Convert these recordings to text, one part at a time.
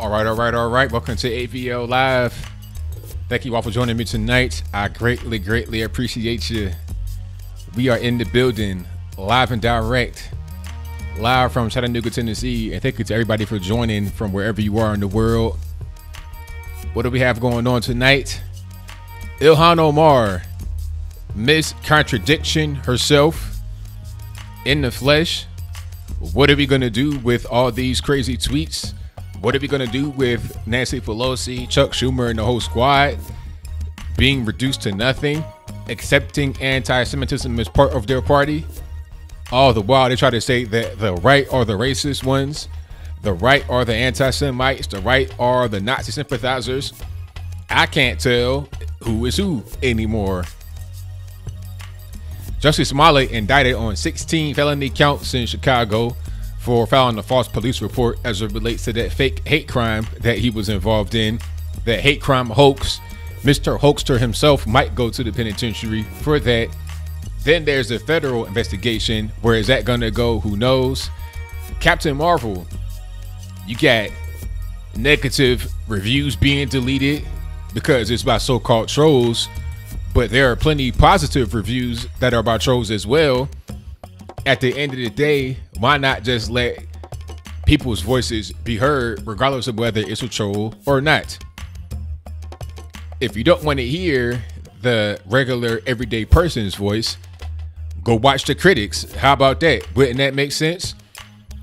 All right. Welcome to ABL Live. Thank you all for joining me tonight. I greatly appreciate you. We are in the building, live and direct, live from Chattanooga, Tennessee. And thank you to everybody for joining from wherever you are in the world. What do we have going on tonight? Ilhan Omar, Miss Contradiction herself, in the flesh. What are we going to do with all these crazy tweets? What are we going to do with Nancy Pelosi, Chuck Schumer, and the whole squad being reduced to nothing, accepting anti-Semitism as part of their party? All the while they try to say that the right are the racist ones, the right are the anti-Semites, the right are the Nazi sympathizers. I can't tell who is who anymore. Jussie Smollett indicted on 16 felony counts in Chicago for filing a false police report as it relates to that fake hate crime that he was involved in, that hate crime hoax. Mr. Hoaxster himself might go to the penitentiary for that. Then there's the federal investigation. Where is that going to go? Who knows? Captain Marvel, you got negative reviews being deleted because it's by so-called trolls, but there are plenty positive reviews that are by trolls as well. At the end of the day, why not just let people's voices be heard regardless of whether it's a troll or not? If you don't want to hear the regular everyday person's voice, go watch the critics. How about that? Wouldn't that make sense?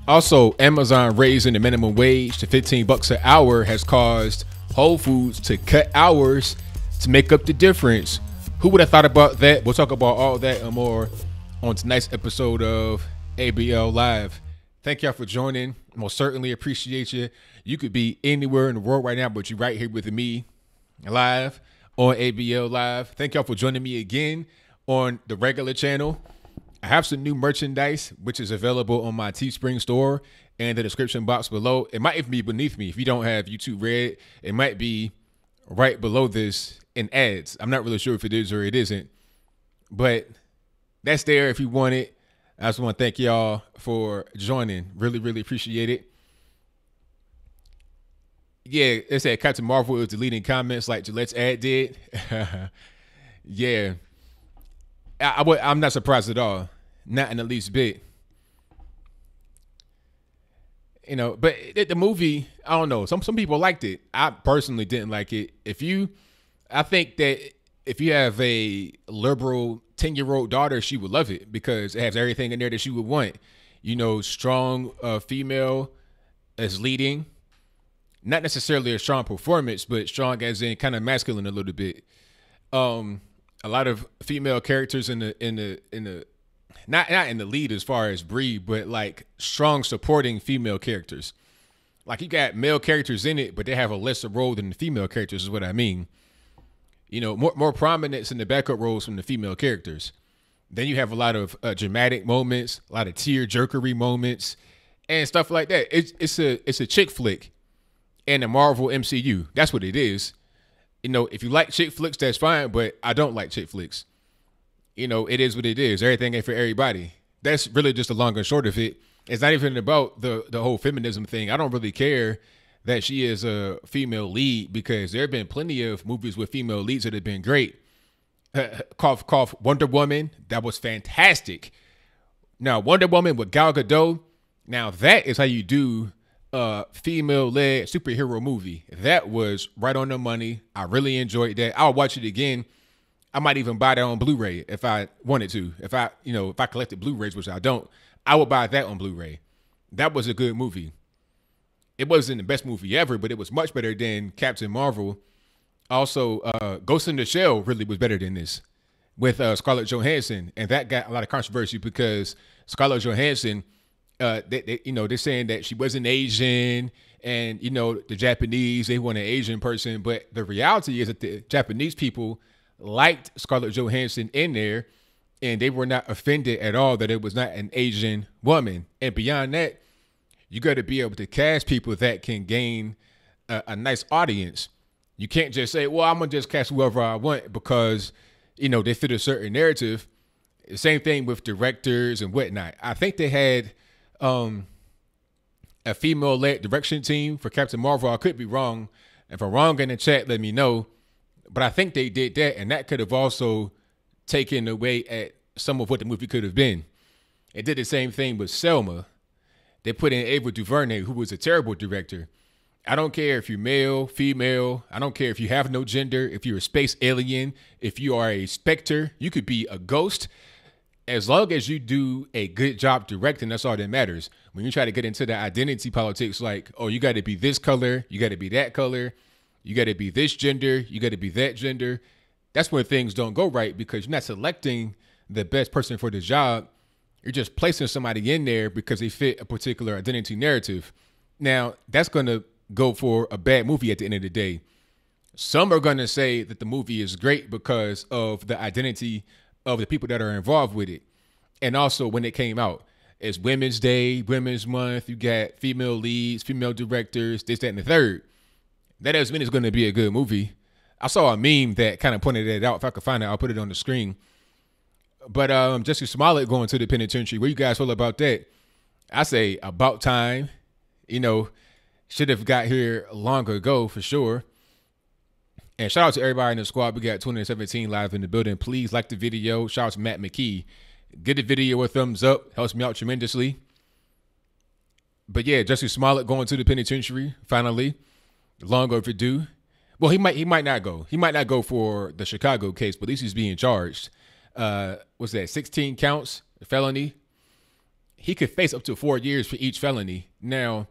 Also, Amazon raising the minimum wage to $15 an hour has caused Whole Foods to cut hours to make up the difference. Who would have thought about that? We'll talk about all that and more on tonight's episode of ABL Live. Thank y'all for joining. Most certainly appreciate you. You could be anywhere in the world right now, but you're right here with me live on ABL Live. Thank y'all for joining me again on the regular channel. I have some new merchandise, which is available on my Teespring store and the description box below. It might even be beneath me. If you don't have YouTube Red, it might be right below this in ads. I'm not really sure if it is or it isn't, but that's there if you want it. I just want to thank y'all for joining. Really appreciate it. Yeah, it said Captain Marvel is deleting comments like Gillette's ad did. Yeah. I'm not surprised at all. Not in the least bit. You know, but the movie, I don't know. Some people liked it. I personally didn't like it. I think that if you have a liberal 10-year-old daughter, she would love it because it has everything in there that she would want. You know, strong female as leading. Not necessarily a strong performance, but strong as in kind of masculine a little bit. A lot of female characters in the not in the lead as far as breed, but like strong supporting female characters. Like you got male characters in it, but they have a lesser role than the female characters is what I mean. You know, more prominence in the backup roles from the female characters. Then you have a lot of dramatic moments, a lot of tear-jerkery moments, and stuff like that. It's a chick flick in the Marvel MCU. That's what it is. You know, if you like chick flicks, that's fine, but I don't like chick flicks. You know, it is what it is. Everything ain't for everybody. That's really just the long and short of it. It's not even about the whole feminism thing. I don't really care that she is a female lead because there have been plenty of movies with female leads that have been great. Cough, Wonder Woman. That was fantastic. Now, Wonder Woman with Gal Gadot. Now, that is how you do a female-led superhero movie. That was right on the money. I really enjoyed that. I'll watch it again. I might even buy that on Blu-ray if I wanted to. If I collected Blu-rays, which I don't, I would buy that on Blu-ray. That was a good movie. It wasn't the best movie ever, but it was much better than Captain Marvel. Also, Ghost in the Shell really was better than this with Scarlett Johansson. And that got a lot of controversy because Scarlett Johansson, they're saying that she wasn't Asian and, you know, the Japanese, they want an Asian person. But the reality is that the Japanese people liked Scarlett Johansson in there and they were not offended at all that it was not an Asian woman. And beyond that, you got to be able to cast people that can gain a nice audience. You can't just say, well, I'm going to just cast whoever I want because, you know, they fit a certain narrative. Same thing with directors and whatnot. I think they had a a female-led direction team for Captain Marvel. I could be wrong. If I'm wrong in the chat, let me know. But I think they did that, and that could have also taken away at some of what the movie could have been. It did the same thing with Selma. They put in Ava DuVernay, who was a terrible director. I don't care if you're male, female. I don't care if you have no gender, if you're a space alien, if you are a specter, you could be a ghost. As long as you do a good job directing, that's all that matters. When you try to get into the identity politics, like, oh, you got to be this color, you got to be that color, you got to be this gender, you got to be that gender, that's when things don't go right, because you're not selecting the best person for the job. You're just placing somebody in there because they fit a particular identity narrative. Now, that's going to go for a bad movie at the end of the day. Some are going to say that the movie is great because of the identity of the people that are involved with it. And also when it came out, it's Women's Day, Women's Month. You got female leads, female directors, this, that, and the third. That doesn't mean it's going to be a good movie. I saw a meme that kind of pointed it out. If I could find it, I'll put it on the screen. But Jussie Smollett going to the penitentiary. What you guys feel about that? I say about time. You know, should have got here long ago for sure. And shout out to everybody in the squad. We got 2017 live in the building. Please like the video. Shout out to Matt McKee. Give the video a thumbs up. Helps me out tremendously. But yeah, Jussie Smollett going to the penitentiary finally. Long overdue. Well, he might not go. He might not go for the Chicago case, but at least he's being charged. What's that? 16 counts, felony. He could face up to 4 years for each felony. Now,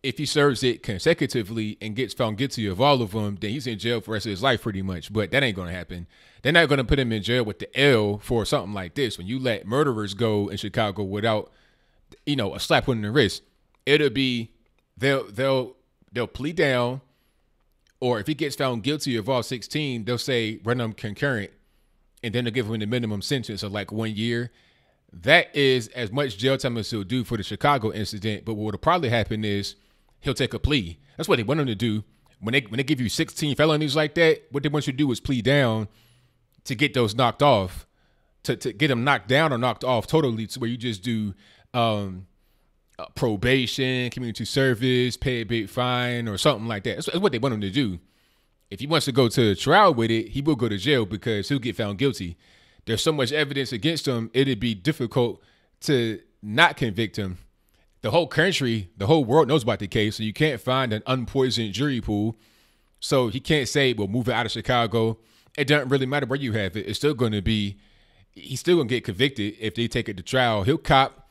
if he serves it consecutively and gets found guilty of all of them, then he's in jail for the rest of his life pretty much. But that ain't going to happen. They're not going to put him in jail with the L for something like this. When you let murderers go in Chicago without, you know, a slap on the wrist, it'll be they'll plead down, or if he gets found guilty of all 16, they'll say run them concurrent, and then they'll give him the minimum sentence of like 1 year. That is as much jail time as he'll do for the Chicago incident. But what will probably happen is he'll take a plea. That's what they want him to do. When they give you 16 felonies like that, what they want you to do is plead down to get those knocked off, to get them knocked down or knocked off totally, to where you just do probation, community service, pay a big fine or something like that. That's what they want him to do. If he wants to go to trial with it, he will go to jail because he'll get found guilty. There's so much evidence against him, it'd be difficult to not convict him. The whole country, the whole world knows about the case, so you can't find an unpoisoned jury pool. So he can't say, well, move it out of Chicago. It doesn't really matter where you have it. It's still going to be, he's still going to get convicted if they take it to trial. He'll cop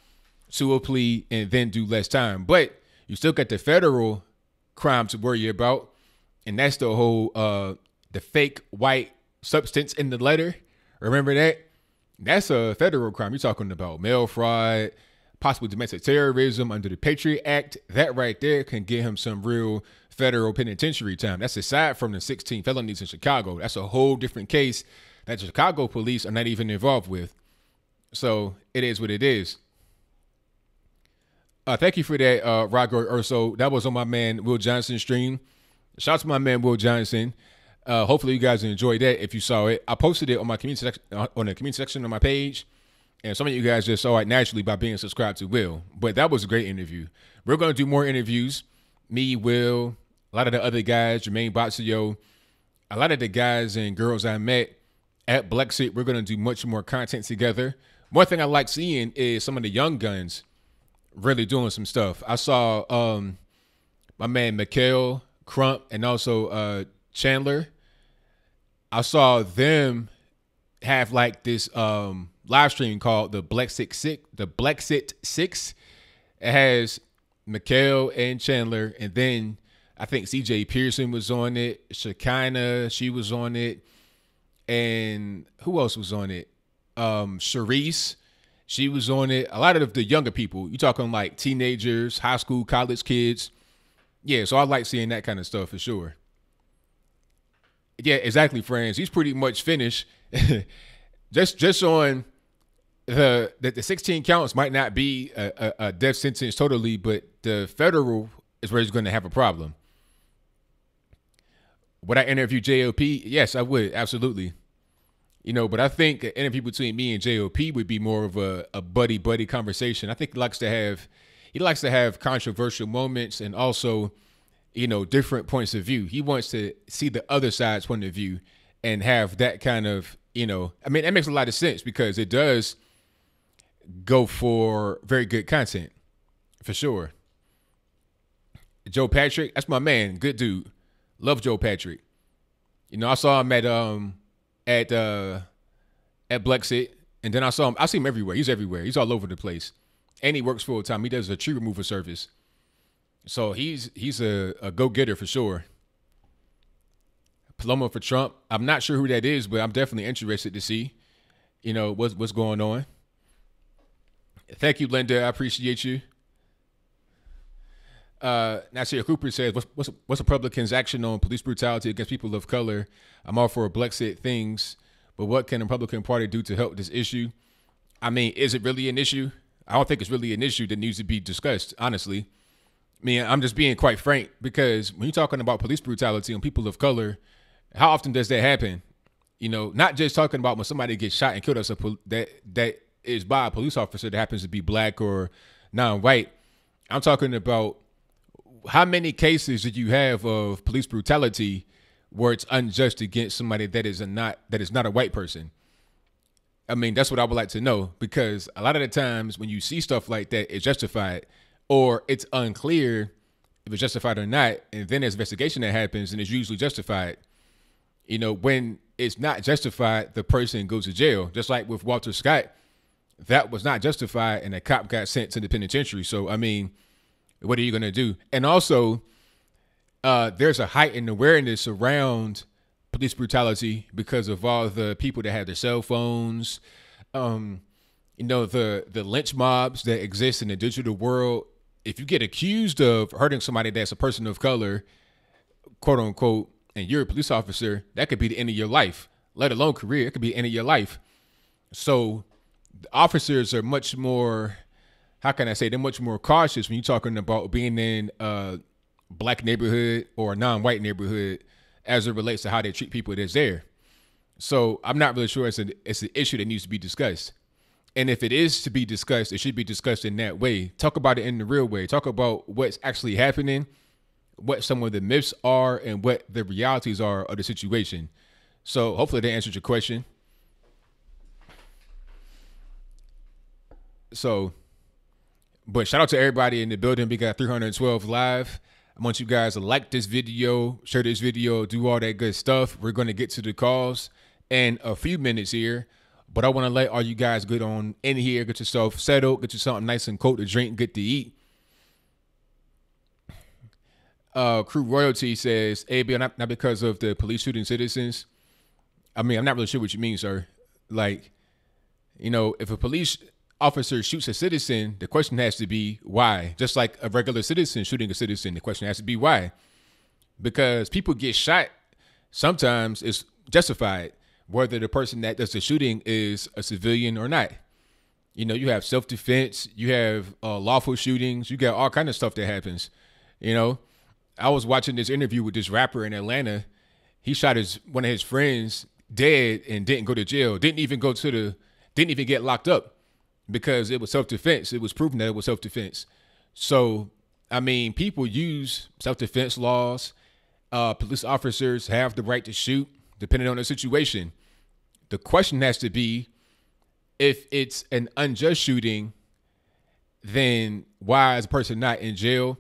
to a plea and then do less time. But you still got the federal crime to worry about. And that's the whole, the fake white substance in the letter. Remember that? That's a federal crime. You're talking about mail fraud, possible domestic terrorism under the Patriot Act. That right there can get him some real federal penitentiary time. That's aside from the 16 felonies in Chicago. That's a whole different case that the Chicago police are not even involved with. So it is what it is. Thank you for that, Roger Urso. That was on my man Will Johnson's stream. Shout out to my man Will Johnson. Hopefully you guys enjoyed that if you saw it. I posted it on my community section on my page, and some of you guys just saw it naturally by being subscribed to Will. But that was a great interview. We're going to do more interviews. Me, Will, a lot of the other guys, Jermaine Bozzio, a lot of the guys and girls I met at Blexit. We're going to do much more content together. One thing I like seeing is some of the young guns really doing some stuff. I saw my man Mikhail Crump and also Chandler. I saw them have like this live stream called the Blexit 6. It has Mikhail and Chandler, and then I think CJ Pearson was on it. Shekinah, she was on it. And who else was on it? Sharice, she was on it. A lot of the younger people. You talking like teenagers, high school, college kids. Yeah, so I like seeing that kind of stuff for sure. Yeah, exactly, friends. He's pretty much finished. just on the 16 counts might not be a death sentence totally, but the federal is where he's going to have a problem. Would I interview JLP? Yes, I would. Absolutely. You know, but I think an interview between me and JLP would be more of a buddy-buddy conversation. I think he likes to have, he likes to have controversial moments and also, different points of view. He wants to see the other side's point of view and have that kind of, I mean, that makes a lot of sense because it does go for very good content for sure. Joe Patrick, that's my man. Good dude. Love Joe Patrick. I saw him at Blexit, and then I see him everywhere. He's everywhere. He's all over the place. And he works full time. He does a tree removal service. So he's a go-getter for sure. Paloma for Trump. I'm not sure who that is, but I'm definitely interested to see, what's going on. Thank you, Linda. I appreciate you. Nasir Cooper says, what's Republicans' action on police brutality against people of color? I'm all for Brexit things, but what can the Republican Party do to help this issue? I mean, is it really an issue? I don't think it's really an issue that needs to be discussed, honestly. I mean, I'm just being quite frank because when you're talking about police brutality on people of color, how often does that happen? Not just talking about when somebody gets shot and killed that is by a police officer that happens to be black or non-white. I'm talking about how many cases did you have of police brutality where it's unjust against somebody that is not a white person? I mean, that's what I would like to know, because a lot of the times when you see stuff like that, it's justified or it's unclear if it's justified or not. And then there's investigation that happens and it's usually justified. When it's not justified, the person goes to jail. Just like with Walter Scott, that was not justified and a cop got sent to the penitentiary. So, I mean, what are you going to do? And also, there's a heightened awareness around police brutality because of all the people that have their cell phones, the lynch mobs that exist in the digital world. If you get accused of hurting somebody that's a person of color, quote unquote, and you're a police officer, that could be the end of your life, let alone career. It could be the end of your life. So the officers are much more, how can I say, they're much more cautious when you're talking about being in a black neighborhood or a non-white neighborhood as it relates to how they treat people that's there. So I'm not really sure it's an issue that needs to be discussed. And if it is to be discussed, it should be discussed in that way. Talk about it in the real way. Talk about what's actually happening, what some of the myths are, and what the realities are of the situation. So hopefully that answered your question. So, but shout out to everybody in the building. We got 312 live. I want you guys to like this video, share this video, do all that good stuff. We're going to get to the calls in a few minutes here, but I want to let all you guys get on in here, get yourself settled, get you something nice and cold to drink, good to eat. Crew Royalty says, ABL, not because of the police shooting citizens. I mean, I'm not really sure what you mean, sir. Like, if a police officer shoots a citizen, the question has to be why. Just like a regular citizen shooting a citizen, the question has to be why. Because people get shot, sometimes it's justified, whether the person that does the shooting is a civilian or not. You have self-defense, you have lawful shootings, you got all kind of stuff that happens. I was watching this interview with this rapper in Atlanta. He shot one of his friends dead and didn't go to jail, didn't even get locked up because it was self-defense. It was proven that it was self-defense. So, I mean, people use self-defense laws. Police officers have the right to shoot depending on the situation. The question has to be, if it's an unjust shooting, then why is a person not in jail?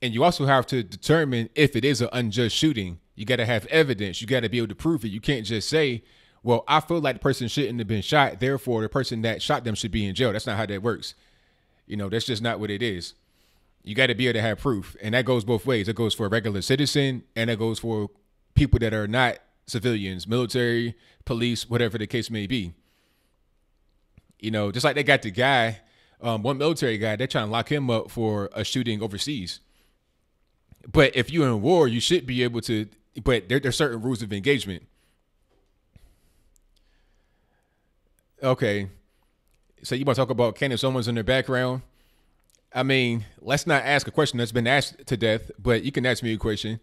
And you also have to determine if it is an unjust shooting. You got to have evidence. You got to be able to prove it. You can't just say, well, I feel like the person shouldn't have been shot, therefore the person that shot them should be in jail. That's not how that works. That's just not what it is. You got to be able to have proof. And that goes both ways. It goes for a regular citizen and it goes for people that are not civilians, military, police, whatever the case may be. Just like they got the guy, one military guy, they're trying to lock him up for a shooting overseas. But if you're in war, you should be able to, but there's certain rules of engagement. Okay. So you want to talk about can if someone's in the background? I mean, let's not ask a question that's been asked to death, but you can ask me a question.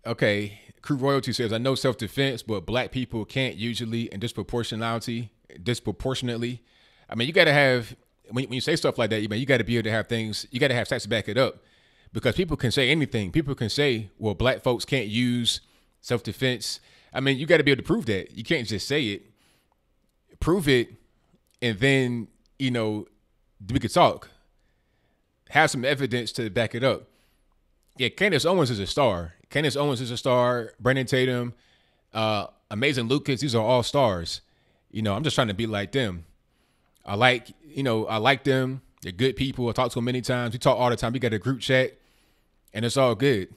Okay. Crew Royalty says, I know self-defense, but black people can't usually and disproportionately. I mean, you got to have, when you say stuff like that, you got to be able to have things, you got to have stats to back it up, because people can say anything. People can say, well, black folks can't use self-defense. I mean, you got to be able to prove that. You can't just say it. Prove it, and then, we could talk. Have some evidence to back it up. Yeah, Candace Owens is a star. Candace Owens is a star. Brandon Tatum, Amazing Lucas, these are all stars. I'm just trying to be like them. I like them. They're good people. I talk to them many times. We talk all the time. We got a group chat, and it's all good.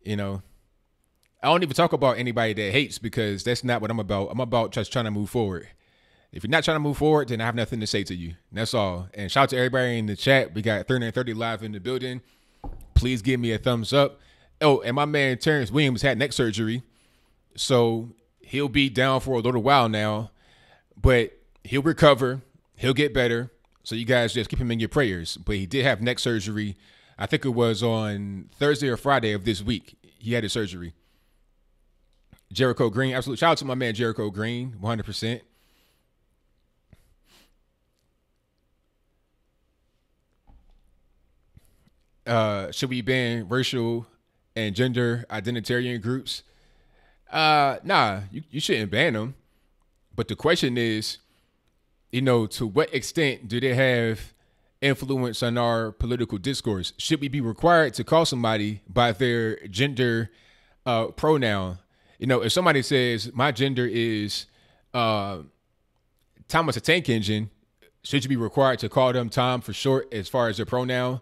I don't even talk about anybody that hates, because that's not what I'm about. I'm about just trying to move forward. If you're not trying to move forward, then I have nothing to say to you. And that's all. And shout out to everybody in the chat. We got 330 live in the building. Please give me a thumbs up. Oh, and my man Terrence Williams had neck surgery, so he'll be down for a little while now, but he'll recover. He'll get better. So you guys just keep him in your prayers. But he did have neck surgery. I think it was on Thursday or Friday of this week. He had his surgery. Jericho Green, absolutely. Shout out to my man Jericho Green, 100%. Should we ban racial and gender identitarian groups? Nah, you shouldn't ban them. But the question is, to what extent do they have influence on our political discourse? Should we be required to call somebody by their gender pronoun? If somebody says my gender is Thomas the Tank Engine, should you be required to call them Tom for short as far as their pronoun?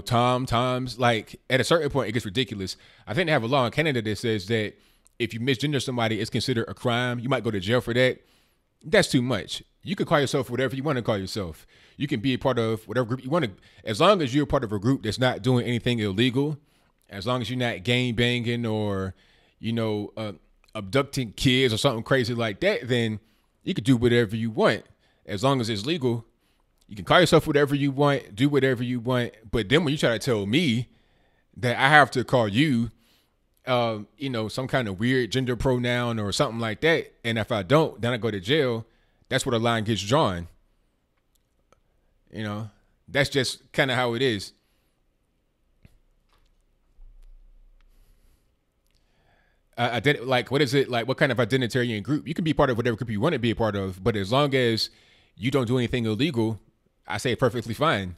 Toms, like at a certain point, it gets ridiculous. I think they have a law in Canada that says that if you misgender somebody, it's considered a crime. You might go to jail for that. That's too much. You can call yourself whatever you want to call yourself. You can be a part of whatever group you want to, as long as you're part of a group that's not doing anything illegal, as long as you're not gang banging or, abducting kids or something crazy like that, then you can do whatever you want. As long as it's legal, you can call yourself whatever you want, do whatever you want. But then when you try to tell me that I have to call you, some kind of weird gender pronoun or something like that, and if I don't, then I go to jail, that's where the line gets drawn. That's just kind of how it is. What is it? Like, what kind of identitarian group? You can be part of whatever group you want to be a part of, but as long as you don't do anything illegal, I say perfectly fine.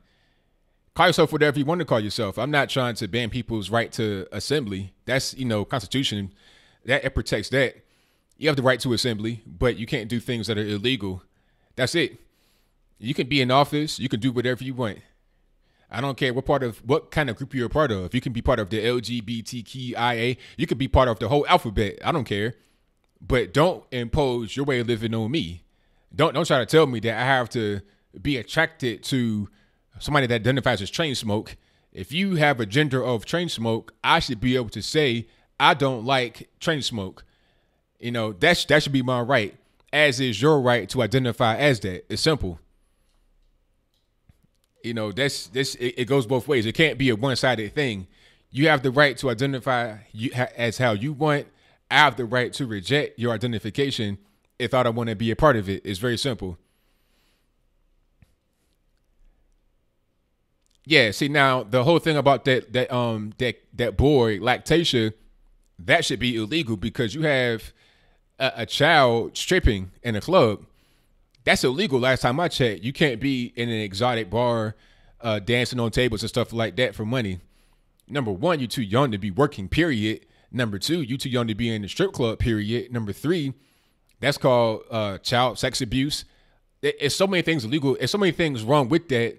Call yourself whatever you want to call yourself. I'm not trying to ban people's right to assembly. That's, Constitution, that it protects that. You have the right to assembly, but you can't do things that are illegal. That's it. You can be in office. You can do whatever you want. I don't care what kind of group you're a part of. You can be part of the LGBTQIA. You could be part of the whole alphabet. I don't care. But don't impose your way of living on me. Don't try to tell me that I have to be attracted to somebody that identifies as chain smoke. If you have a gender of chain smoke, I should be able to say I don't like chain smoke. That should be my right, as is your right to identify as that. It's simple. It goes both ways. It can't be a one-sided thing. You have the right to identify as how you want. I have the right to reject your identification if I don't want to be a part of it. It's very simple. Yeah, see, now the whole thing about that boy lactation, that should be illegal, because you have a child stripping in a club. That's illegal. Last time I checked, you can't be in an exotic bar dancing on tables and stuff like that for money. Number one, you're too young to be working, period. Number two, you're too young to be in the strip club, period. Number three, that's called child sex abuse. It's so many things illegal. There's so many things wrong with that.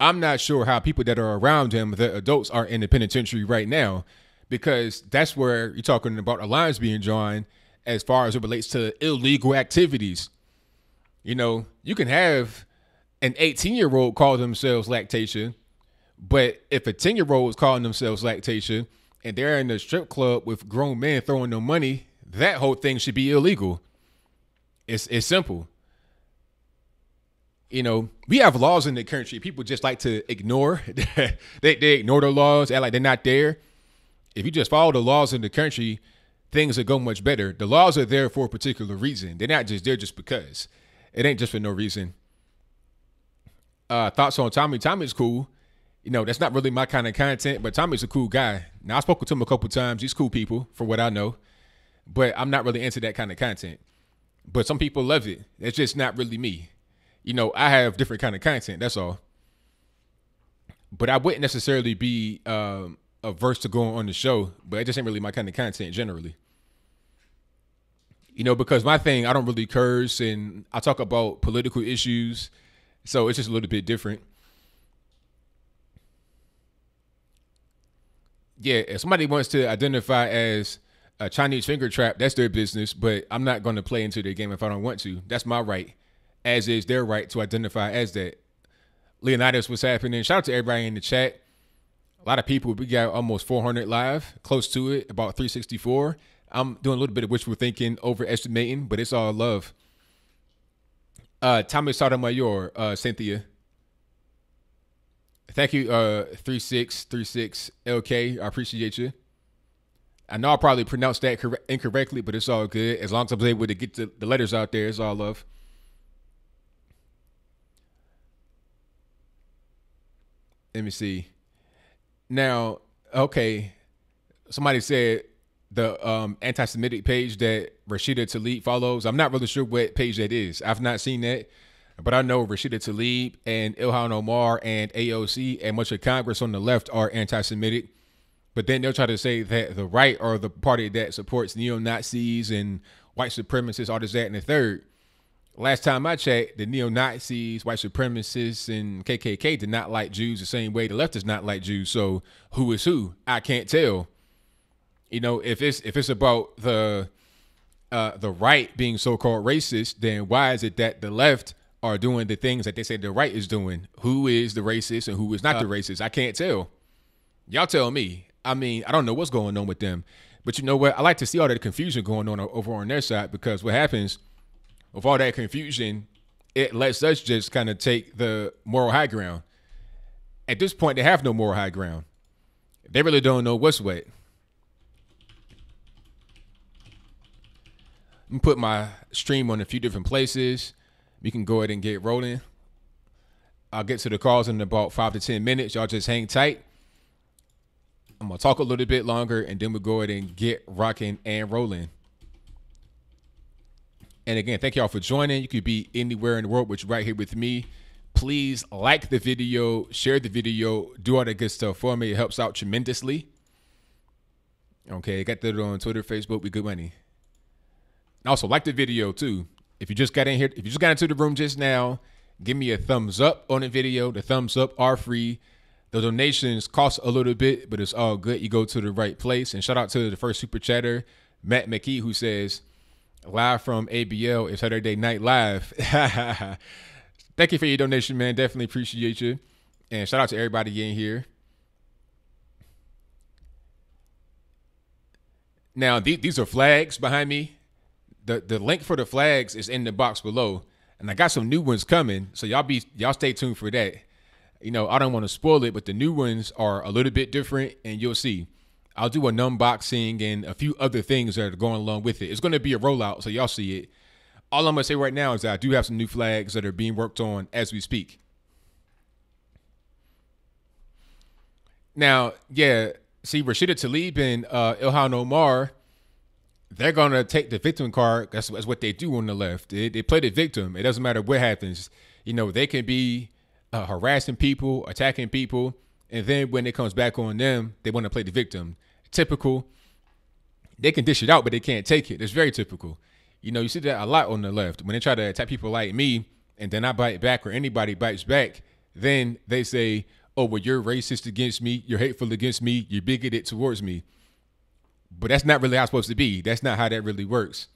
I'm not sure how people that are around him, the adults, are in the penitentiary right now, because that's where you're talking about a lines being drawn as far as it relates to illegal activities. You can have an 18-year-old call themselves lactation, but if a 10-year-old is calling themselves lactation and they're in the strip club with grown men throwing them money, that whole thing should be illegal. It's simple. We have laws in the country people just like to ignore. they ignore the laws, act like they're not there. If you just follow the laws in the country, things will go much better. The laws are there for a particular reason. They're not just there just because. It ain't just for no reason. Thoughts on Tommy? Tommy's cool. That's not really my kind of content, but Tommy's a cool guy. Now, I spoke to him a couple times. He's cool people, for what I know. But I'm not really into that kind of content. But some people love it. It's just not really me. I have different kind of content. That's all. But I wouldn't necessarily be averse to going on the show. But it just ain't really my kind of content generally. Because my thing, I don't really curse and I talk about political issues. So it's just a little bit different. Yeah, if somebody wants to identify as a Chinese finger trap, that's their business, but I'm not going to play into their game if I don't want to. That's my right, as is their right to identify as that. Leonidas, what's happening? Shout out to everybody in the chat. A lot of people. We got almost 400 live, close to it, about 364. I'm doing a little bit of wishful thinking, overestimating, but it's all love. Thomas Sotomayor, Cynthia. Thank you, 3636 LK. I appreciate you. I know I probably pronounced that incorrectly, but it's all good. As long as I was able to get the letters out there, it's all love. Let me see. Now, okay. Somebody said the anti-Semitic page that Rashida Tlaib follows. I'm not really sure what page that is. I've not seen that. But I know Rashida Tlaib and Ilhan Omar and AOC and much of Congress on the left are anti-Semitic. But then they'll try to say that the right are the party that supports neo-Nazis and white supremacists, all this, that, and the third. Last time I checked, the neo-Nazis, white supremacists, and KKK did not like Jews the same way the left does not like Jews. So who is who? I can't tell. If it's about the right being so-called racist, then why is it that the left are doing the things that they say the right is doing? Who is the racist and who is not the racist? I can't tell. Y'all tell me. I mean, I don't know what's going on with them. But you know what? I like to see all that confusion going on over on their side, because what happens with all that confusion, it lets us just kind of take the moral high ground. At this point, they have no moral high ground. They really don't know what's what. I'm put my stream on a few different places. We can go ahead and get rolling. I'll get to the calls in about 5 to 10 minutes. Y'all just hang tight. I'm going to talk a little bit longer, and then we'll go ahead and get rocking and rolling. And again, thank y'all for joining. You could be anywhere in the world, but you're right here with me. Please like the video, share the video, do all that good stuff for me. It helps out tremendously. Okay, got that on Twitter, Facebook. We good money. And also, like the video, too. If you just got in here, if you just got into the room just now, give me a thumbs up on the video. The thumbs up are free. The donations cost a little bit, but it's all good. You go to the right place. And shout out to the first super chatter, Matt McKee, who says, live from ABL is Saturday Night Live. Thank you for your donation, man. Definitely appreciate you. And shout out to everybody in here. Now, these are flags behind me. The link for the flags is in the box below, and I got some new ones coming, so y'all stay tuned for that. I don't want to spoil it, but the new ones are a little bit different, and you'll see. I'll do an unboxing and a few other things that are going along with it. It's going to be a rollout, so y'all see it. All I'm going to say right now is that I do have some new flags that are being worked on as we speak. Now, yeah, see, Rashida Tlaib and Ilhan Omar, they're going to take the victim card. That's what they do on the left. They play the victim. It doesn't matter what happens. They can be harassing people, attacking people, and then when it comes back on them, they want to play the victim. Typical. They can dish it out, but they can't take it. It's very typical. You see that a lot on the left. When they try to attack people like me, and then I bite back or anybody bites back, then they say, oh, well, you're racist against me, you're hateful against me, you're bigoted towards me. But that's not really how it's supposed to be. That's not how that really works.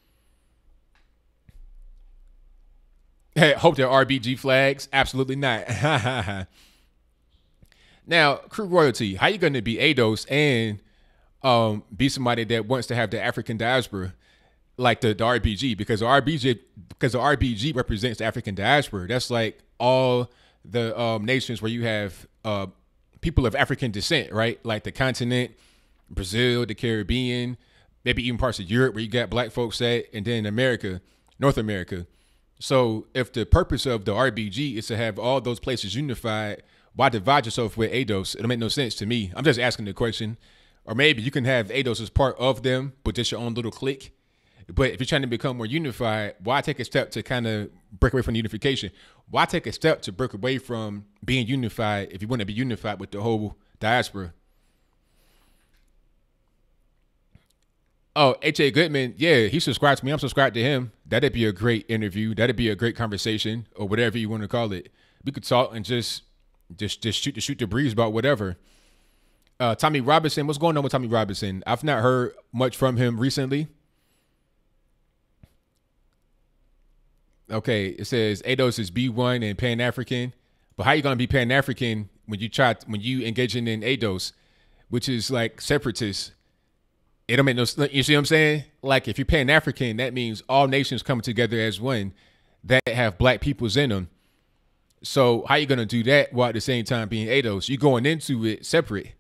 Hey, hope they're RBG flags. Absolutely not. Now, crew royalty. How you going to be ADOS and be somebody that wants to have the African diaspora like the RBG? Because the RBG represents the African diaspora. That's like all the nations where you have people of African descent, right? Like the continent, Brazil, the Caribbean, maybe even parts of Europe where you got black folks at, and then America, North America. So if the purpose of the RBG is to have all those places unified, why divide yourself with ADOS? It'll make no sense to me. I'm just asking the question. Or maybe you can have ADOS as part of them, but just your own little clique. But if you're trying to become more unified, why take a step to kind of break away from the unification? Why take a step to break away from being unified if you want to be unified with the whole diaspora? Oh, H.A. Goodman, yeah, he subscribed to me. I'm subscribed to him. That'd be a great interview. That'd be a great conversation, or whatever you want to call it. We could talk and just shoot the breeze about whatever. Tommy Robinson, what's going on with Tommy Robinson? I've not heard much from him recently. Okay, it says ADOS is B1 and Pan-African, but how you gonna be Pan-African when you engaging in ADOS, which is like separatist? It don't make no sense. You see what I'm saying? Like if you're Pan-African, that means all nations coming together as one that have black peoples in them. So how you gonna do that while at the same time being ADOS? You're going into it separate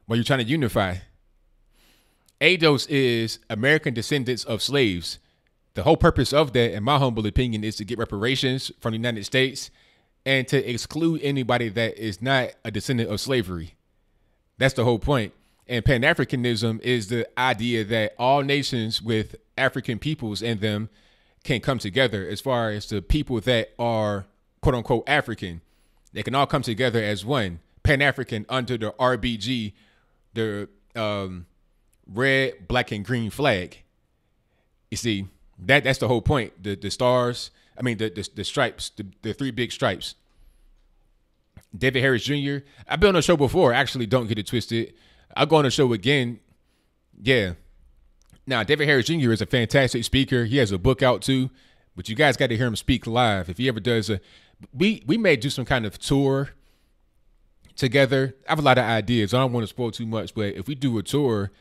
while you're trying to unify. ADOS is American descendants of slaves. The whole purpose of that, in my humble opinion, is to get reparations from the United States and to exclude anybody that is not a descendant of slavery. That's the whole point. And Pan-Africanism is the idea that all nations with African peoples in them can come together as far as the people that are quote unquote African. They can all come together as one. Pan-African under the RBG, the red, black, and green flag. You see, that's the whole point. The stars, I mean, the stripes, the three big stripes. David Harris Jr., I've been on the show before. Actually, don't get it twisted. I'll go on the show again. Yeah. Now, David Harris Jr. is a fantastic speaker. He has a book out too, but you guys got to hear him speak live. If he ever does we may do some kind of tour together. I have a lot of ideas. I don't want to spoil too much, but if we do a tour,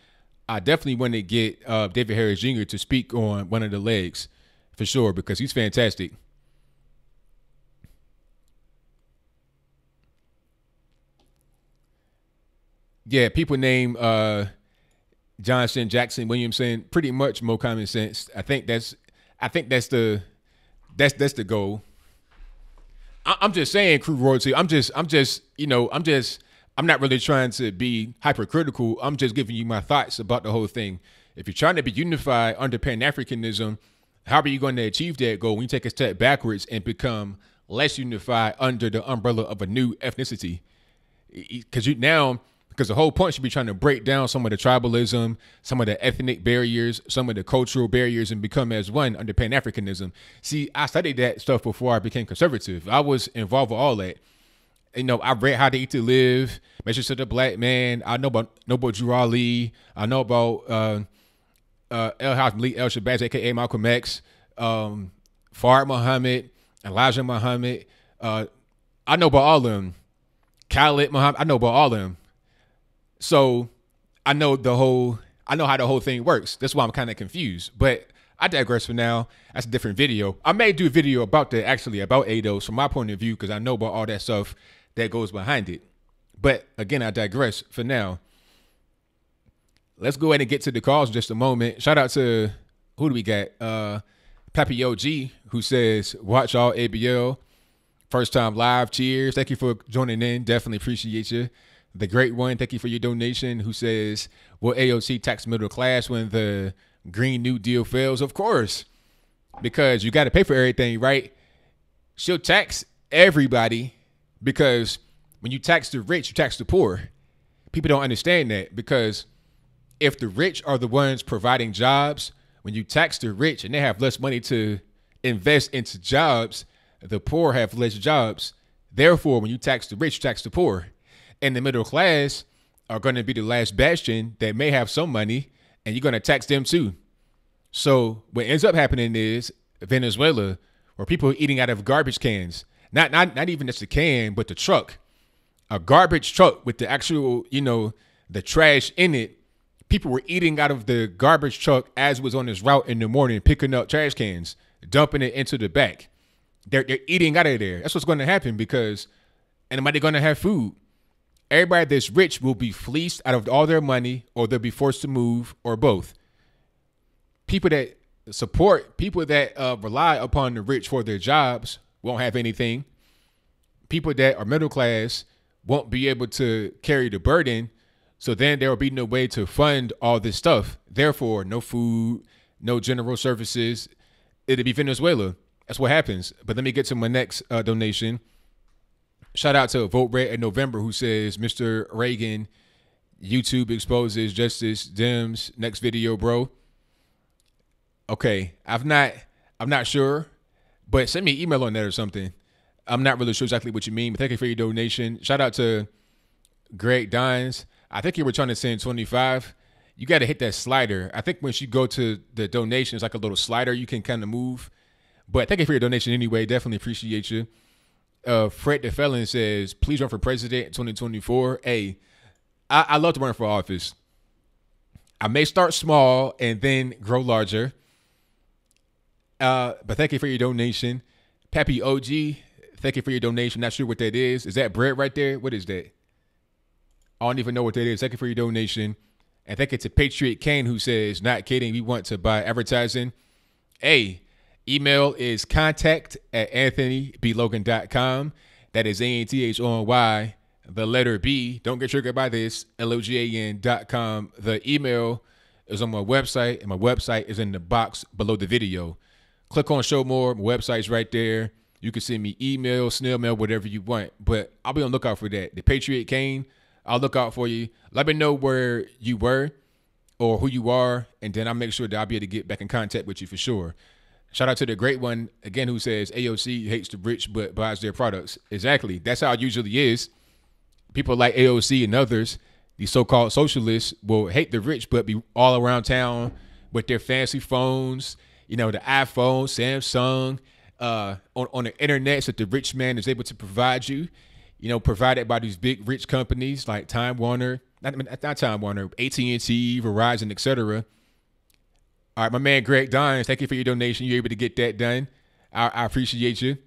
I definitely want to get David Harris Jr. to speak on one of the legs for sure, because he's fantastic. Yeah, people name Johnson, Jackson, Williamson, pretty much more common sense. I think that's the goal. I'm just saying, crew royalty. I'm not really trying to be hypercritical. I'm just giving you my thoughts about the whole thing. If you're trying to be unified under Pan-Africanism, how are you going to achieve that goal when you take a step backwards and become less unified under the umbrella of a new ethnicity? Because the whole point should be trying to break down some of the tribalism, some of the ethnic barriers, some of the cultural barriers, and become as one under Pan-Africanism. See, I studied that stuff before I became conservative. I was involved with all that. I read How to Eat to Live, Measures to the Black Man. I know about Drew Ali. I know about El Shabazz, a.k.a. Malcolm X, Fard Muhammad, Elijah Muhammad. I know about all of them. Khalid Muhammad. I know about all of them. So I know how the whole thing works. That's why I'm kind of confused. But I digress for now. That's a different video. I may do a video about that, actually, about ADOS from my point of view, because I know about all that stuff that goes behind it. But again, I digress for now. Let's go ahead and get to the calls in just a moment. Shout out to, who do we got? Pappy OG, who says, watch all ABL. First time live. Cheers. Thank you for joining in. Definitely appreciate you. The Great One, thank you for your donation, who says, will AOC tax middle class when the Green New Deal fails? Of course, because you got to pay for everything, right? She'll tax everybody, because when you tax the rich, you tax the poor. People don't understand that, because if the rich are the ones providing jobs, when you tax the rich and they have less money to invest into jobs, the poor have less jobs. Therefore, when you tax the rich, you tax the poor. And the middle class are going to be the last bastion that may have some money, and you're going to tax them too. So what ends up happening is Venezuela, where people are eating out of garbage cans, not even just a can, but the truck, a garbage truck with the actual, the trash in it. People were eating out of the garbage truck as it was on this route in the morning, picking up trash cans, dumping it into the back. They're eating out of there. That's what's going to happen, because anybody going to have food? Everybody that's rich will be fleeced out of all their money, or they'll be forced to move, or both. People that support people that rely upon the rich for their jobs won't have anything. People that are middle class won't be able to carry the burden. So then there will be no way to fund all this stuff. Therefore, no food, no general services. It'll be Venezuela. That's what happens. But let me get to my next donation. Shout out to Vote Red in November, who says, Mr. Reagan, YouTube exposes Justice Dems. Next video, bro. Okay, I'm not sure, but send me an email on that or something. I'm not really sure exactly what you mean, but thank you for your donation. Shout out to Greg Dines. I think you were trying to send 25. You got to hit that slider. I think once you go to the donation, it's like a little slider you can kind of move. But thank you for your donation anyway. Definitely appreciate you. Fred the Felon says, please run for president in 2024. Hey, I love to run for office. I may start small and then grow larger. But thank you for your donation. Pappy OG, thank you for your donation. Not sure what that is. Is that bread right there? What is that? I don't even know what that is. Thank you for your donation. And thank you to Patriot Kane, who says, not kidding, we want to buy advertising. Hey, email is contact@anthonyblogan.com. That is ANTHONY, the letter B. Don't get triggered by this, LOGAN.com. The email is on my website, and my website is in the box below the video. Click on show more. My website's right there. You can send me email, snail mail, whatever you want. But I'll be on the lookout for that. The Patriot Kane, I'll look out for you. Let me know where you were or who you are, and then I'll make sure that I'll be able to get back in contact with you for sure. Shout out to the great one, again, who says AOC hates the rich but buys their products. Exactly. That's how it usually is. People like AOC and others, these so-called socialists, will hate the rich but be all around town with their fancy phones, you know, the iPhone, Samsung, on the internet that the rich man is able to provide you, you know, provided by these big rich companies like Time Warner, not Time Warner, AT&T, Verizon, etc. All right, my man Greg Dines, thank you for your donation. You're able to get that done. I appreciate you.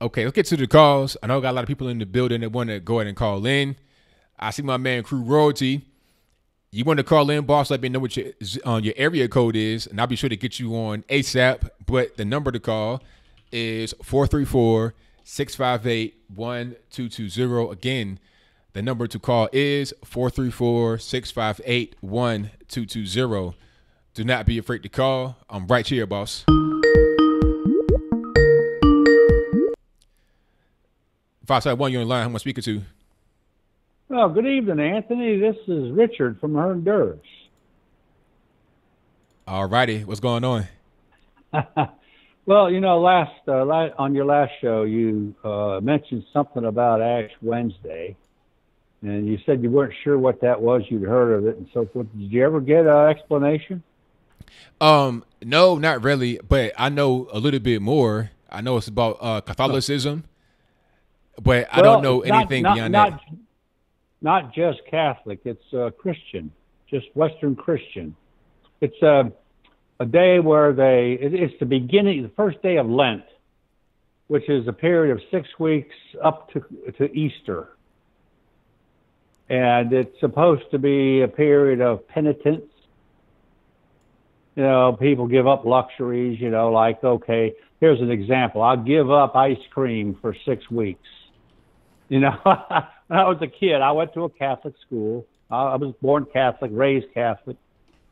Okay, let's get to the calls. I know I got a lot of people in the building that want to go ahead and call in. I see my man Crew Royalty. You want to call in, boss? Let me know what your area code is, and I'll be sure to get you on ASAP. But the number to call is 434-658-1220. Again, the number to call is 434-658-1220. Do not be afraid to call. I'm right here, boss. 571, you're in line. Who am I speaking to? Oh, good evening, Anthony. This is Richard from Honduras. All righty. What's going on? Well, you know, on your last show, you mentioned something about Ash Wednesday, and you said you weren't sure what that was. You'd heard of it and so forth. Did you ever get an explanation? No, not really, but I know a little bit more. I know it's about Catholicism, but I don't know anything beyond that. Not just Catholic. It's Christian, just Western Christian. It's a day where it's the beginning, the first day of Lent, which is a period of 6 weeks up to Easter. And it's supposed to be a period of penitence. You know, people give up luxuries, you know, like, okay, here's an example. I'll give up ice cream for 6 weeks. You know, when I was a kid, I went to a Catholic school. I was born Catholic, raised Catholic.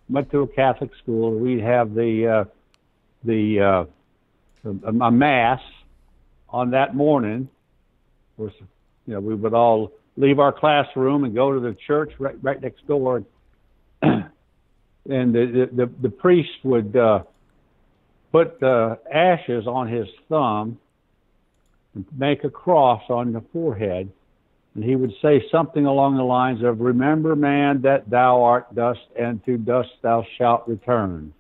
Went to a Catholic school. We'd have a mass on that morning. Of course, you know, we would all leave our classroom and go to the church right next door. And the priest would put the ashes on his thumb and make a cross on the forehead. And he would say something along the lines of, remember, man, that thou art dust, and to dust thou shalt return.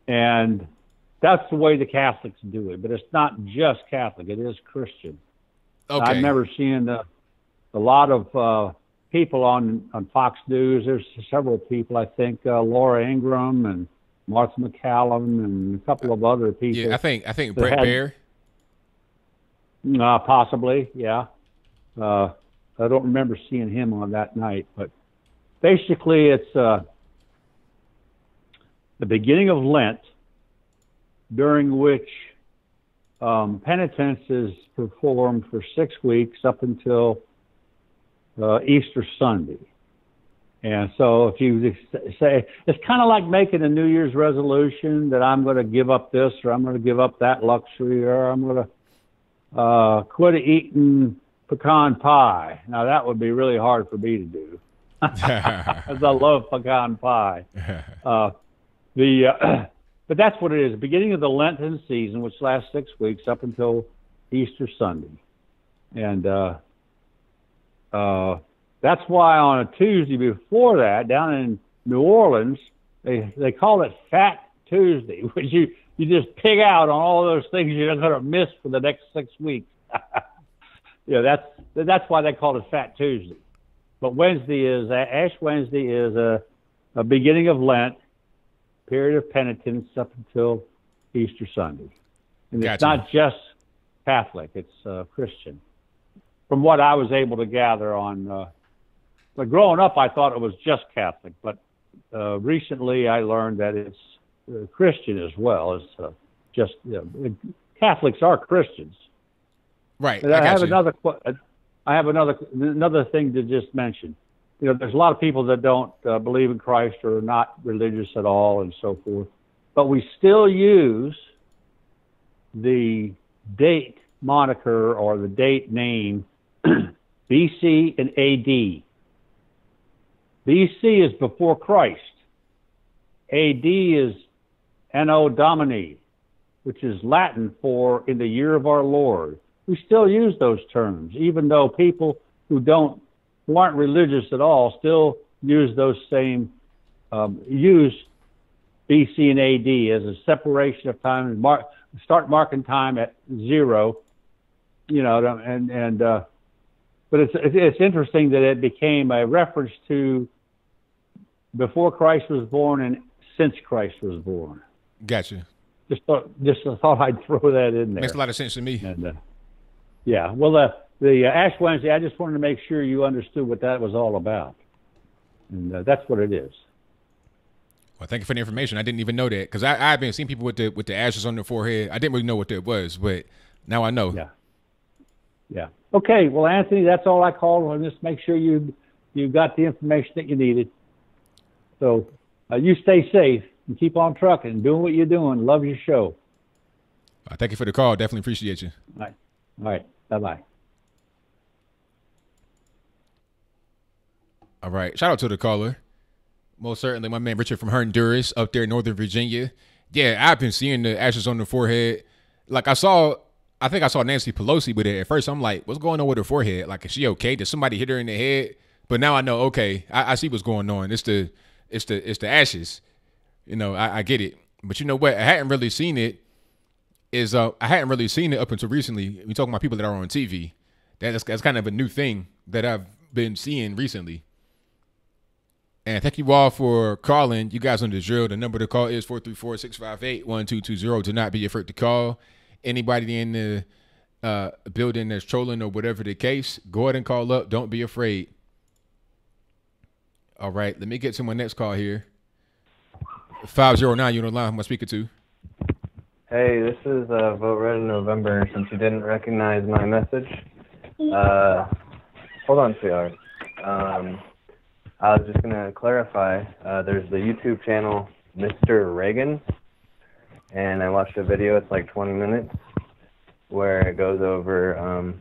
And that's the way the Catholics do it. But it's not just Catholic. It is Christian. Okay. I've never seen a lot of people on Fox News. There's several people, I think, Laura Ingraham and Martha McCallum and a couple of other people. Yeah, I think Brett Baer. Possibly, yeah. I don't remember seeing him on that night, but basically it's the beginning of Lent, during which penitence is performed for 6 weeks up until Easter Sunday. And so if you say, it's kind of like making a New Year's resolution that I'm going to give up this, or I'm going to give up that luxury, or I'm going to quit eating pecan pie. Now, that would be really hard for me to do, because I love pecan pie. But that's what it is, the beginning of the Lenten season, which lasts 6 weeks up until Easter Sunday. And that's why on a Tuesday before that, down in New Orleans, they call it Fat Tuesday, which you just pig out on all those things you're going to miss for the next 6 weeks. That's why they call it Fat Tuesday. But Ash Wednesday is a beginning of Lent, period of penitence up until Easter Sunday. And it's not just Catholic, it's Christian. From what I was able to gather on, but growing up, I thought it was just Catholic. But recently, I learned that it's Christian as well. It's Catholics are Christians. Right. I have another thing to just mention. There's a lot of people that don't believe in Christ or are not religious at all and so forth. But we still use the date moniker or the date name BC and AD. BC is before Christ. AD is Anno Domini, which is Latin for in the year of our Lord. We still use those terms, even though people who aren't religious at all still use those same, use BC and AD as a separation of time, start marking time at 0, but it's interesting that it became a reference to before Christ was born and since Christ was born. Gotcha. Just thought I'd throw that in there. Makes a lot of sense to me. And, yeah. Well, the Ash Wednesday, I just wanted to make sure you understood what that was all about. And that's what it is. Well, thank you for the information. I didn't even know that, because I've been seeing people with the ashes on their forehead. I didn't really know what that was, but now I know. Yeah. Yeah. Okay. Well, Anthony, that's all I called. I'll just make sure you got the information that you needed. So you stay safe and keep on trucking and doing what you're doing. Love your show. Thank you for the call. Definitely appreciate you. All right. Bye-bye. All right. Shout out to the caller. Most certainly, my man Richard from Honduras up there in Northern Virginia. Yeah, I've been seeing the ashes on the forehead. Like I think I saw Nancy Pelosi with it. At first, I'm like, what's going on with her forehead? Like, is she okay? Did somebody hit her in the head? But now I know, okay, I see what's going on. It's the ashes. I get it. But you know what? I hadn't really seen it up until recently. We talking about people that are on TV. That's kind of a new thing that I've been seeing recently. And thank you all for calling. You guys on the drill. The number to call is 434-658-1220. Do not be afraid to call. Anybody in the building that's trolling or whatever the case, go ahead and call up. Don't be afraid. All right, let me get to my next call here. 509, you're on the line. Who am I speaking to? Hey, this is Vote Red in November. Since you didn't recognize my message, hold on, sweetheart. I was just going to clarify. There's the YouTube channel Mr. Reagan, and I watched a video. It's like 20 minutes where it goes over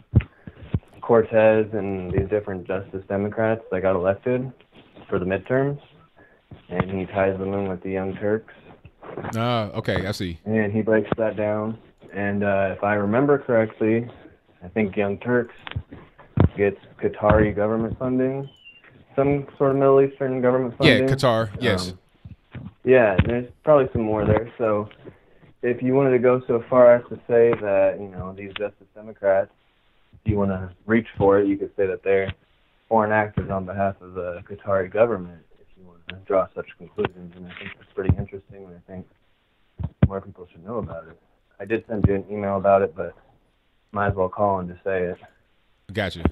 Cortez and these different Justice Democrats that got elected for the midterms, and he ties them in with the Young Turks. Okay, I see. And he breaks that down. And if I remember correctly, I think Young Turks gets Qatari government funding, some sort of Middle Eastern government funding. Yeah, Qatar, yes. Yeah, there's probably some more there. So if you wanted to go so far as to say that, these Justice Democrats, if you want to reach for it, you could say that they're foreign actors on behalf of the Qatari government, if you want to draw such conclusions. And I think that's pretty interesting, and I think more people should know about it. I did send you an email about it, but might as well call and just say it. Gotcha.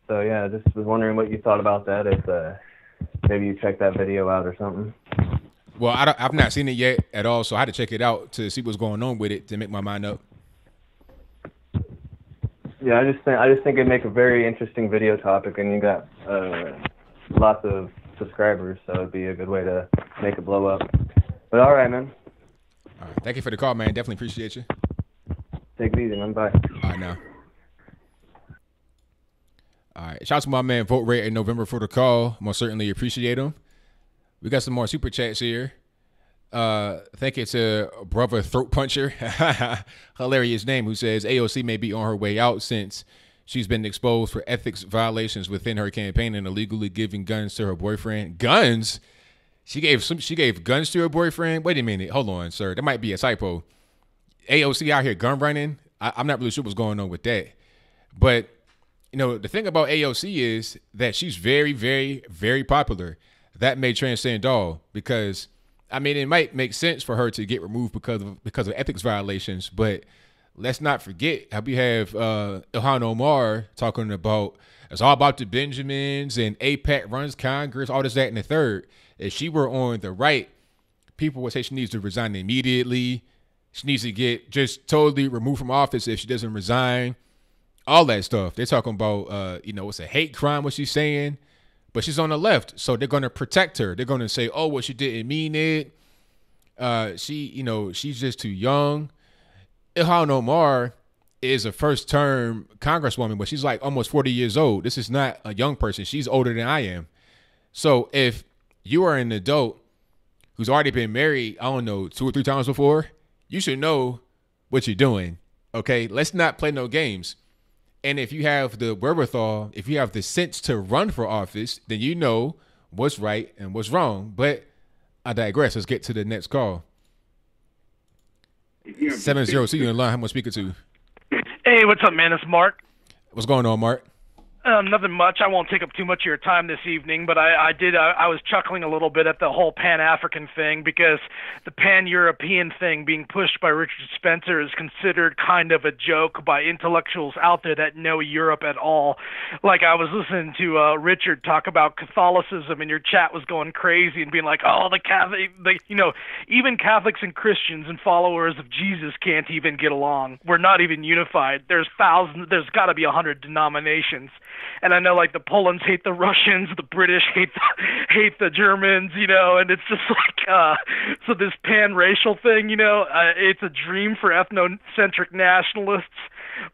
So, yeah, just was wondering what you thought about that, if maybe you checked that video out or something. Well, I've not seen it yet at all, so I had to check it out to see what's going on with it to make my mind up. Yeah, I just think it'd make a very interesting video topic, and you got lots of subscribers, so it'd be a good way to make it blow up. But all right, man. All right. Thank you for the call, man. Definitely appreciate you. Take it easy, man. Bye. All right, now. All right. Shout out to my man Vote Rate in November for the call. Most certainly appreciate him. We got some more super chats here. Thank you to Brother Throat Puncher, hilarious name, who says AOC may be on her way out since she's been exposed for ethics violations within her campaign and illegally giving guns to her boyfriend. Guns? She gave guns to her boyfriend? Wait a minute. Hold on, sir. That might be a typo. AOC out here gun running? I'm not really sure what's going on with that. But, you know, the thing about AOC is that she's very, very, very popular. That may transcend all because, I mean, it might make sense for her to get removed because of ethics violations, but let's not forget how we have Ilhan Omar talking about it's all about the Benjamins and AIPAC runs Congress, all this, that, and the third. If she were on the right, people would say she needs to resign immediately. She needs to get just totally removed from office if she doesn't resign. All that stuff. They're talking about, it's a hate crime, what she's saying. But she's on the left, so they're going to protect her. They're going to say, oh, well, she didn't mean it. She's just too young. Ilhan Omar is a first-term congresswoman, but she's like almost 40 years old. This is not a young person. She's older than I am. So if you are an adult who's already been married, I don't know, 2 or 3 times before, you should know what you're doing, okay? Let's not play no games. And if you have the wherewithal, if you have the sense to run for office, then you know what's right and what's wrong. But I digress. Let's get to the next call. 70, see you in line. How am I speaking to? Hey, what's up, man? It's Mark. What's going on, Mark? Nothing much. I won't take up too much of your time this evening, but I was chuckling a little bit at the whole Pan-African thing because the Pan-European thing being pushed by Richard Spencer is considered kind of a joke by intellectuals out there that know Europe at all. Like I was listening to Richard talk about Catholicism, and your chat was going crazy and being like, oh, even Catholics and Christians and followers of Jesus can't even get along. We're not even unified. There's got to be 100 denominations. And I know, like, the Polands hate the Russians, the British hate the Germans, and it's just like, so this pan-racial thing, it's a dream for ethnocentric nationalists,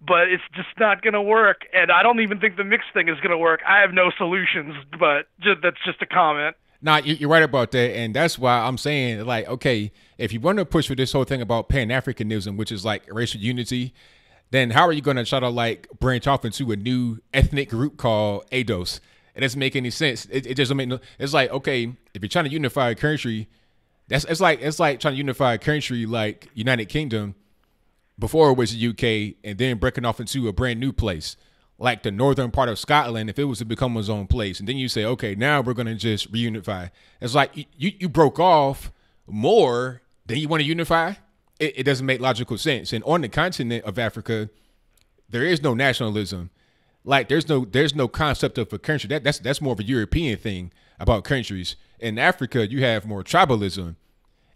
but it's just not going to work. And I don't even think the mixed thing is going to work. I have no solutions, but that's just a comment. Nah, you're right about that, and that's why I'm saying, like, okay, if you want to push for this whole thing about Pan-Africanism, which is like racial unity, then how are you going to try to like branch off into a new ethnic group called ADOS? It doesn't make any sense. It just doesn't make no. It's like, okay, if you're trying to unify a country, it's like trying to unify a country like United Kingdom before it was the UK, and then breaking off into a brand new place like the northern part of Scotland if it was to become its own place, and then you say, okay, now we're going to just reunify. It's like you broke off more than you want to unify. It doesn't make logical sense. And on the continent of Africa, there is no nationalism. Like there's no concept of a country. That's more of a European thing about countries. In Africa, you have more tribalism.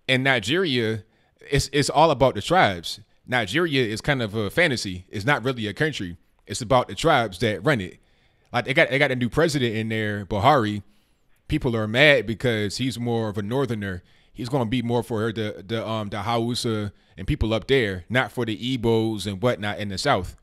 In Nigeria, it's all about the tribes. Nigeria is kind of a fantasy. It's not really a country. It's about the tribes that run it. Like they got a new president in there, Buhari. People are mad because he's more of a northerner. He's going to be more for the Hausa and people up there, not for the Igbos and whatnot in the South.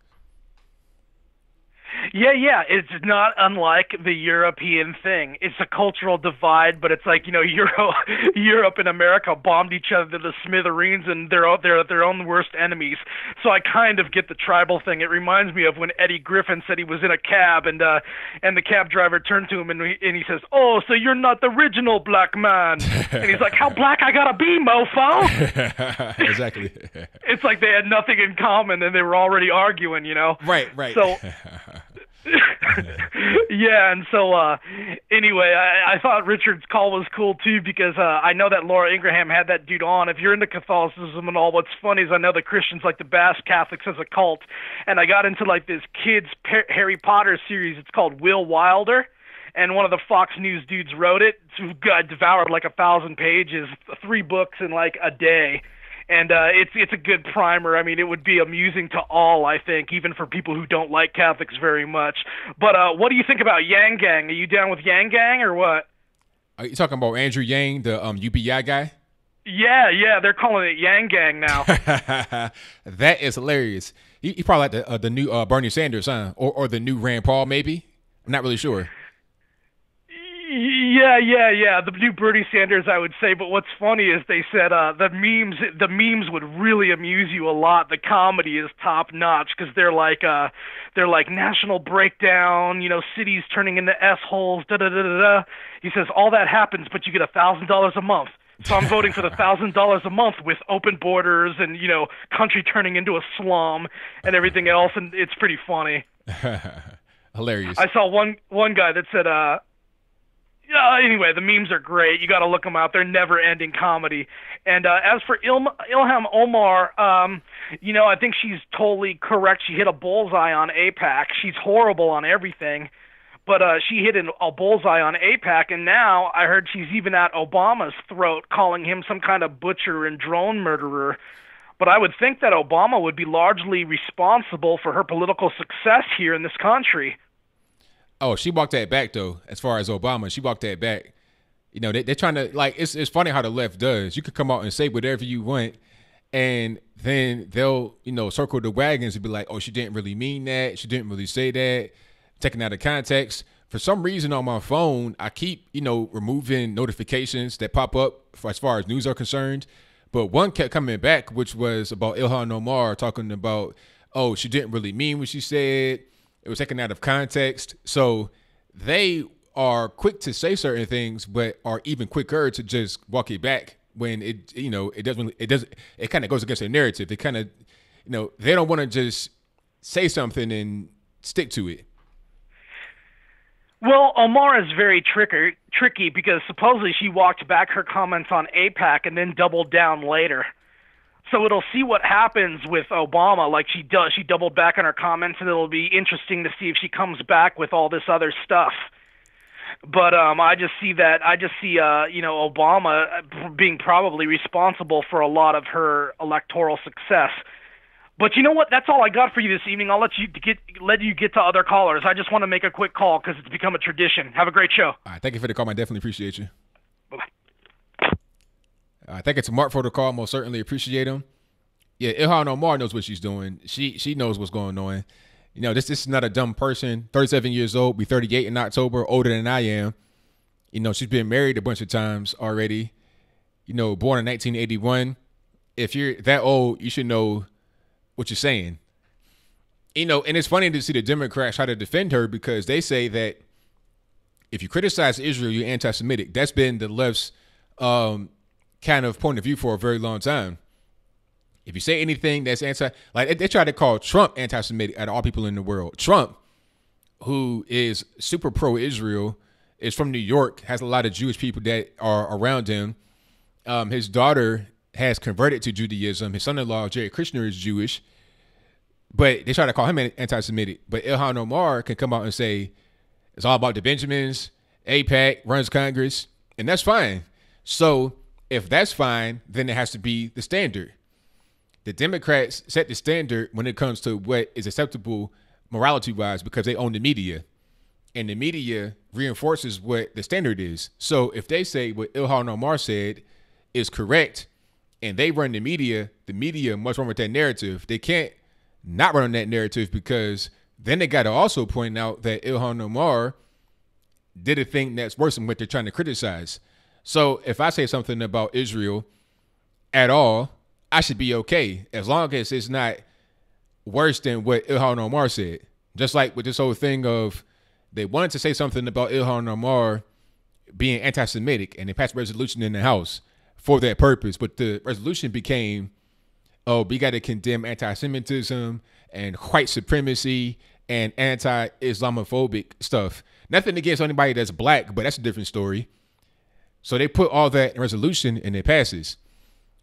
Yeah, it's not unlike the European thing. It's a cultural divide, but it's like, Europe and America bombed each other to the smithereens, and they're their own worst enemies. So I kind of get the tribal thing. It reminds me of when Eddie Griffin said he was in a cab, and the cab driver turned to him and he says, "Oh, so you're not the original black man?" And he's like, "How black I gotta be, mofo?" Exactly. It's like they had nothing in common, and they were already arguing, Right. So. Yeah, and so anyway, I thought Richard's call was cool too because I know that Laura Ingraham had that dude on. If you're into Catholicism and all, what's funny is I know the Christians like to bash Catholics as a cult, and I got into like this kids Harry Potter series. It's called Will Wilder. and one of the Fox News dudes wrote it. Got devoured like 1,000 pages, 3 books in like a day. And it's a good primer. I mean, it would be amusing to all, I think, even for people who don't like Catholics very much. But what do you think about Yang Gang? Are you down with Yang Gang or what? Are you talking about Andrew Yang, the UBI guy? Yeah, they're calling it Yang Gang now. That is hilarious. He probably like the new Bernie Sanders, huh? Or the new Rand Paul, maybe? I'm not really sure. Yeah. The new Bernie Sanders, I would say. But what's funny is they said the memes would really amuse you a lot. The comedy is top notch because they're like national breakdown. You know, cities turning into S-holes. Da da da da da. He says all that happens, but you get $1,000 a month. So I'm voting for the $1,000 a month with open borders and, you know, country turning into a slum and everything else, and it's pretty funny. Hilarious. I saw one guy that said, anyway, the memes are great. You got to look them out. They're never-ending comedy. And as for Ilhan Omar, you know, I think she's totally correct. She hit a bullseye on AIPAC. She's horrible on everything. But she hit a bullseye on AIPAC, and now I heard she's even at Obama's throat, calling him some kind of butcher and drone murderer. But I would think that Obama would be largely responsible for her political success here in this country. Oh, she walked that back, though, as far as Obama. She walked that back. You know, they're trying to, like, it's funny how the left does. You could come out and say whatever you want, and then they'll, you know, circle the wagons and be like, oh, she didn't really mean that. She didn't really say that. Taken out of context. For some reason on my phone, I keep, you know, removing notifications that pop up as far as news are concerned. But one kept coming back, which was about Ilhan Omar talking about, oh, she didn't really mean what she said. It was taken out of context. So they are quick to say certain things, but are even quicker to just walk it back when it, you know, it kind of goes against their narrative. They kind of, you know, they don't want to just say something and stick to it. Well, Omar is very tricky because supposedly she walked back her comments on AIPAC and then doubled down later. So it'll see what happens with Obama. Like she doubled back on her comments, and it'll be interesting to see if she comes back with all this other stuff. But I just see you know, Obama being probably responsible for a lot of her electoral success. But you know what? That's all I got for you this evening. I'll let you get to other callers. I just want to make a quick call because it's become a tradition. Have a great show. All right, thank you for the call. I definitely appreciate you. Bye-bye. Thank you to Mark for the call. Most certainly appreciate him. Yeah, Ilhan Omar knows what she's doing. She knows what's going on. You know, this is not a dumb person. 37 years old. Be 38 in October. Older than I am. You know, she's been married a bunch of times already. You know, born in 1981. If you're that old, you should know what you're saying. You know, and it's funny to see the Democrats try to defend her because they say that if you criticize Israel, you're anti-Semitic. That's been the left's kind of point of view for a very long time. If you say anything that's like they try to call Trump anti-Semitic out of all people in the world. Trump, who is super pro-Israel, is from New York, has a lot of Jewish people that are around him. His daughter has converted to Judaism. His son-in-law, Jared Kushner, is Jewish. But they try to call him anti-Semitic. But Ilhan Omar can come out and say, it's all about the Benjamins, AIPAC, runs Congress, and that's fine. So if that's fine, then it has to be the standard. The Democrats set the standard when it comes to what is acceptable morality-wise because they own the media. And the media reinforces what the standard is. So if they say what Ilhan Omar said is correct, and they run the media must run with that narrative. They can't not run on that narrative because then they got to also point out that Ilhan Omar did a thing that's worse than what they're trying to criticize. So if I say something about Israel at all, I should be okay as long as it's not worse than what Ilhan Omar said. Just like with this whole thing of they wanted to say something about Ilhan Omar being anti-Semitic and they passed a resolution in the House for that purpose, but the resolution became, oh, we got to condemn anti-Semitism and white supremacy and anti-Islamophobic stuff. Nothing against anybody that's black, but that's a different story. So they put all that in resolution and it passes.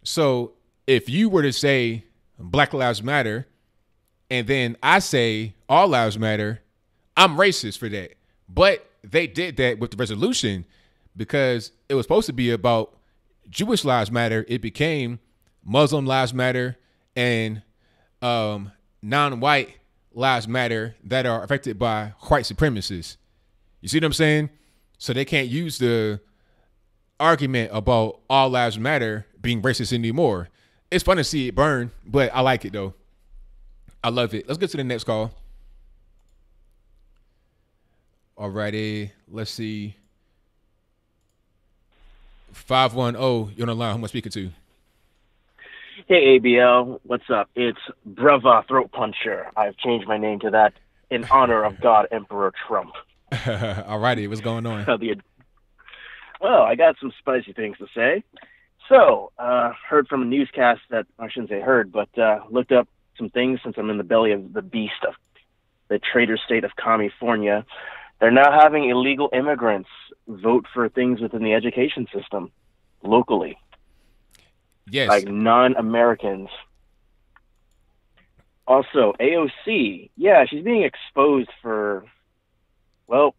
So if you were to say Black Lives Matter and then I say all lives matter, I'm racist for that. But they did that with the resolution because it was supposed to be about Jewish lives matter. It became Muslim lives matter and non-white lives matter that are affected by white supremacists. You see what I'm saying? So they can't use the argument about all lives matter being racist anymore. It's fun to see it burn, but I like it though. I love it. Let's get to the next call. Alrighty, let's see. 510, you're on the line. Who am I speaking to? Hey, ABL, what's up? It's Brava Throat Puncher. I've changed my name to that in honor of God Emperor Trump. Alrighty, what's going on? Well, I got some spicy things to say. So, heard from a newscast that, I shouldn't say heard, but looked up some things since I'm in the belly of the beast of the traitor state of California. They're now having illegal immigrants vote for things within the education system locally. Yes. Like non-Americans. Also, AOC, yeah, she's being exposed for, well,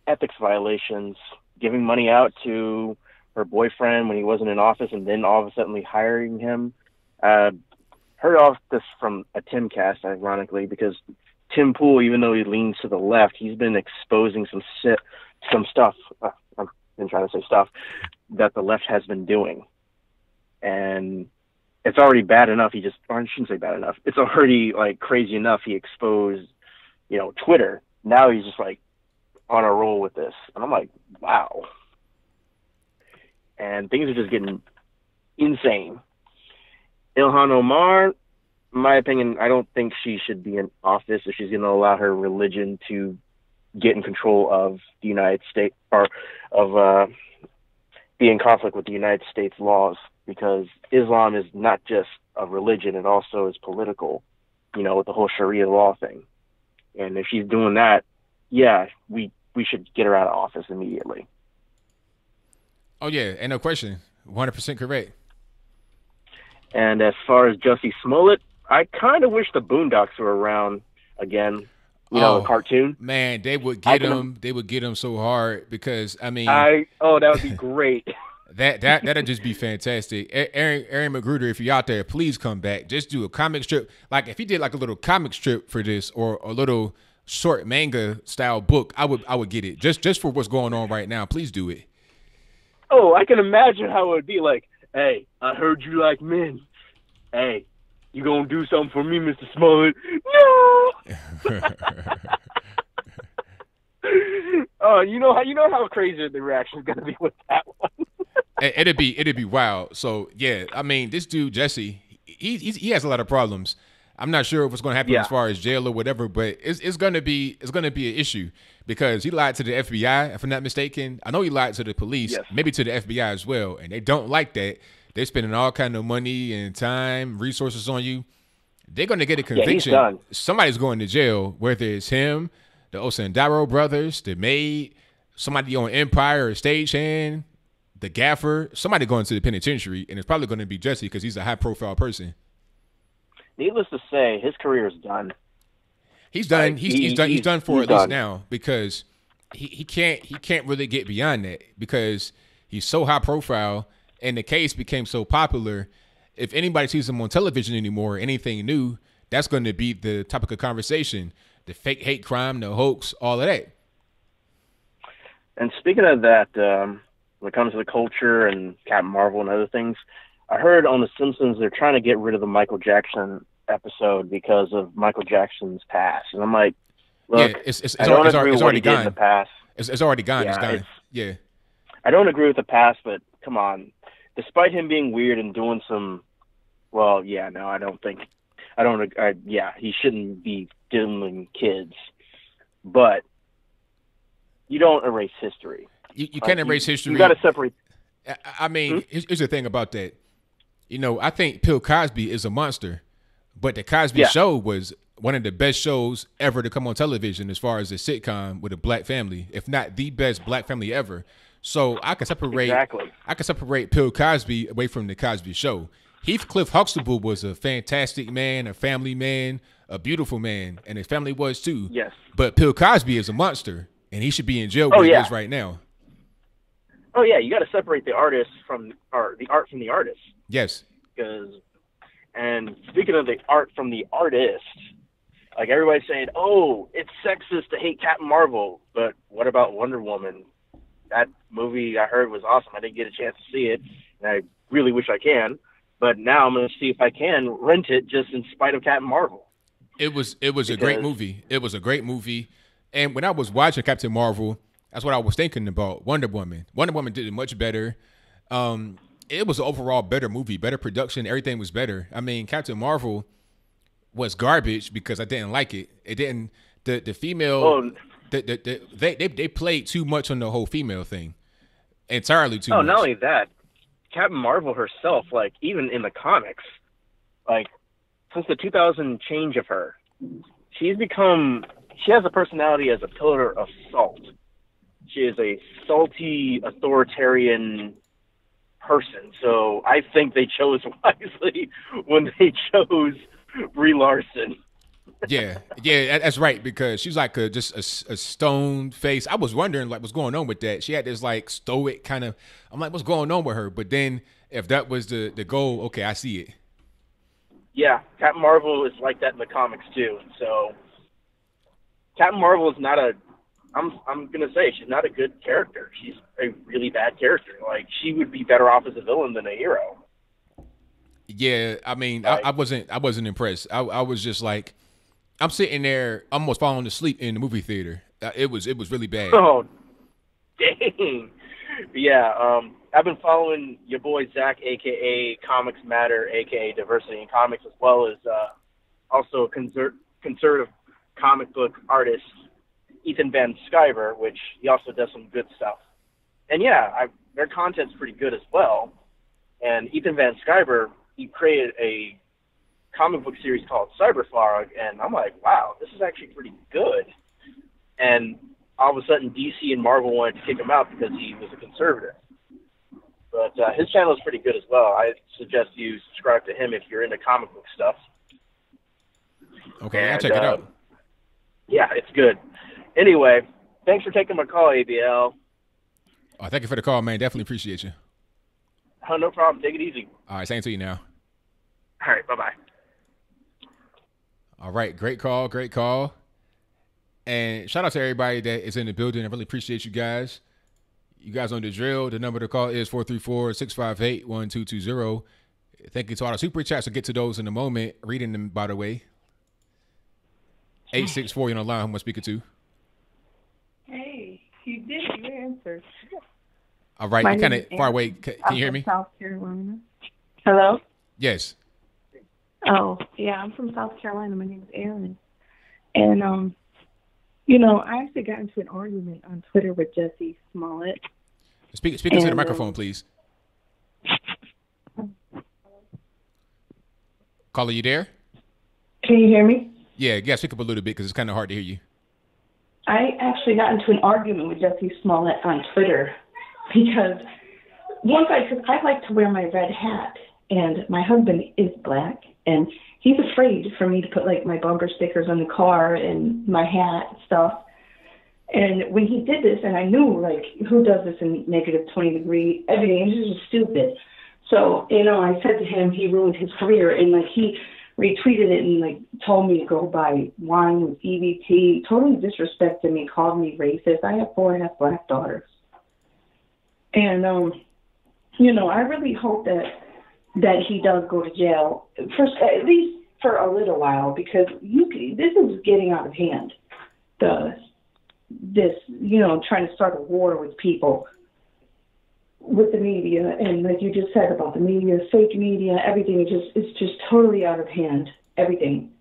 ethics violations, giving money out to her boyfriend when he wasn't in office and then all of a sudden hiring him. Heard off this from a Timcast, ironically, because Tim Pool, even though he leans to the left, he's been exposing some stuff. I've been trying to say stuff that the left has been doing. And it's already bad enough. Or I shouldn't say bad enough. It's already crazy enough. He exposed, Twitter. Now he's just on a roll with this. And I'm like, wow. And things are just getting insane. Ilhan Omar, in my opinion, I don't think she should be in office if she's going to allow her religion to get in control of the United States or of be in conflict with the United States laws, because Islam is not just a religion, it also is political, with the whole Sharia law thing. And if she's doing that, yeah, we should get her out of office immediately. Oh, yeah, ain't no question. 100% correct. And as far as Jussie Smollett, I kind of wish the Boondocks were around again. The cartoon. Man, they would get him. They would get him so hard because that would be great. That'd just be fantastic. Aaron Magruder, if you're out there, please come back. Just do a comic strip. Like if he did a little comic strip for this or a little short manga style book, I would get it. Just for what's going on right now. Please do it. Oh, I can imagine how it would be like. Hey, I heard you like men. Hey, you gonna do something for me, Mr. Smollett? No. Oh, you know how crazy the reaction is gonna be with that one. It'd be wild. So yeah, I mean, this dude Jussie, he has a lot of problems. I'm not sure what's going to happen as far as jail or whatever, but it's going to be an issue because he lied to the FBI, if I'm not mistaken. I know he lied to the police, maybe to the FBI as well, and they don't like that. They're spending all kind of money and time, resources on you. They're going to get a conviction. Yeah, somebody's going to jail, whether it's him, the Osandaro brothers, the maid, somebody on Empire or Stagehand, the gaffer, somebody going to the penitentiary, and it's probably going to be Jussie because he's a high-profile person. Needless to say, his career is done. He's done. He's done for at least now because he can't really get beyond that because he's so high profile and the case became so popular. If anybody sees him on television anymore, anything new, that's going to be the topic of conversation. The fake hate crime, the hoax, all of that. And speaking of that, when it comes to the culture and Captain Marvel and other things, I heard on The Simpsons they're trying to get rid of the Michael Jackson episode because of Michael Jackson's past. And I'm like, look, yeah, it's already gone. In the past. It's already gone. It's gone. Yeah. I don't agree with the past, but come on. Despite him being weird and doing some, he shouldn't be doing kids. But you don't erase history. You can't erase history. You got to separate. I mean, here's the thing about that. I think Bill Cosby is a monster, but the Cosby Show was one of the best shows ever to come on television as far as a sitcom with a black family, if not the best black family ever. So I can separate Bill Cosby away from the Cosby Show. Heathcliff Huxtable was a fantastic man, a family man, a beautiful man, and his family was too. Yes. But Bill Cosby is a monster. and he should be in jail Oh, where he yeah. is right now. Oh yeah, you got to separate the artist from or the art from the artist. Yes. And speaking of the art from the artist, like everybody's saying, oh, it's sexist to hate Captain Marvel, but what about Wonder Woman? That movie I heard was awesome. I didn't get a chance to see it, and I really wish I can. But now I'm going to see if I can rent it just in spite of Captain Marvel. It was a great movie. It was a great movie. And when I was watching Captain Marvel, that's what I was thinking about. Wonder Woman. Wonder Woman did it much better. It was an overall better movie, better production. Everything was better. I mean, Captain Marvel was garbage because I didn't like it. It didn't. The female. They played too much on the whole female thing. Entirely too much. Oh, not only that, Captain Marvel herself, like even in the comics, like since the 2000 change of her, she has a personality as a pillar of salt. She is a salty, authoritarian person. So I think they chose wisely when they chose Brie Larson. Yeah, that's right, because she's like just a stone face. I was wondering like what's going on with that. She had this like stoic kind of. I'm like, what's going on with her? But then if that was the goal, okay, I see it. Yeah, Captain Marvel is like that in the comics too. So Captain Marvel is not a. I'm gonna say she's not a good character. She's a really bad character. Like she would be better off as a villain than a hero. Yeah, I mean, Like, I wasn't impressed. I was just like. I'm sitting there almost falling asleep in the movie theater. It was really bad. Oh, dang. Yeah, I've been following your boy Zach, a.k.a. Comics Matter, a.k.a. Diversity in Comics, as well as also a conservative comic book artist, Ethan Van Sciver, which he also does some good stuff. And yeah, their content's pretty good as well. And Ethan Van Sciver, he created a comic book series called Cyberfog, and I'm like, wow, this is actually pretty good. And all of a sudden, DC and Marvel wanted to kick him out because he was a conservative. But his channel is pretty good as well. I suggest you subscribe to him if you're into comic book stuff. Okay, I'll check it out. Yeah, it's good. Anyway, thanks for taking my call, ABL. Oh, thank you for the call, man. Definitely appreciate you. Oh, no problem. Take it easy. All right, same to you now. All right, bye-bye. All right, great call. And shout out to everybody that is in the building. I really appreciate you guys. You guys on the drill. The number to call is 434-658-1220. Thank you to all the super chats. We'll get to those in a moment. Reading them, by the way. 864, you're on the line. Who am I speaking to? Hey, you did. You answered. All right, you're kind of far away. Can you hear me? South Carolina. Hello? Yes. Oh, yeah, I'm from South Carolina. My name is Erin. And, you know, I actually got into an argument on Twitter with Jussie Smollett. Speak into the microphone, please. Caller, you there? Can you hear me? Yeah, speak up a little bit because it's kind of hard to hear you. I actually got into an argument with Jussie Smollett on Twitter because I like to wear my red hat, and my husband is black, and he's afraid for me to put like my bumper stickers on the car and my hat and stuff. And when he did this, and I knew like who does this in negative 20-degree everything, this is just stupid. So, you know, I said to him he ruined his career, and like he retweeted it and like told me to go buy wine with EBT, totally disrespected me, called me racist. I have 4 half-black daughters. And, you know, I really hope that he does go to jail, at least for a little while, because this is getting out of hand. This, you know, trying to start a war with people, with the media, and like you just said about the media, fake media, everything it's just totally out of hand. Everything.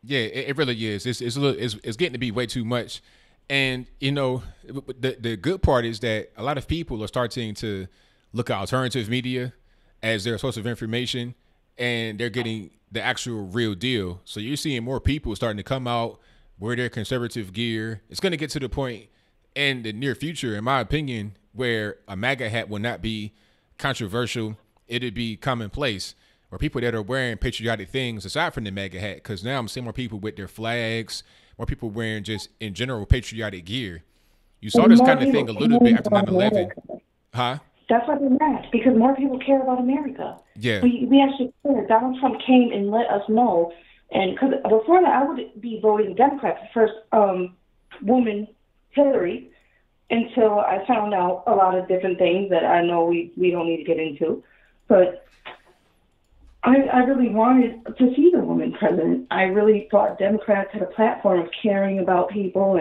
Yeah, it really is. It's getting to be way too much. And you know, the good part is that a lot of people are starting to look at alternative media as their source of information, and they're getting the actual real deal. So you're seeing more people starting to come out, wear their conservative gear. It's going to get to the point in the near future, in my opinion, where a MAGA hat will not be controversial. It'll be commonplace, where people that are wearing patriotic things aside from the MAGA hat, because now I'm seeing more people with their flags, more people wearing just in general patriotic gear. You saw this kind of thing a little bit after 9/11. Huh? That's why they're mad, because more people care about America. Yeah. We actually care. Donald Trump came and let us know. And because before that, I would be voting Democrat, the first woman, Hillary, until I found out a lot of different things that I know we don't need to get into. But I really wanted to see the woman president. I really thought Democrats had a platform of caring about people,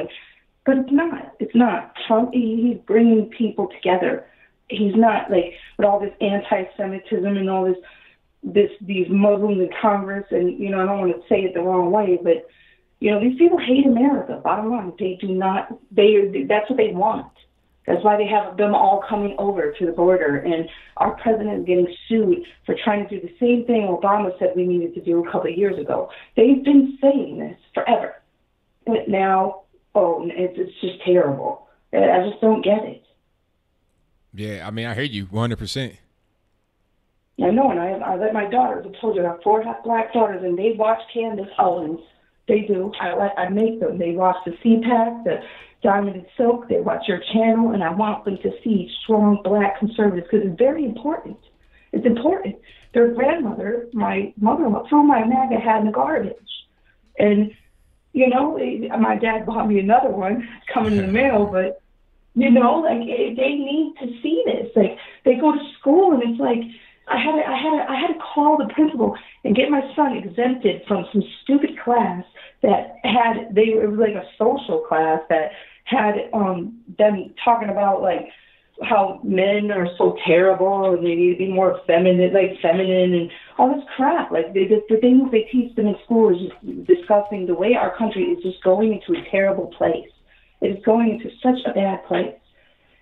but it's not. It's not. Trump, he's bringing people together. He's not, like, with all this anti-Semitism and all these Muslims in Congress, and, you know, I don't want to say it the wrong way, but, you know, these people hate America. Bottom line, they do not, that's what they want. That's why they have them all coming over to the border, and our president is getting sued for trying to do the same thing Obama said we needed to do a couple of years ago. They've been saying this forever, but now, it's just terrible. I just don't get it. Yeah, I mean, I hear you 100%. I know, and I let my daughters, I told you, I have 4 half-black daughters, and they watch Candace Owens. They do. I make them. They watch the CPAC, the Diamond and Silk. They watch your channel, and I want them to see strong black conservatives, because it's very important. It's important. Their grandmother, my mother-in-law, threw my MAGA hat in the garbage. And, you know, my dad bought me another one coming in the mail, but, you know, like, they need to see this. Like, they go to school, and it's like, I had to call the principal and get my son exempted from some stupid class that it was like a social class that had them talking about, like, how men are so terrible and they need to be more feminine and all this crap. Like, the things they teach them in school is just disgusting. The way our country is just going into a terrible place. It is going into such a bad place.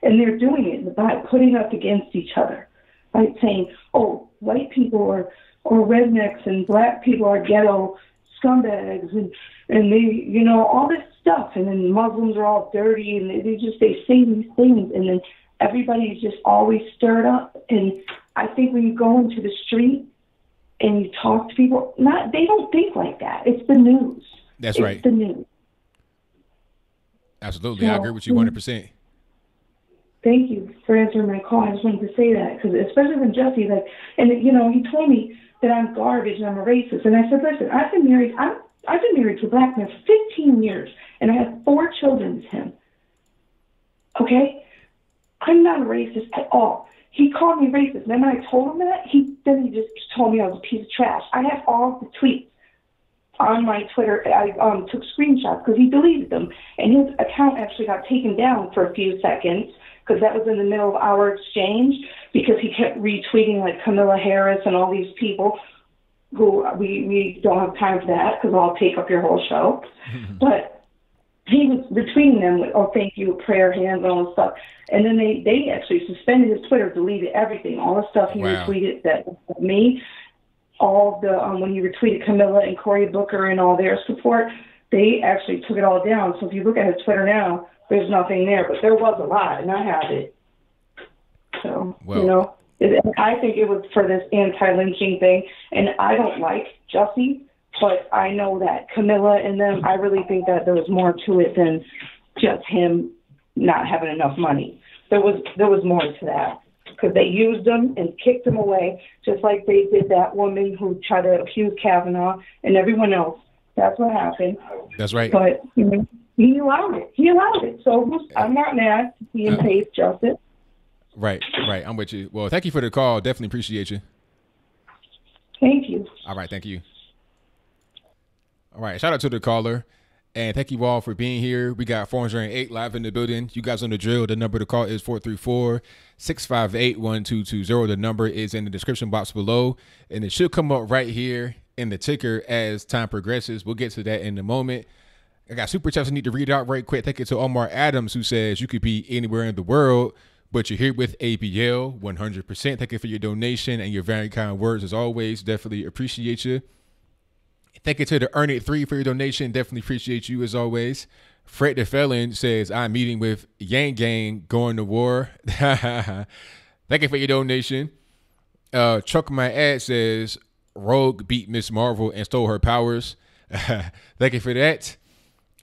And they're doing it by putting us against each other. By saying, oh, white people are rednecks and black people are ghetto scumbags and they, you know, all this stuff. And then Muslims are all dirty, and they say these things, and then everybody's just always stirred up. And I think when you go into the street and you talk to people, they don't think like that. It's the news. That's right. It's the news. Absolutely. I agree with you 100%. Thank you for answering my call. I just wanted to say that, because especially when Jussie, like, and, you know, he told me that I'm garbage and I'm a racist. And I said, listen, I've been married to a black man for 15 years, and I have 4 children with him. Okay? I'm not a racist at all. He called me racist. And then when I told him that, he just told me I was a piece of trash. I have all the tweets on my Twitter. I took screenshots because he deleted them. And his account actually got taken down for a few seconds, because that was in the middle of our exchange, because he kept retweeting, like, Kamala Harris and all these people who we don't have time for that, because I'll take up your whole show. But he was retweeting them with, oh, thank you, prayer hands, and all this stuff. And then they actually suspended his Twitter, deleted everything, all the stuff he retweeted that me, all the when he retweeted Camilla and Cory Booker and all their support, they actually took it all down. So if you look at his Twitter now, there's nothing there, but there was a lot, and I have it. So, you know, I think it was for this anti-lynching thing, and I don't like Jussie, but I know that Camilla and them, I really think that there was more to it than just him not having enough money. There was more to that, because they used him and kicked him away, just like they did that woman who tried to accuse Kavanaugh and everyone else. That's what happened. That's right. But, you know, he allowed it. So I'm not mad. He pays justice. Right. I'm with you. Well, thank you for the call. Definitely appreciate you. Thank you. All right. Thank you. All right. Shout out to the caller. And thank you all for being here. We got 408 live in the building. You guys on the drill. The number to call is 434-658-1220. The number is in the description box below. And it should come up right here in the ticker as time progresses. We'll get to that in a moment. I got super chats I need to read out right quick. Thank you to Omar Adams, who says you could be anywhere in the world, but you're here with ABL 100%. Thank you for your donation and your very kind words as always. Definitely appreciate you. Thank you to the Earn It 3 for your donation. Definitely appreciate you as always. Fred the Felon says, I'm meeting with Yang Gang going to war. Thank you for your donation. Chuck My Ad says, Rogue beat Miss Marvel and stole her powers. Thank you for that.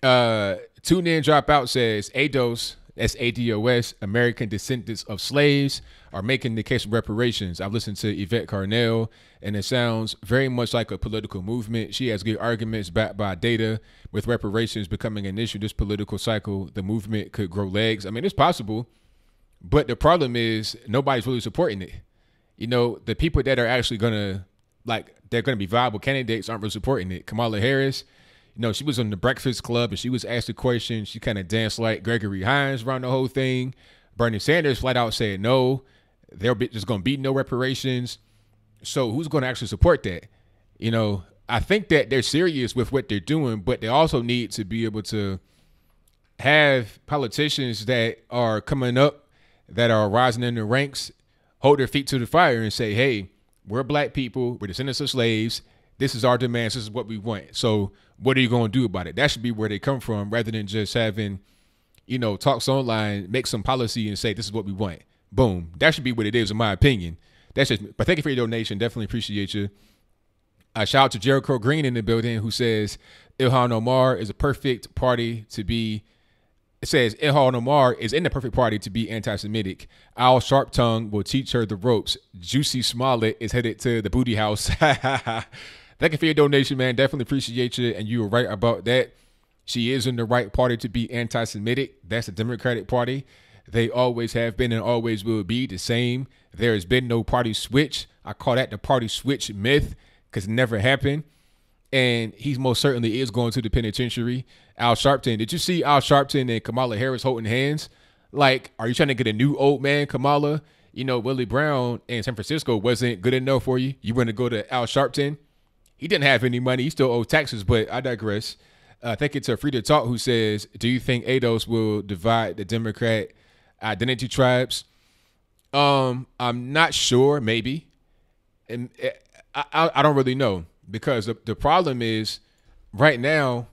Tune In Dropout says ADOS, that's ADOS, American Descendants of Slaves, are making the case for reparations. I've listened to Yvette Carnell, and it sounds very much like a political movement. She has good arguments backed by data. With reparations becoming an issue this political cycle, the movement could grow legs. I mean, it's possible, but the problem is nobody's really supporting it. You know, the people that are actually they're going to be viable candidates aren't really supporting it. Kamala Harris, you know, she was on the Breakfast Club and she was asked a question. She kind of danced like Gregory Hines around the whole thing. Bernie Sanders flat out said no, they're just going to be no reparations. So who's going to actually support that? You know, I think that they're serious with what they're doing, but they also need to be able to have politicians that are coming up, that are rising in the ranks, hold their feet to the fire and say, hey, we're black people, we're descendants of slaves, this is our demands, this is what we want. So what are you going to do about it? That should be where they come from, rather than just having, you know, talks online, make some policy and say, this is what we want. Boom. That should be what it is, in my opinion. That's just, but thank you for your donation. Definitely appreciate you. Shout out to Jericho Green in the building, who says Ilhan Omar is a perfect party to be. It says Ilhan Omar is in the perfect party to be anti-Semitic. Al Sharptongue will teach her the ropes. Jussie Smollett is headed to the booty house. Thank you for your donation, man. Definitely appreciate you. And you were right about that. She is in the right party to be anti-Semitic. That's the Democratic Party. They always have been and always will be the same. There has been no party switch. I call that the party switch myth, because it never happened. And he most certainly is going to the penitentiary. Al Sharpton, did you see Al Sharpton and Kamala Harris holding hands? Like, are you trying to get a new old man, Kamala? You know, Willie Brown in San Francisco wasn't good enough for you. You want to go to Al Sharpton? He didn't have any money. He still owed taxes, but I digress. I think it's Free to Talk who says, do you think ADOS will divide the Democrat identity tribes? I'm not sure, maybe. And I don't really know, because the problem is right now,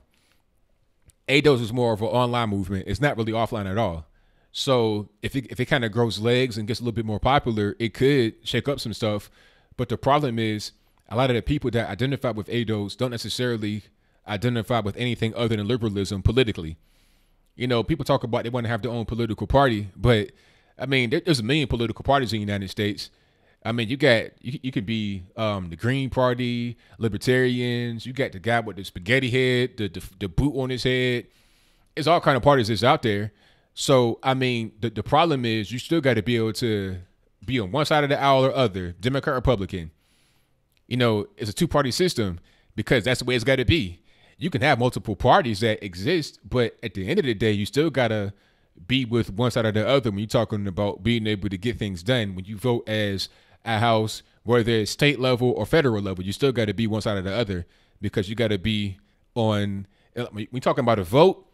ADOS is more of an online movement. It's not really offline at all. So if it kind of grows legs and gets a little bit more popular, it could shake up some stuff. But the problem is a lot of the people that identify with ADOS don't necessarily identify with anything other than liberalism politically. You know, people talk about they want to have their own political party, but I mean, there's a million political parties in the United States. I mean, you could be the Green Party, Libertarians. You got the guy with the spaghetti head, the boot on his head. It's all kind of parties that's out there. So, I mean, the problem is you still got to be able to be on one side of the aisle or other, Democrat, Republican. You know, it's a two-party system because that's the way it's got to be. You can have multiple parties that exist, but at the end of the day, you still got to be with one side or the other when you're talking about being able to get things done. When you vote as a house, whether it's state level or federal level, you still got to be one side or the other, because you got to be on, when you're talking about a vote,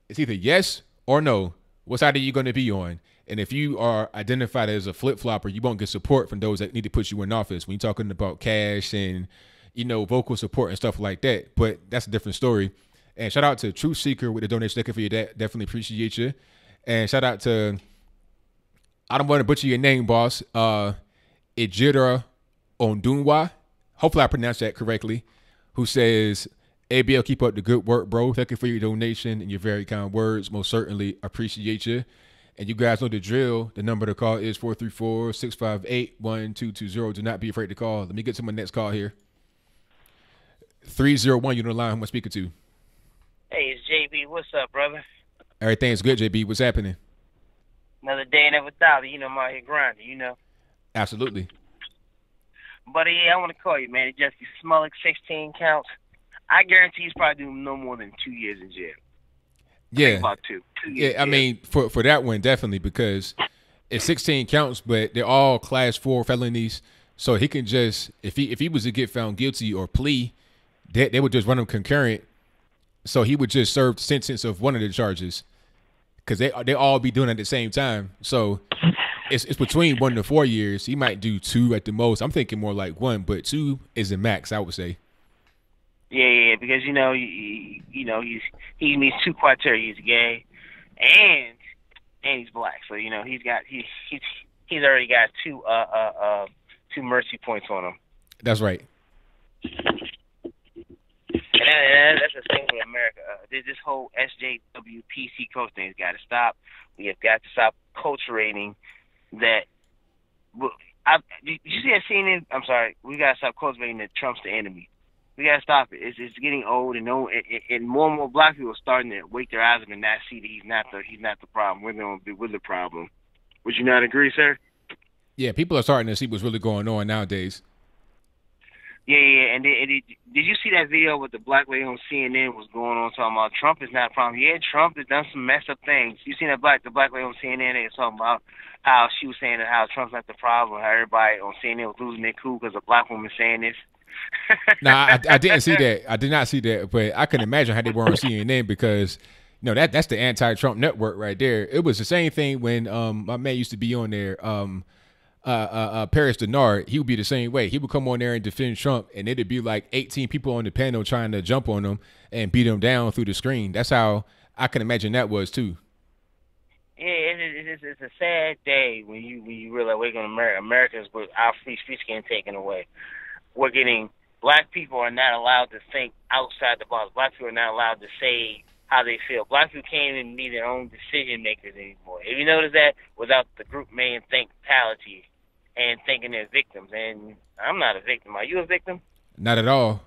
it's either yes or no. What side are you going to be on? And if you are identified as a flip-flopper, you won't get support from those that need to put you in office. When you're talking about cash and, you know, vocal support and stuff like that. But that's a different story. And shout out to Truth Seeker with the donation. Thank you for your definitely appreciate you. And shout out to, I don't want to butcher your name, boss, Ejira Ondunwa. Hopefully I pronounced that correctly. Who says, ABL, keep up the good work, bro. Thank you for your donation and your very kind words. Most certainly appreciate you. And you guys know the drill. The number to call is 434-658-1220. Do not be afraid to call. Let me get to my next call here. 301, you're on the line. Who am I speaking to? Hey, it's JB. What's up, brother? Everything's good, JB. What's happening? Another day, never doubt. You know, I'm out here grinding, you know. Absolutely. Buddy, yeah, I want to call you, man. Jussie Smollett, 16 counts. I guarantee he's probably doing no more than 2 years in jail. Yeah. About two years. Yeah, I mean, for that one, definitely, because it's 16 counts, but they're all class 4 felonies. So he can just, if he was to get found guilty or plea, they would just run him concurrent. So he would just serve the sentence of one of the charges, because they all be doing it at the same time. So it's between 1 to 4 years. He might do 2 at the most. I'm thinking more like 1, but 2 is the max, I would say. Yeah, because you know he meets 2 criteria: he's gay, and he's black. So you know he's already got 2 mercy points on him. That's right. And that's the thing with America. This whole SJW PC coach thing has got to stop. We have got to stop culturating that. Did you see that CNN? I'm sorry. We got to stop cultivating that Trump's the enemy. We got to stop it. It's getting old, and more and more black people are starting to wake their eyes up and not see that he's not the problem. We're the problem. Would you not agree, sir? Yeah, people are starting to see what's really going on nowadays. Yeah. And did you see that video with the black lady on CNN was going on talking about Trump is not a problem? Yeah, Trump has done some messed up things. You seen the black lady on CNN? They was talking about how she was saying that how Trump's not the problem. How everybody on CNN was losing their cool because a black woman saying this. Nah, I didn't see that. I did not see that, but I can imagine how they were on CNN because that's the anti-Trump network right there. It was the same thing when my man used to be on there. Paris Denard, he would be the same way. He would come on there and defend Trump, and it'd be like 18 people on the panel trying to jump on him and beat him down through the screen. That's how I can imagine that was too. Yeah, it's a sad day when you realize we're going to America's with our free speech getting taken away. Black people are not allowed to think outside the box. Black people are not allowed to say how they feel. Black people can't even be their own decision makers anymore. Have you noticed that? Without the group man mentality and thinking they're victims. And I'm not a victim. Are you a victim? Not at all.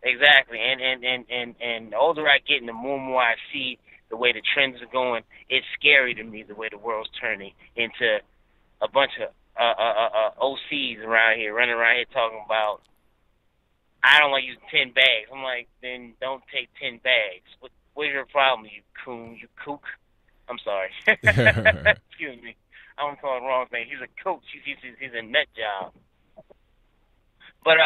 Exactly. And the older I get and the more and more I see the way the trends are going, it's scary to me the way the world's turning into a bunch of OCs around here, running around here talking about, I don't like using 10 bags. I'm like, then don't take 10 bags. What's your problem, you coon, you kook? I'm sorry. Excuse me. I don't call it the wrong thing. He's a coach. He's a nut job. But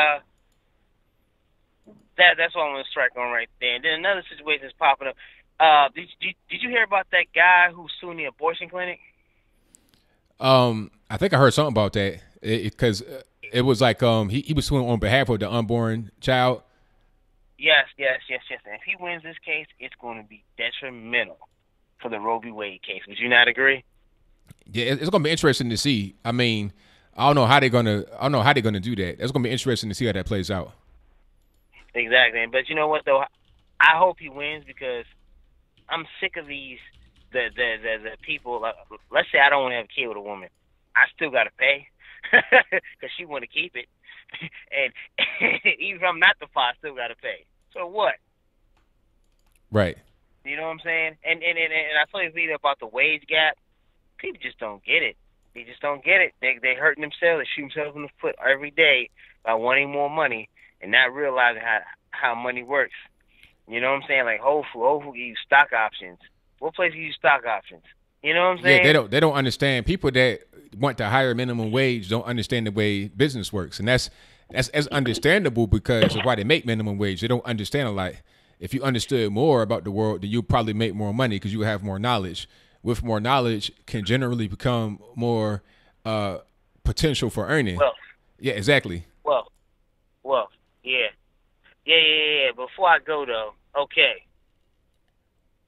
that's what I'm going to strike on right there. And then another situation is popping up. Did you hear about that guy who's suing the abortion clinic? I think I heard something about that because it was like he was suing on behalf of the unborn child. Yes. And if he wins this case, it's going to be detrimental for the Roe v. Wade case. Would you not agree? Yeah, it's going to be interesting to see. I mean, I don't know how they're gonna do that. It's going to be interesting to see how that plays out. Exactly. But you know what though? I hope he wins because I'm sick of these the people. Let's say I don't want to have a kid with a woman. I still got to pay because she want to keep it, and even if I'm not the father, I still got to pay. So what? Right. You know what I'm saying? And I saw this video about the wage gap. People just don't get it. They just don't get it. They hurting themselves. They shoot themselves in the foot every day by wanting more money and not realizing how money works. You know what I'm saying? Like Whole Foods give you stock options. What place give you stock options? You know what I'm saying? Yeah, they don't understand. People that want to hire minimum wage don't understand the way business works, and that's understandable because of why they make minimum wage. They don't understand a lot. If you understood more about the world, then you'll probably make more money because you have more knowledge. With more knowledge, can generally become more potential for earning. Well, yeah, exactly. Well, yeah. Before I go though, okay.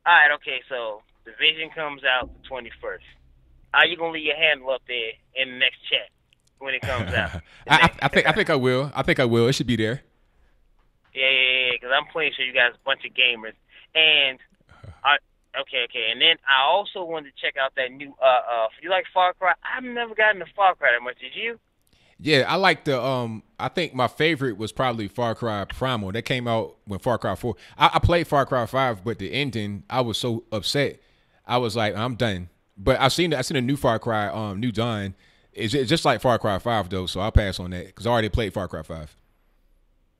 All right, okay. So the vision comes out the 21st. Are you gonna leave your handle up there in the next chat when it comes out? I think I will. I think I will. It should be there. Yeah. Because I'm pretty sure you guys are a bunch of gamers. And okay. And then I also wanted to check out that new. You like Far Cry? I've never gotten to Far Cry that much. Did you? Yeah, I like the I think my favorite was probably Far Cry Primal. That came out when Far Cry 4. I played Far Cry 5, but the ending, I was so upset. I was like, I'm done. But I seen a new Far Cry, New Dawn. It's just like Far Cry 5 though, so I'll pass on that because I already played Far Cry 5.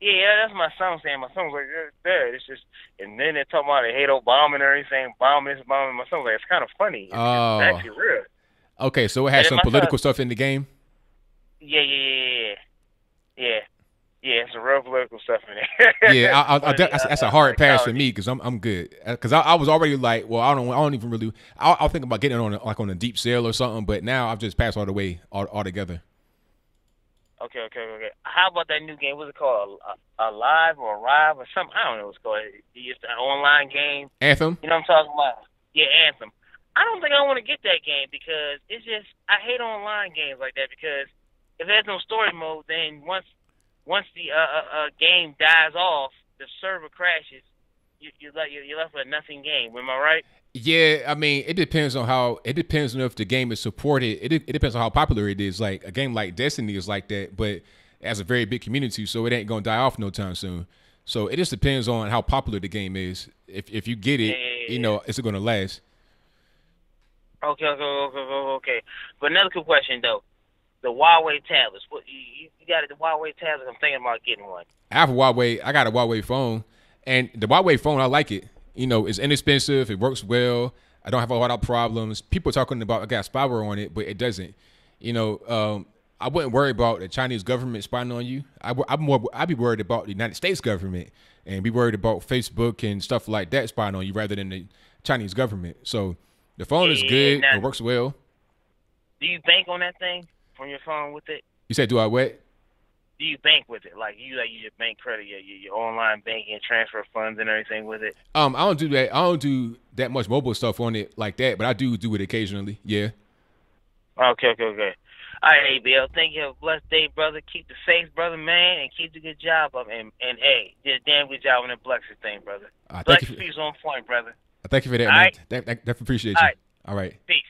Yeah, that's my son saying. My son was like, it's just, and then they're talking about they hate Obama and everything, bombing. My son was like, it's kind of funny. It's actually real. Okay, so it has some political stuff in the game. Yeah. It's some real political stuff in there. Yeah, that's a hard pass for me because I'm good. Because I was already like, well, I don't even really. I'll think about getting on on a deep sale or something, but now I've just passed all the way altogether. Okay. How about that new game? What's it called? Alive or Arrive or something? I don't know what it's called. It's an online game. Anthem? You know what I'm talking about? Yeah, Anthem. I don't think I want to get that game because it's just, I hate online games like that because if there's no story mode, then once the game dies off, the server crashes, you're left with a nothing game. Am I right? Yeah, I mean, it depends on if the game is supported. It depends on how popular it is. Like a game like Destiny is like that, but it has a very big community, so it ain't gonna die off no time soon. So it just depends on how popular the game is. If you get it, it's gonna last. Okay. But another good question though, the Huawei tablets. What you got the Huawei tablets? I'm thinking about getting one. I got a Huawei phone, and the Huawei phone, I like it. It's inexpensive. It works well. I don't have a lot of problems. People talking about I got spyware on it, but it doesn't. I wouldn't worry about the Chinese government spying on you. I'd be worried about the United States government and be worried about Facebook and stuff like that spying on you rather than the Chinese government. So the phone is good. It works well. Do you bank on that thing from your phone with it? You said, do I what? Do you bank with it? Like you your bank credit, your online banking, transfer funds and everything with it? I don't do that. I don't do that much mobile stuff on it like that, but I do it occasionally. Yeah. Okay. All right, ABL. Thank you. Have a blessed day, brother. Keep the faith, brother, man, and keep the good job up. And hey, did a damn good job on the Blexit thing, brother. Blexit speaks on point, brother. Thank you for that, all man. Right? Definitely appreciate you. All right. Peace.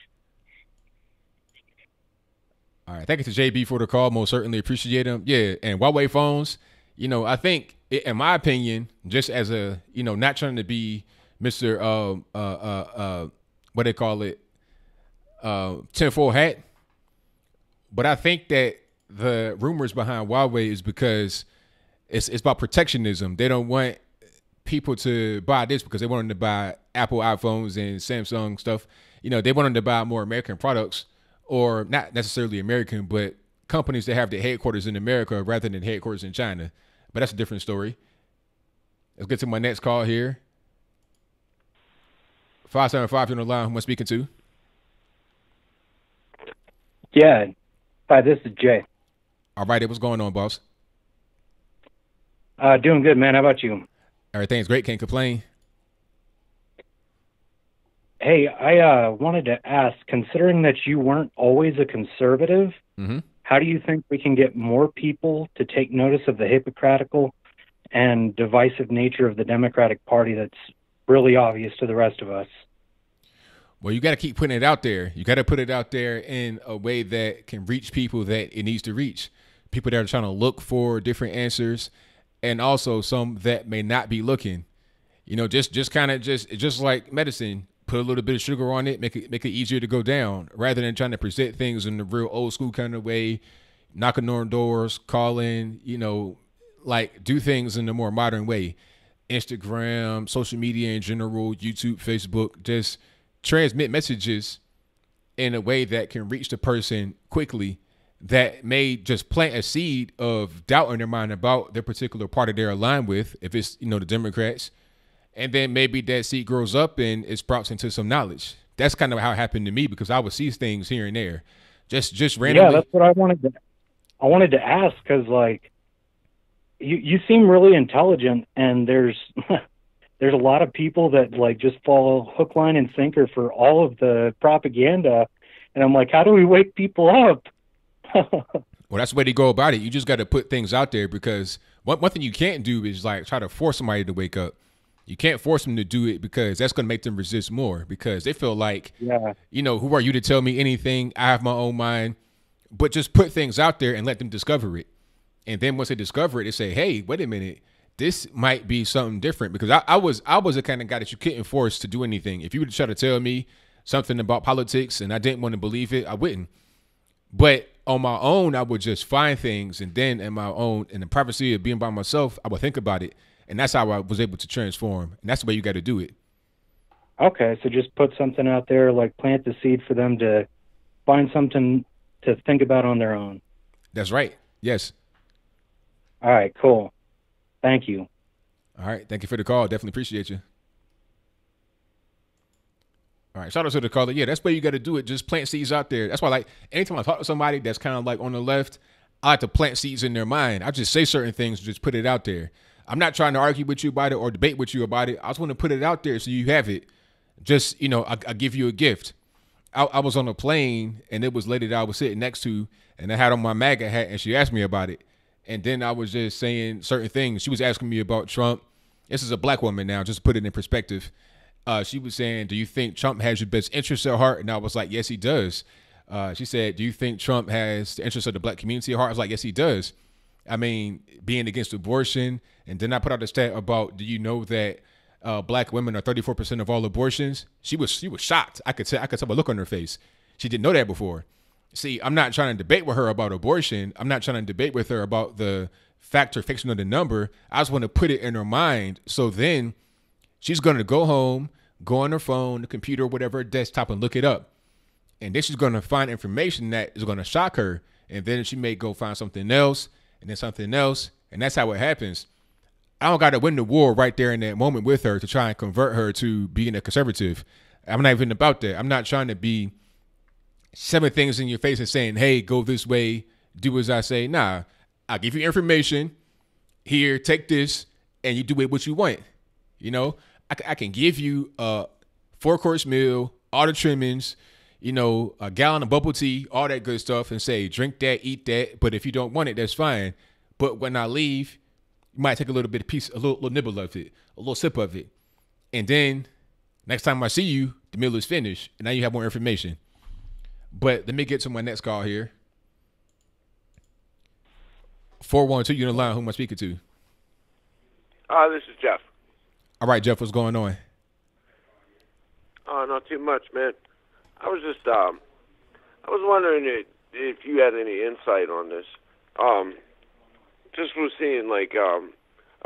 All right. Thank you to JB for the call. Most certainly appreciate him. Yeah. And Huawei phones, I think, in my opinion, just as a, not trying to be Mr. What they call it, tinfoil hat. But I think that the rumors behind Huawei is because it's about protectionism. They don't want people to buy this because they want them to buy Apple iPhones and Samsung stuff. They want them to buy more American products, or not necessarily American, but companies that have their headquarters in America rather than headquarters in China. But that's a different story. Let's get to my next call here. 575, you're on the line. Who am I speaking to? Yeah. Hi, this is Jay. All right. What's going on, boss? Doing good, man. How about you? Everything's great. Can't complain. Hey, I wanted to ask, considering that you weren't always a conservative, how do you think we can get more people to take notice of the hypocritical and divisive nature of the Democratic Party that's really obvious to the rest of us? Well, you got to keep putting it out there. You got to put it out there in a way that can reach people that it needs to reach. People that are trying to look for different answers, and also some that may not be looking. Just like medicine, put a little bit of sugar on it, make it easier to go down, rather than trying to present things in the real old school kind of way, knocking on doors, calling, do things in a more modern way. Instagram, social media in general, YouTube, Facebook, just transmit messages in a way that can reach the person quickly, that may just plant a seed of doubt in their mind about their particular party they're aligned with, if it's, the Democrats. And then maybe that seed grows up and it sprouts into some knowledge. That's kind of how it happened to me, because I would see things here and there, just randomly. Yeah, that's what I wanted to ask, because you seem really intelligent, and there's there's a lot of people that just follow hook, line, and sinker for all of the propaganda, and I'm like, how do we wake people up? Well, that's the way to go about it. You just got to put things out there, because one thing you can't do is try to force somebody to wake up. You can't force them to do it, because that's going to make them resist more, because they feel like, who are you to tell me anything? I have my own mind. But just put things out there and let them discover it. And then once they discover it, they say, hey, wait a minute, this might be something different. Because I was the kind of guy that you couldn't force to do anything. If you would try to tell me something about politics and I didn't want to believe it, I wouldn't. But on my own, I would just find things, and then in the privacy of being by myself, I would think about it. And that's how I was able to transform. And that's the way you got to do it. Okay, so just put something out there, plant the seed for them to find something to think about on their own. That's right. Yes. All right, cool. Thank you. All right. Thank you for the call. Definitely appreciate you. All right. Shout out to the caller. Yeah, that's the way you got to do it. Just plant seeds out there. That's why, anytime I talk to somebody that's kind of on the left, I like to plant seeds in their mind. I just say certain things, just put it out there. I'm not trying to argue with you about it or debate with you about it. I just want to put it out there so you have it. Just, I give you a gift. I was on a plane, and it was a lady that I was sitting next to, and I had on my MAGA hat, and she asked me about it. And then I was just saying certain things. She was asking me about Trump This is a black woman now, just to put it in perspective. She was saying, do you think Trump has your best interests at heart? And I was like, yes, he does. She said, do you think Trump has the interests of the black community at heart? I was like, yes, he does. I mean, being against abortion. And then I put out a stat about, do you know that black women are 34% of all abortions? She was shocked. I could tell a look on her face. She didn't know that before. See, I'm not trying to debate with her about abortion. I'm not trying to debate with her about the fact or fiction of the number. I just want to put it in her mind. So then she's going to go home, go on her phone, the computer, whatever, desktop, and look it up. And then she's going to find information that is going to shock her. And then she may go find something else and then something else. And that's how it happens. I don't got to win the war right there in that moment with her to try and convert her to being a conservative. I'm not even about that. I'm not trying to be 7 things in your face and saying, hey, go this way, do as I say. Nah, I'll give you information. Here, take this, and you do it what you want. You know, I can give you a 4-course meal, all the trimmings, you know, a gallon of bubble tea, all that good stuff, and say, drink that, eat that. But if you don't want it, that's fine. But when I leave, you might take a little bit of piece, a little nibble of it, a little sip of it. And then next time I see you, the meal is finished, and now you have more information. But let me get to my next call here. 412, you on the line. Who am I speaking to? This is Jeff. All right, Jeff, what's going on? Not too much, man. I was just, I was wondering if you had any insight on this. Just was seeing, like,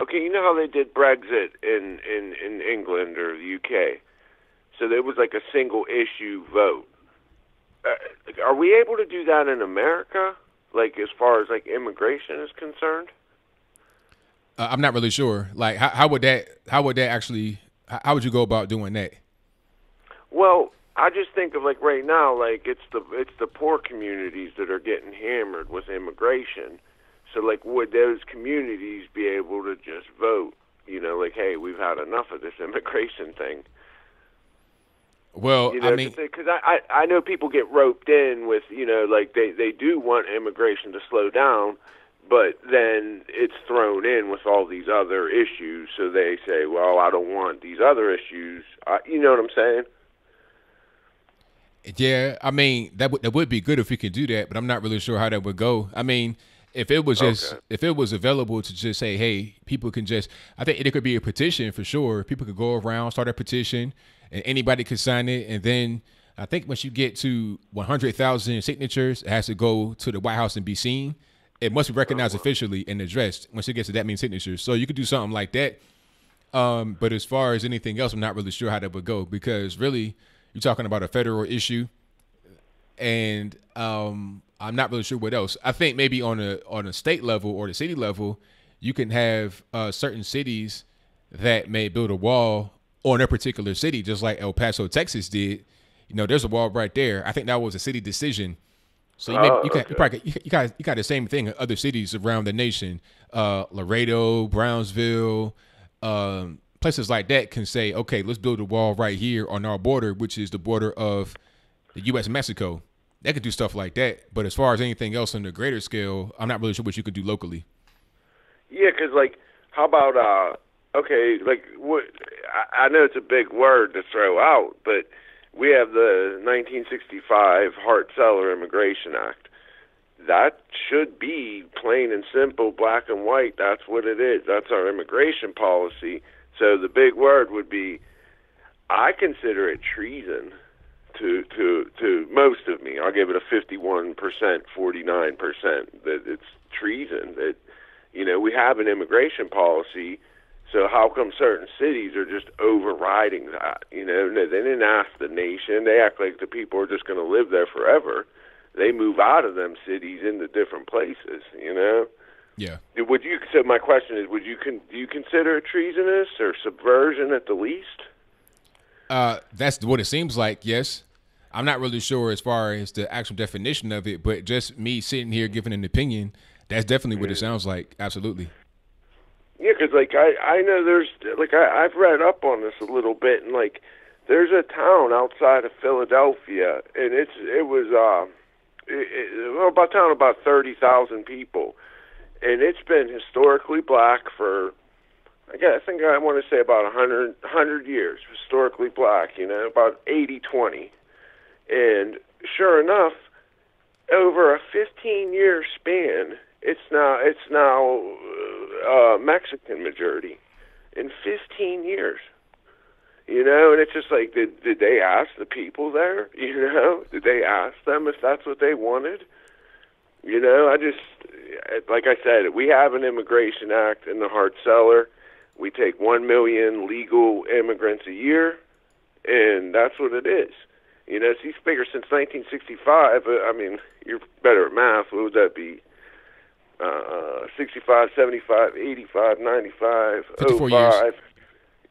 okay, you know how they did Brexit in England or the UK? So there was like a single issue vote. Are we able to do that in America? Like, as far as like immigration is concerned? I'm not really sure. Like, how would that actually? How would you go about doing that? Well, I just think of like right now, like it's the poor communities that are getting hammered with immigration. So like, would those communities be able to just vote? You know, like, hey, we've had enough of this immigration thing. Well, you know, I mean, because I know people get roped in with, you know, like they do want immigration to slow down, but then it's thrown in with all these other issues. So they say, well, I don't want these other issues. You know what I'm saying? Yeah, I mean, that would be good if we could do that, but I'm not really sure how that would go. I mean, if it was just if it was available to just say, hey, people can just, I think it could be a petition for sure. People could go around, start a petition, and anybody could sign it. And then I think once you get to 100,000 signatures, it has to go to the White House and be seen. It must be recognized officially and addressed once it gets to that many signatures. So you could do something like that. But as far as anything else, I'm not really sure how that would go, because really you're talking about a federal issue, and I'm not really sure what else. I think maybe on a state level or the city level, you can have certain cities that may build a wall on their particular city, just like El Paso, Texas did. You know, there's a wall right there. I think that was a city decision. So you got the same thing in other cities around the nation. Laredo, Brownsville, places like that can say, okay, let's build a wall right here on our border, which is the border of the U.S. and Mexico. They could do stuff like that. But as far as anything else on the greater scale, I'm not really sure what you could do locally. Yeah, because, like, how about, okay, like, what? I know it's a big word to throw out, but we have the 1965 Hart-Celler Immigration Act. That should be plain and simple, black and white. That's what it is. That's our immigration policy. So the big word would be, I consider it treason to most of me. I'll give it a 51%, 49% that it's treason. That, you know, we have an immigration policy, so how come certain cities are just overriding that? You know, they didn't ask the nation. They act like the people are just going to live there forever. They move out of them cities into different places, you know? Yeah. Would you? So my question is, do you consider it treasonous or subversion at the least? That's what it seems like, yes. I'm not really sure as far as the actual definition of it, but just me sitting here giving an opinion, that's definitely what it sounds like. Absolutely. Yeah, because, like, I know there's, like, I've read up on this a little bit, and, like, there's a town outside of Philadelphia, and it was about town about 30,000 people, and it's been historically black for I think I want to say about 100 years, historically black, about 80-20. And sure enough, over a 15-year span, it's now Mexican majority in 15 years. And it's just like, did they ask the people there? Did they ask them if that's what they wanted? I just, like I said, we have an Immigration Act in the hard cellar. We take 1 million legal immigrants a year, and that's what it is. So you figure since 1965, I mean, you're better at math. What would that be? 65, 75, 85, 95, 54 05. years.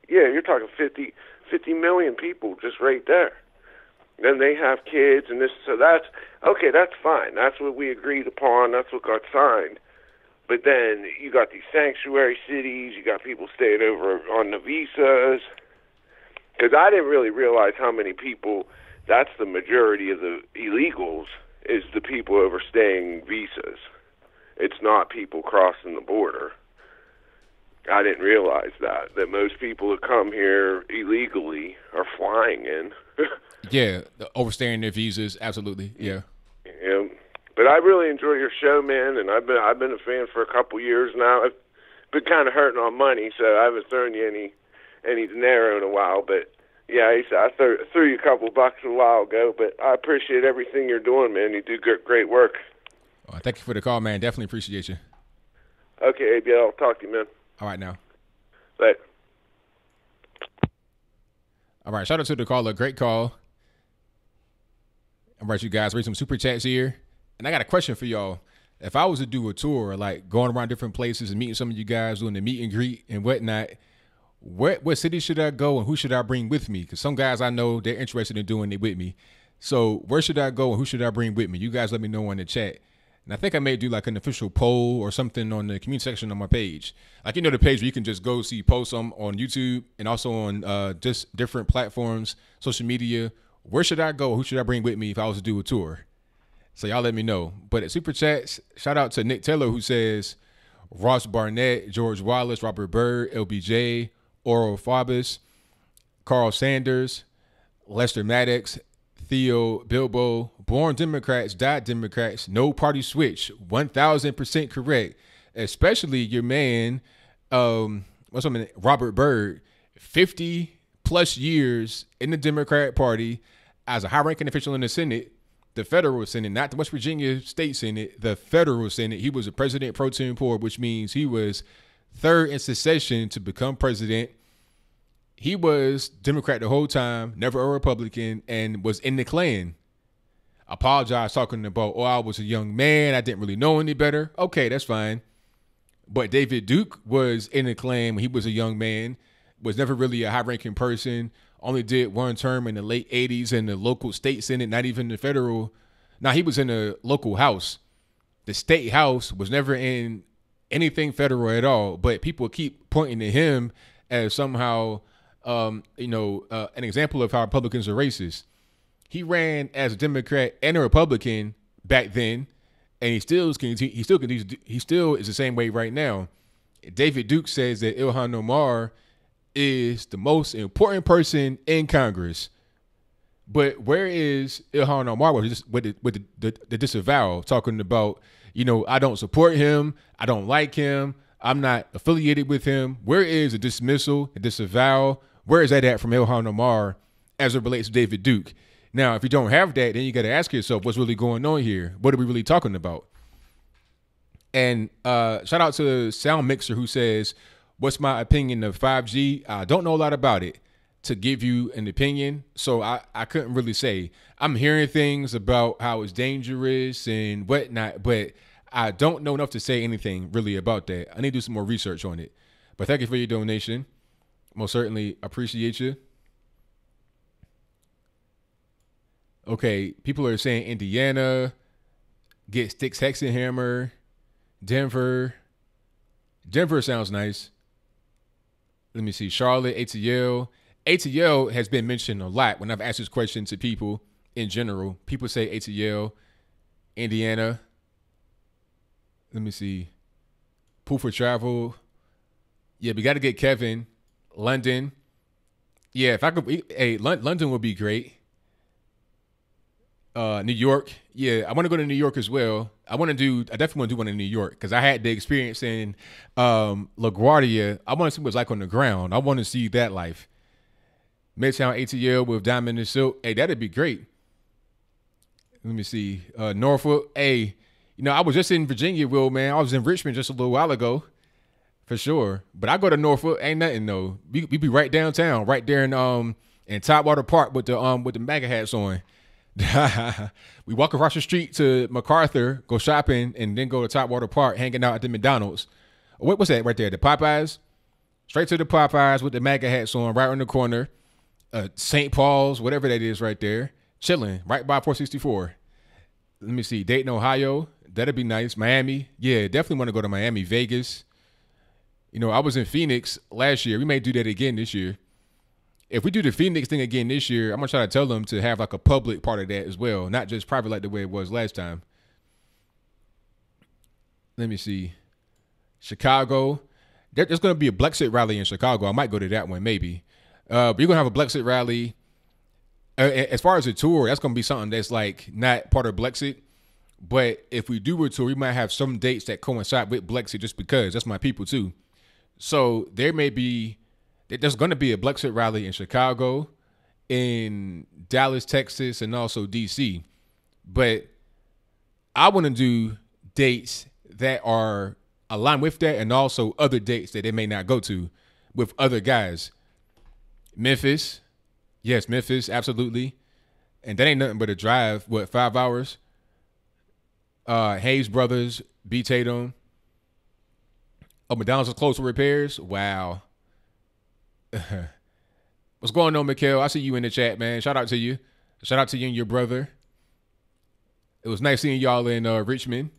Yeah, you're talking 50 million people just right there. Then they have kids, and so that's okay. That's fine. That's what we agreed upon. That's what got signed. But then you got these sanctuary cities. You got people staying over on the visas. Because I didn't really realize how many people. That's the majority of the illegals is the people overstaying visas. It's not people crossing the border. I didn't realize that most people that come here illegally are flying in. Yeah, overstaying their visas, absolutely. Yeah. Yeah. But I really enjoy your show, man, and I've been a fan for a couple years now. I've been kind of hurting on money, so I haven't thrown you any dinero in a while. But yeah, I threw you a couple bucks a while ago. But I appreciate everything you're doing, man. You do great work. Oh, thank you for the call, man. Definitely appreciate you. Okay, ABL, I'll talk to you, man. All right, now. Later. All right, shout out to the caller. Great call. All right, you guys, read some super chats here. And I got a question for y'all. If I was to do a tour, like going around different places and meeting some of you guys, doing the meet and greet and whatnot, what city should I go and who should I bring with me? Because some guys I know, they're interested in doing it with me. So where should I go and who should I bring with me? You guys let me know in the chat. And I think I may do like an official poll or something on the community section on my page. Like, the page where you can just go see posts on YouTube and also on just different platforms, social media. Where should I go? Who should I bring with me if I was to do a tour? So y'all let me know. But at Super Chats, shout out to Nick Taylor, who says Ross Barnett, George Wallace, Robert Byrd, LBJ, Oral Fabus, Carl Sanders, Lester Maddox, Theo Bilbo, born Democrats, died Democrats, no party switch, 1,000% correct. Especially your man, Robert Byrd, 50 plus years in the Democratic Party as a high-ranking official in the Senate, the federal Senate, not the West Virginia State Senate, the federal Senate. He was a president pro tempore, which means he was third in succession to become president. He was Democrat the whole time, never a Republican, and was in the Klan. Apologized talking about, I was a young man, I didn't really know any better. Okay, that's fine. But David Duke was in the Klan when he was a young man, was never really a high-ranking person, only did one term in the late 80s in the local state Senate, not even the federal. Now, he was in the local house. The state house was never in anything federal at all, but people keep pointing to him as somehow, an example of how Republicans are racist. He ran as a Democrat and a Republican back then, and he still is the same way right now. David Duke says that Ilhan Omar is the most important person in Congress. But where is Ilhan Omar with the disavowal, talking about, I don't support him, I don't like him, I'm not affiliated with him? Where is the dismissal, the disavowal? Where is that at from Ilhan Omar as it relates to David Duke? Now, if you don't have that, then you got to ask yourself, what's really going on here? What are we really talking about? And shout out to Sound Mixer, who says, what's my opinion of 5G? I don't know a lot about it to give you an opinion, so I couldn't really say. I'm hearing things about how it's dangerous and whatnot, but I don't know enough to say anything really about that. I need to do some more research on it. But thank you for your donation. Most certainly appreciate you. Okay, people are saying Indiana, get Sticks Hexenhammer, Denver. Denver sounds nice. Let me see. Charlotte, ATL. ATL has been mentioned a lot when I've asked this question to people in general. People say ATL, Indiana. Let me see. Pool for travel. Yeah, we got to get Kevin, London. Yeah, if I could, hey, London would be great. New York. Yeah, I want to go to New York as well. I definitely want to do one in New York because I had the experience in LaGuardia. I want to see what it's like on the ground. I want to see that life. Midtown ATL with Diamond and Silk. Hey, that'd be great. Let me see. Norfolk. Hey, I was just in Virginia, Will, man. I was in Richmond just a little while ago. For sure. But I go to Norfolk. Ain't nothing, though. We be right downtown, right there in Tidewater Park with the MAGA hats on. We walk across the street to MacArthur, go shopping, and then go to Tidewater Park, hanging out at the McDonald's. What's that right there? The Popeyes? Straight to the Popeyes with the MAGA hats on, right on the corner. St. Paul's, whatever that is right there. Chilling, right by 464. Let me see. Dayton, Ohio. That'd be nice. Miami. Yeah, definitely want to go to Miami. Vegas. I was in Phoenix last year. We may do that again this year. If we do the Phoenix thing again this year, I'm going to try to tell them to have like a public part of that as well, not just private like the way it was last time. Let me see. Chicago. There's going to be a Blexit rally in Chicago. I might go to that one maybe. But you're going to have a Blexit rally. As far as a tour, that's going to be something that's like not part of Blexit. But if we do a tour, we might have some dates that coincide with Blexit just because that's my people too. So there's going to be a Blexit rally in Chicago, in Dallas, Texas, and also DC. But I want to do dates that are aligned with that and also other dates that they may not go to with other guys. Memphis. Yes, Memphis, absolutely. And that ain't nothing but a drive, 5 hours? Hayes Brothers, B. Tatum. Oh, McDonald's is closed for repairs? Wow. What's going on, Mikhail? I see you in the chat, man. Shout out to you. Shout out to you and your brother. It was nice seeing y'all in Richmond.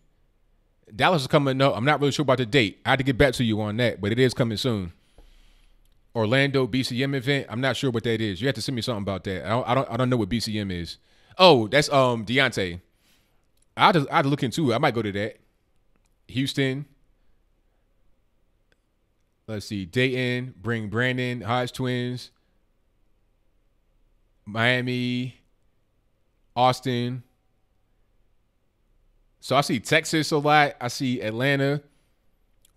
Dallas is coming up. I'm not really sure about the date. I had to get back to you on that, but it is coming soon. Orlando BCM event. I'm not sure what that is. You have to send me something about that. I don't know what BCM is. Oh, that's Deontay. I had to look into it. I might go to that. Houston. Let's see. Dayton. Bring Brandon. Hodge Twins. Miami. Austin. So I see Texas a lot. I see Atlanta.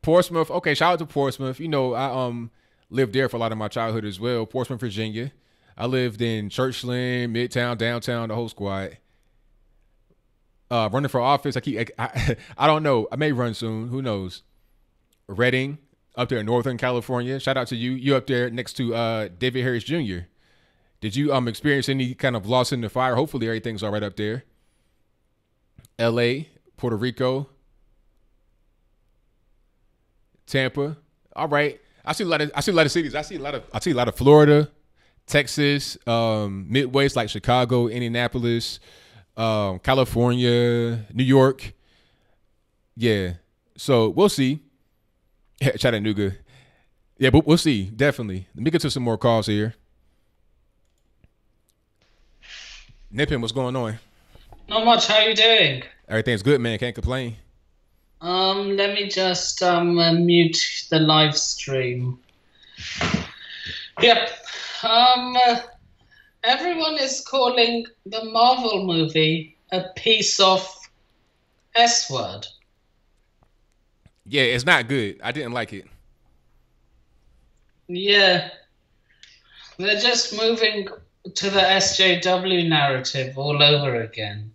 Portsmouth. Okay, shout out to Portsmouth. I lived there for a lot of my childhood as well. Portsmouth, Virginia. I lived in Churchland, Midtown, downtown, the whole squad. Running for office. I don't know. I may run soon. Who knows? Reading, up there in Northern California. Shout out to you. You up there next to David Harris Jr. Did you experience any kind of loss in the fire? Hopefully everything's all right up there. LA, Puerto Rico, Tampa. All right. I see a lot of cities. I see a lot of Florida, Texas, Midwest like Chicago, Indianapolis, California, New York. Yeah. So we'll see. Chattanooga. Yeah, but we'll see. Definitely. Let me get to some more calls here. Nippin, what's going on? Not much. How you doing? Everything's good, man. Can't complain. Let me just mute the live stream. Yep. Everyone is calling the Marvel movie a piece of S-word. Yeah, it's not good. I didn't like it. Yeah. They're just moving to the SJW narrative all over again.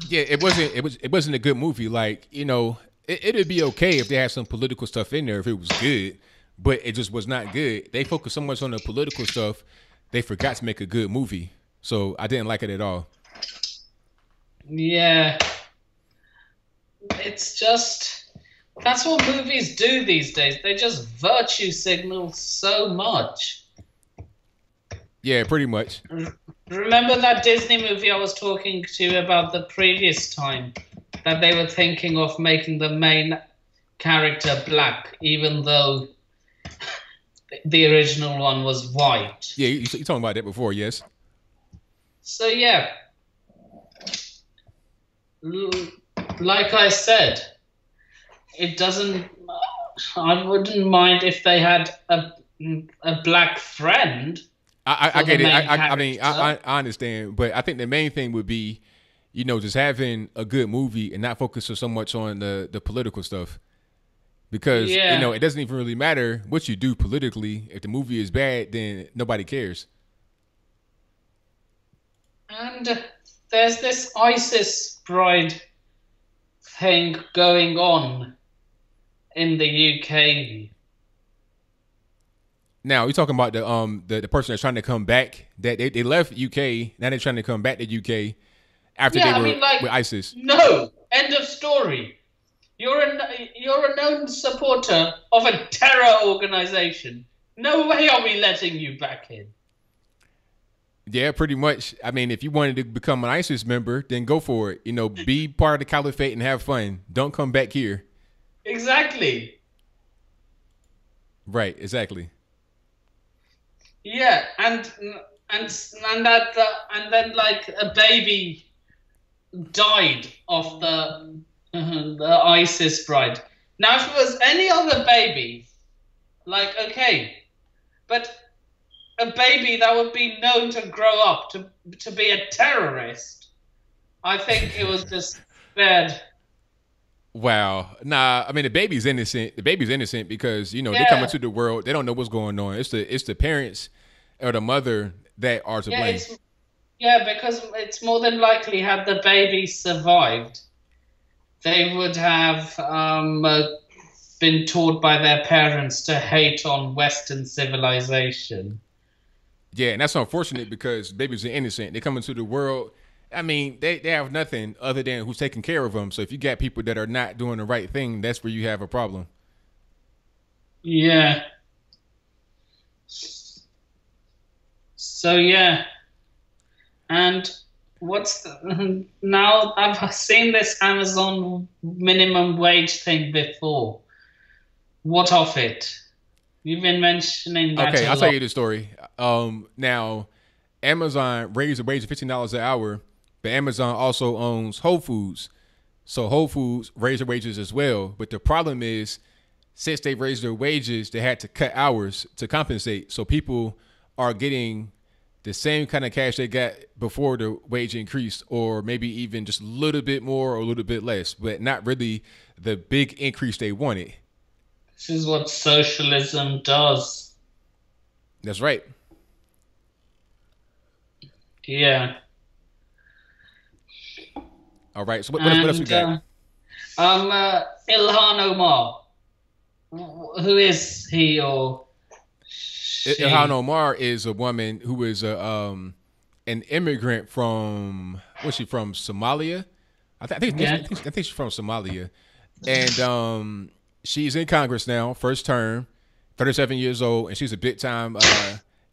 Yeah, it wasn't a good movie. Like, it'd be okay if they had some political stuff in there if it was good, but it just was not good. They focused so much on the political stuff, they forgot to make a good movie. So I didn't like it at all. Yeah. It's just, that's what movies do these days. They just virtue signal so much. Yeah, pretty much. Remember that Disney movie I was talking to you about the previous time? That they were thinking of making the main character black, even though the original one was white. Yeah, you talking about that before, yes. So yeah, like I said, it doesn't. I wouldn't mind if they had a black friend. I get it. I mean, I understand, but I think the main thing would be, just having a good movie and not focusing so much on the political stuff, because it doesn't even really matter what you do politically. If the movie is bad, then nobody cares. And there's this ISIS bride thing going on in the UK. Now you're talking about the person that's trying to come back. That they left UK. Now they're trying to come back to UK after they were with ISIS. No, end of story. You're a known supporter of a terror organization. No way are we letting you back in. Yeah, pretty much. I mean, if you wanted to become an ISIS member, then go for it. Be part of the caliphate and have fun. Don't come back here. Exactly. Right. Exactly. Yeah, and then like a baby died of the ISIS bride. Now, if it was any other baby, like okay, but a baby that would be known to grow up to be a terrorist, I think it was just bad. Wow. Nah, I mean the baby's innocent. The baby's innocent because they come into the world, they don't know what's going on. It's the parents or the mother that are to blame. Because it's more than likely had the baby survived, they would have been taught by their parents to hate on Western civilization. Yeah, and that's unfortunate because babies are innocent. They come into the world. I mean, they have nothing other than who's taking care of them. So if you got people that are not doing the right thing, that's where you have a problem. Yeah. So yeah. And now I've seen this Amazon minimum wage thing before. What of it? You've been mentioning that. Okay, I'll tell you the story. Now, Amazon raised the wage to $15 an hour, but Amazon also owns Whole Foods. So Whole Foods raised their wages as well. But the problem is, since they raised their wages, they had to cut hours to compensate. So people are getting the same kind of cash they got before the wage increased, or maybe even just a little bit more or a little bit less, but not really the big increase they wanted. This is what socialism does. That's right. Yeah. All right. So what else we got? Ilhan Omar. Who is he or she? Ilhan Omar is a woman who is an immigrant from, what's she from? Somalia? I think she's from Somalia. And she's in Congress now, first term, 37 years old, and she's a big time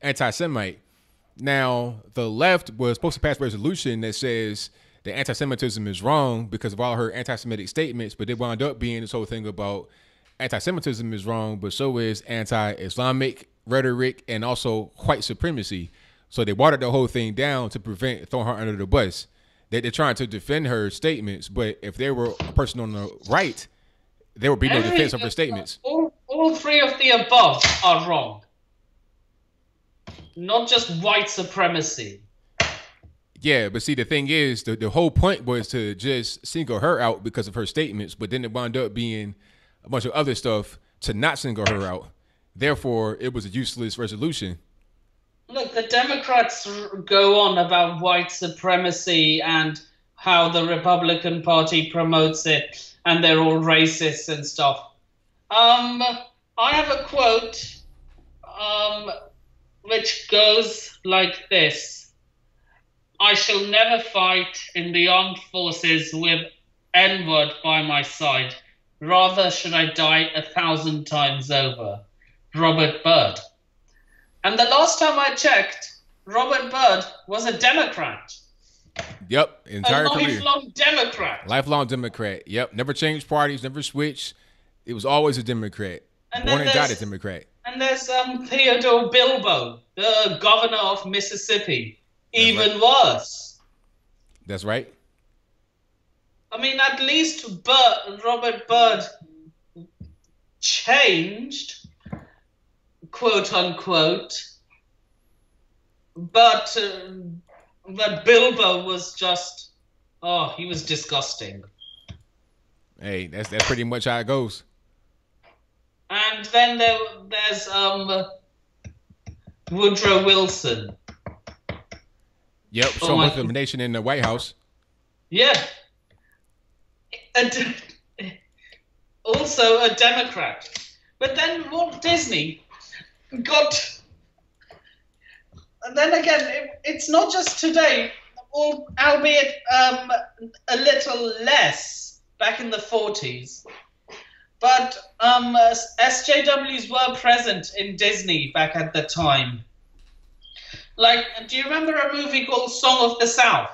anti-Semite. Now, the left was supposed to pass a resolution that says that anti-Semitism is wrong because of all her anti-Semitic statements, but they wound up being this whole thing about anti-Semitism is wrong, but so is anti-Islamic rhetoric and also white supremacy. So they watered the whole thing down to prevent throwing her under the bus. They're trying to defend her statements, but if there were a person on the right, there would be no defense of her statements. All three of the above are wrong. Not just white supremacy. Yeah, but see, the thing is, the whole point was to just single her out because of her statements, but then it wound up being a bunch of other stuff to not single her out. Therefore, it was a useless resolution. Look, the Democrats go on about white supremacy and how the Republican Party promotes it, and they're all racist and stuff. I have a quote which goes like this. I shall never fight in the armed forces with N-word by my side. Rather should I die 1,000 times over. Robert Byrd. And the last time I checked, Robert Byrd was a Democrat. Yep, entire career. Lifelong Democrat. Lifelong Democrat. Yep, never changed parties, never switched. It was always a Democrat. Born and died a Democrat. And there's Theodore Bilbo, the governor of Mississippi. Even worse. That's right. I mean, at least Robert Byrd changed, quote unquote, but Bilbo was just, oh, he was disgusting. Hey, that's pretty much how it goes. And then there's Woodrow Wilson. Yep, so much elimination in the White House. Yeah. Also a Democrat. But then Walt Disney got... And then again, it's not just today, albeit a little less back in the 40s. But SJWs were present in Disney back at the time. Like, do you remember a movie called Song of the South?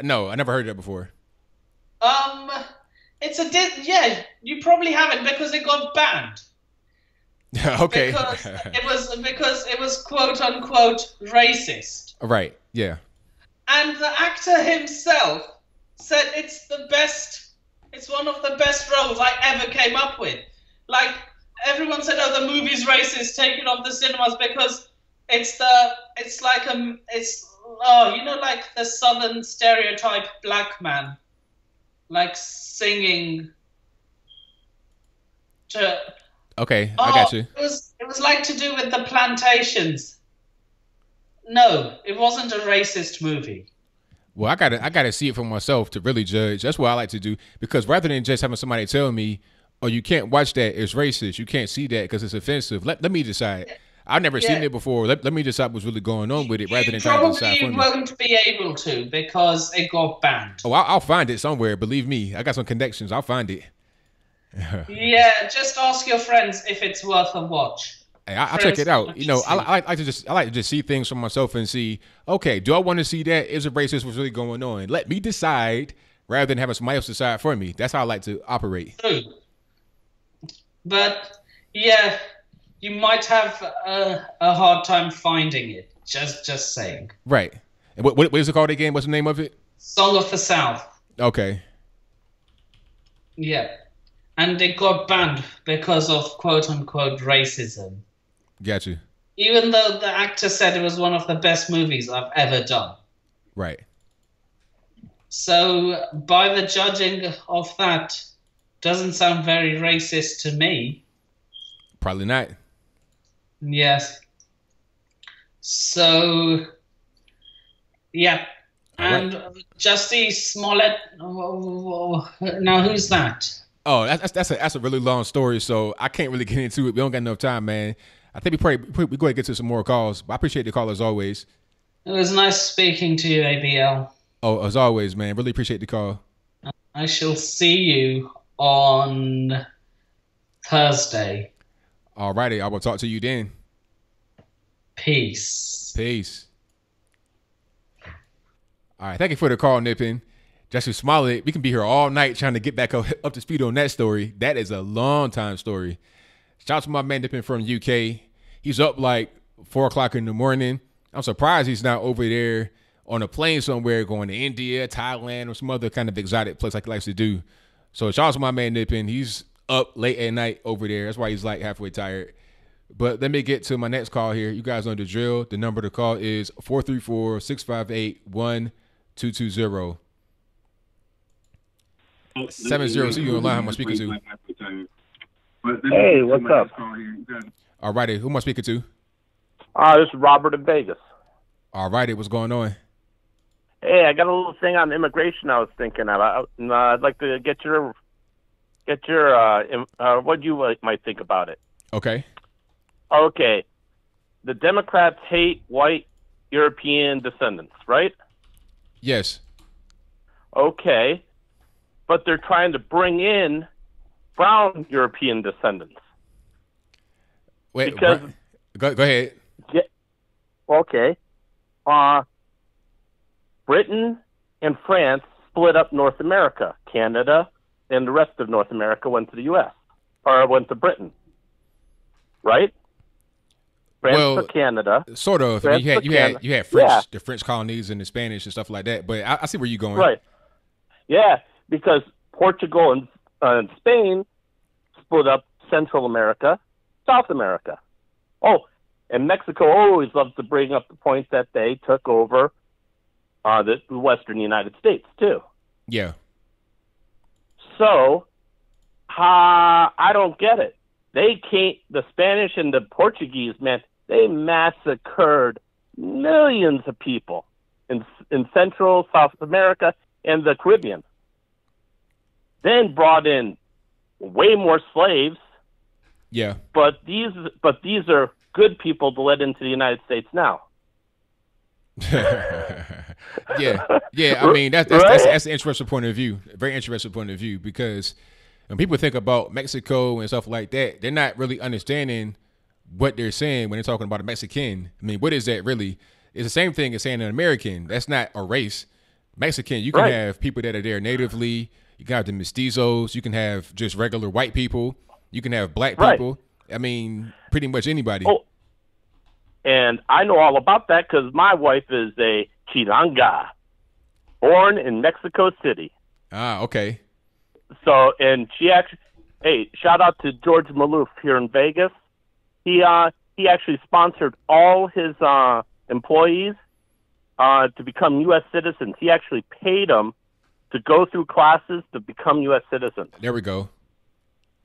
No, I never heard that before. It's yeah, you probably haven't because it got banned. Okay. Because it was quote unquote racist. Right. Yeah. And the actor himself said it's one of the best roles I ever came up with. Like, everyone said, oh, the movie's racist, take it off the cinemas because it's like the southern stereotype black man, like singing to... Okay, I got you. It was like to do with the plantations. No, it wasn't a racist movie. Well, I gotta see it for myself to really judge. That's what I like to do, because rather than just having somebody tell me, "Oh, you can't watch that; it's racist. You can't see that because it's offensive." Let me decide. I've never seen it before. Let me decide what's really going on with it, rather than trying to decide for me. You won't be able to because it got banned. Oh, I'll find it somewhere. Believe me, I got some connections. I'll find it. Yeah, just ask your friends if it's worth a watch. Hey, I'll check it out. You know, I like to just see things for myself and see, okay, do I want to see that? Is it racist? What's really going on? Let me decide rather than having somebody else decide for me. That's how I like to operate. True. But yeah, you might have a hard time finding it. Just saying. Right. And what is it called again? What's the name of it? Song of the South. Okay. Yeah. And it got banned because of quote-unquote racism. Got you. Even though the actor said it was one of the best movies I've ever done. Right. So, by the judging of that, doesn't sound very racist to me. Probably not. Yes. So, yeah. And Jussie Smollett, now who's that? Oh, that's a really long story, so I can't really get into it. We don't got enough time, man. I think we go ahead and get to some more calls. But I appreciate the call as always. It was nice speaking to you, ABL. Oh, as always, man. Really appreciate the call. I shall see you on Thursday. All righty, I will talk to you then. Peace. Peace. All right, thank you for the call, Nippin. Jussie Smollett, we can be here all night trying to get back up to speed on that story. That is a long time story. Shout out to my man Nippin from UK. He's up like 4 o'clock in the morning. I'm surprised he's not over there on a plane somewhere going to India, Thailand, or some other kind of exotic place like he likes to do. So shout out to my man Nippin. He's up late at night over there. That's why he's like halfway tired. But let me get to my next call here. You guys know the drill. The number to call is 434-658-1220. 70, see you online. Who am I speaking to? Hey, what's up? All righty, who am I speaking to? This is Robert in Vegas. All righty, what's going on? Hey, I got a little thing on immigration I was thinking of. I'd like to get your what you might think about it. Okay. Okay. The Democrats hate white European descendants, right? Yes. Okay. But they're trying to bring in brown European descendants. Wait, because go ahead. Yeah, okay. Britain and France split up North America. Canada and the rest of North America went to the U.S. or went to Britain. Right? France to Canada. Sort of. I mean, you had French, the French colonies and the Spanish and stuff like that. But I see where you're going. Right. Yeah, because Portugal and Spain split up Central America, South America. Oh, and Mexico always loves to bring up the point that they took over the Western United States, too. Yeah. So, I don't get it. The Spanish and the Portuguese, man, they massacred millions of people in Central, South America, and the Caribbean. Then brought in way more slaves. Yeah. But these are good people to let into the United States now. Yeah. I mean, that's an interesting point of view. A very interesting point of view, because when people think about Mexico and stuff like that, they're not really understanding what they're saying when they're talking about a Mexican. I mean, what is that really? It's the same thing as saying an American. That's not a race. Mexican, you can have people that are there natively. You can have the mestizos. You can have just regular white people. You can have black people. I mean, pretty much anybody. Oh, and I know all about that because my wife is a Chilanga, born in Mexico City. Ah, okay. So, and she actually, hey, shout out to George Maloof here in Vegas. He actually sponsored all his employees to become U.S. citizens. He actually paid them to go through classes to become U.S. citizens. There we go.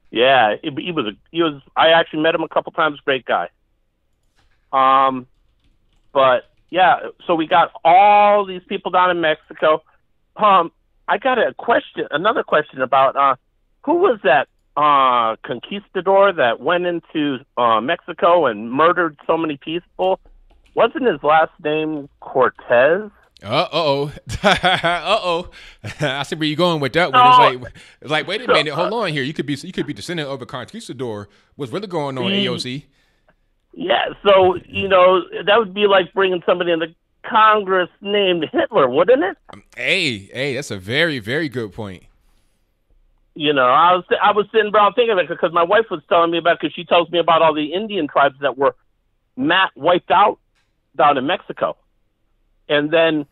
Yeah, he was. I actually met him a couple times. Great guy. But yeah, so we got all these people down in Mexico. I got another question about who was that conquistador that went into Mexico and murdered so many people? Wasn't his last name Cortez? Uh-oh. I see where you're going with that one. It's like, wait a minute, hold on here. You could be descendant of a conquistador. What's really going on, AOC? Yeah, so, that would be like bringing somebody in the Congress named Hitler, wouldn't it? Hey, that's a very, very good point. I was sitting around thinking of it because my wife was telling me about it because she tells me about all the Indian tribes that were wiped out down in Mexico. And then,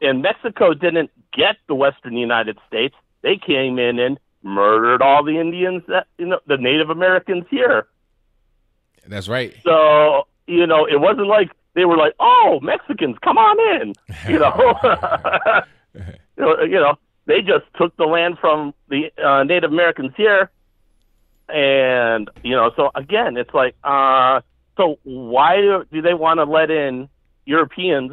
and Mexico didn't get the Western United States. They came in and murdered all the Indians, the Native Americans here. That's right. So, it wasn't like they were like, oh, Mexicans, come on in. They just took the land from the Native Americans here. And, so again, it's like, so why do they want to let in Europeans,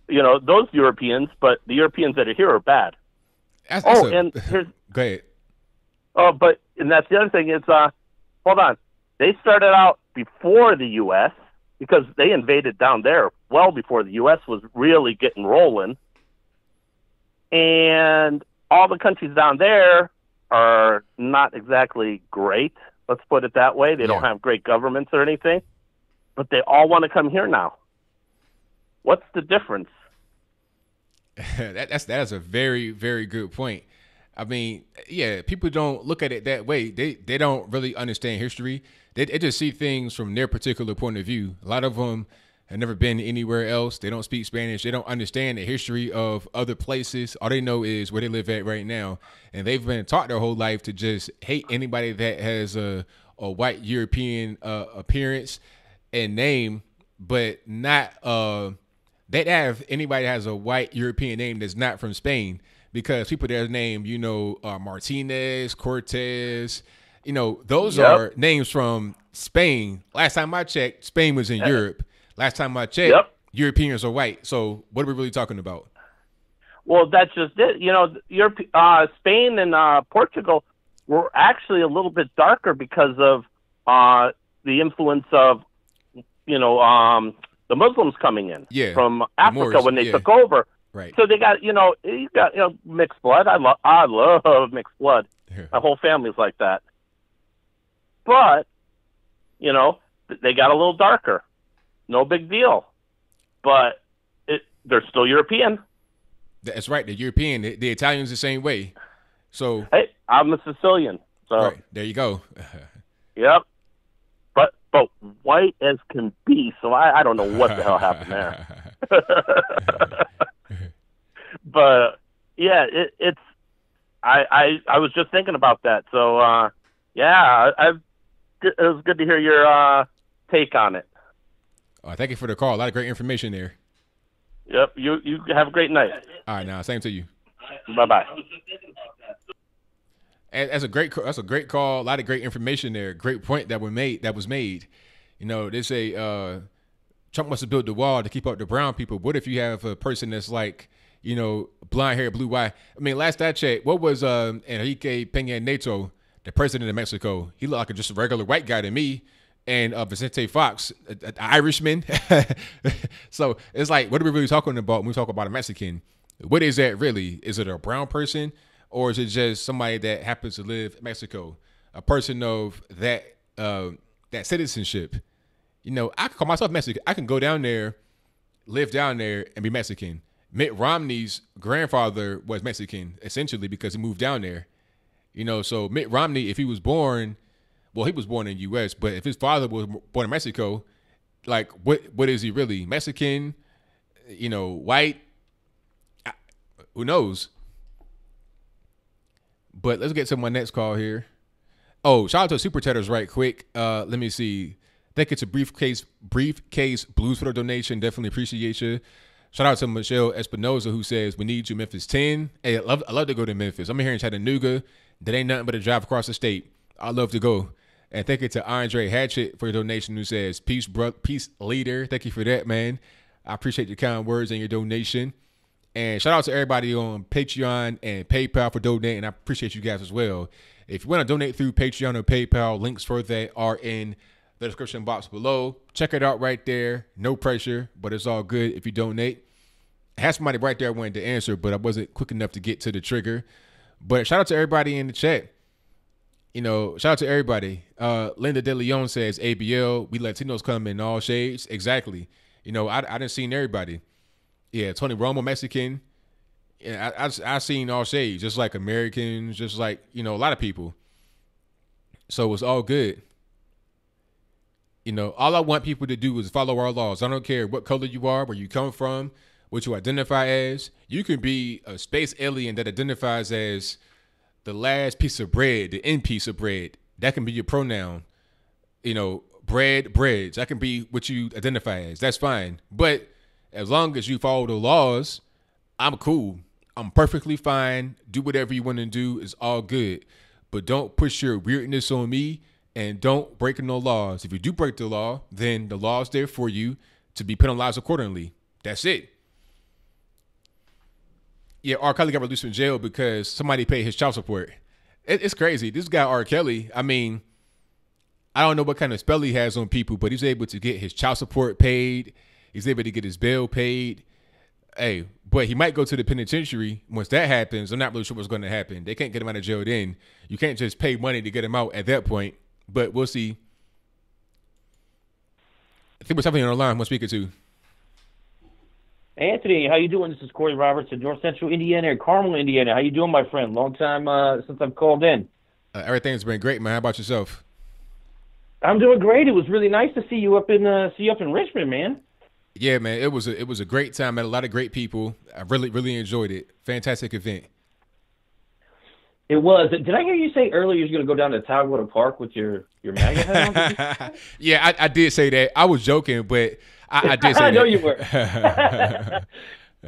those Europeans, but the Europeans that are here are bad. And here's... Go ahead. And that's the other thing is, hold on. They started out before the U.S. because they invaded down there well before the U.S. was really getting rolling. And all the countries down there are not exactly great. Let's put it that way. They don't have great governments or anything, but they all want to come here now. What's the difference? That is a very, very good point. I mean, yeah, people don't look at it that way. They don't really understand history. They just see things from their particular point of view. A lot of them have never been anywhere else. They don't speak Spanish. They don't understand the history of other places. All they know is where they live at right now. And they've been taught their whole life to just hate anybody that has a white European appearance and name, but not they have anybody that has a white European name that's not from Spain, because people that name, Martinez, Cortez, those are names from Spain. Last time I checked, Spain was in Europe. Last time I checked, Europeans are white. So what are we really talking about? Well, that's just it. Spain and Portugal were actually a little bit darker because of the influence of, the Muslims coming in from Africa when they took over. Right. So they got, you got mixed blood. I love mixed blood. My whole family's like that. But, they got a little darker. No big deal. But they're still European. That's right. They're European. The Italians the same way. So hey, I'm a Sicilian. So right, there you go. Yep. But white as can be, so I don't know what the hell happened there. But yeah, it's I was just thinking about that. So Yeah, it was good to hear your take on it. Thank you for the call. A lot of great information there. Yep. You have a great night. All right, now same to you. Bye-bye. And that's a great call. A lot of great information there. Great point that was made. You know, they say Trump wants to build the wall to keep out the brown people. What if you have a person that's like, you know, blonde hair, blue eye? I mean, last I checked, what was Enrique Peña Nieto, the president of Mexico? He looked like just a regular white guy to me. And Vicente Fox, an Irishman. So it's like, what are we really talking about when we talk about a Mexican? What is that really? Is it a brown person, or is it just somebody that happens to live in Mexico? A person of that citizenship. You know, I can call myself Mexican. I can go down there, live down there, and be Mexican. Mitt Romney's grandfather was Mexican, essentially, because he moved down there. You know, so Mitt Romney, if he was born, well, he was born in the U.S., but if his father was born in Mexico, like, what is he really? Mexican? You know, white? Who knows? But let's get to my next call here. Oh, shout out to Super Chatters right quick. Let me see. I think it's a briefcase blues for the donation. Definitely appreciate you. Shout out to Michelle Espinoza, who says, we need you, Memphis 10. Hey, I love to go to Memphis. I'm here in Chattanooga. That ain't nothing but a drive across the state. I love to go. And thank you to Andre Hatchett for your donation, who says, peace, peace, leader. Thank you for that, man. I appreciate your kind words and your donation. And shout out to everybody on Patreon and PayPal for donating. I appreciate you guys as well. If you want to donate through Patreon or PayPal, links for that are in the description box below. Check it out right there. No pressure, but it's all good if you donate. I had somebody right there I wanted to answer, but I wasn't quick enough to get to the trigger. But shout out to everybody in the chat. You know, shout out to everybody. Linda De Leon says, ABL, we Latinos come in all shades. Exactly. You know, I didn't see everybody. Yeah, Tony Romo, Mexican. Yeah, I seen all shades, just like Americans, just like, you know, a lot of people. So it's all good. You know, all I want people to do is follow our laws. I don't care what color you are, where you come from, what you identify as. You can be a space alien that identifies as the last piece of bread, the end piece of bread. That can be your pronoun. You know, breads. That can be what you identify as. That's fine. But as long as you follow the laws, I'm cool. I'm perfectly fine. Do whatever you want to do. It's all good. But don't push your weirdness on me, and don't break no laws. If you do break the law, then the law is there for you to be penalized accordingly. That's it. Yeah, R. Kelly got released from jail because somebody paid his child support. It's crazy. This guy, R. Kelly, I mean, I don't know what kind of spell he has on people, but he's able to get his child support paid. He's able to get his bail paid. Hey, but he might go to the penitentiary. Once that happens, I'm not really sure what's going to happen. They can't get him out of jail then. You can't just pay money to get him out at that point. But we'll see. I think we're something on the line. We'll speak it to. Anthony, how you doing? This is Corey Roberts in North Central Indiana and Carmel, Indiana. How you doing, my friend? Long time since I've called in. Everything's been great, man. How about yourself? I'm doing great. It was really nice to see you up in Richmond, man. Yeah, man. It was a great time. Met a lot of great people. I really enjoyed it. Fantastic event. It was. Did I hear you say earlier you were going to go down to Tidewater Park with your MAGA hat on? Yeah, I did say that. I was joking, but I did say I know that. you were.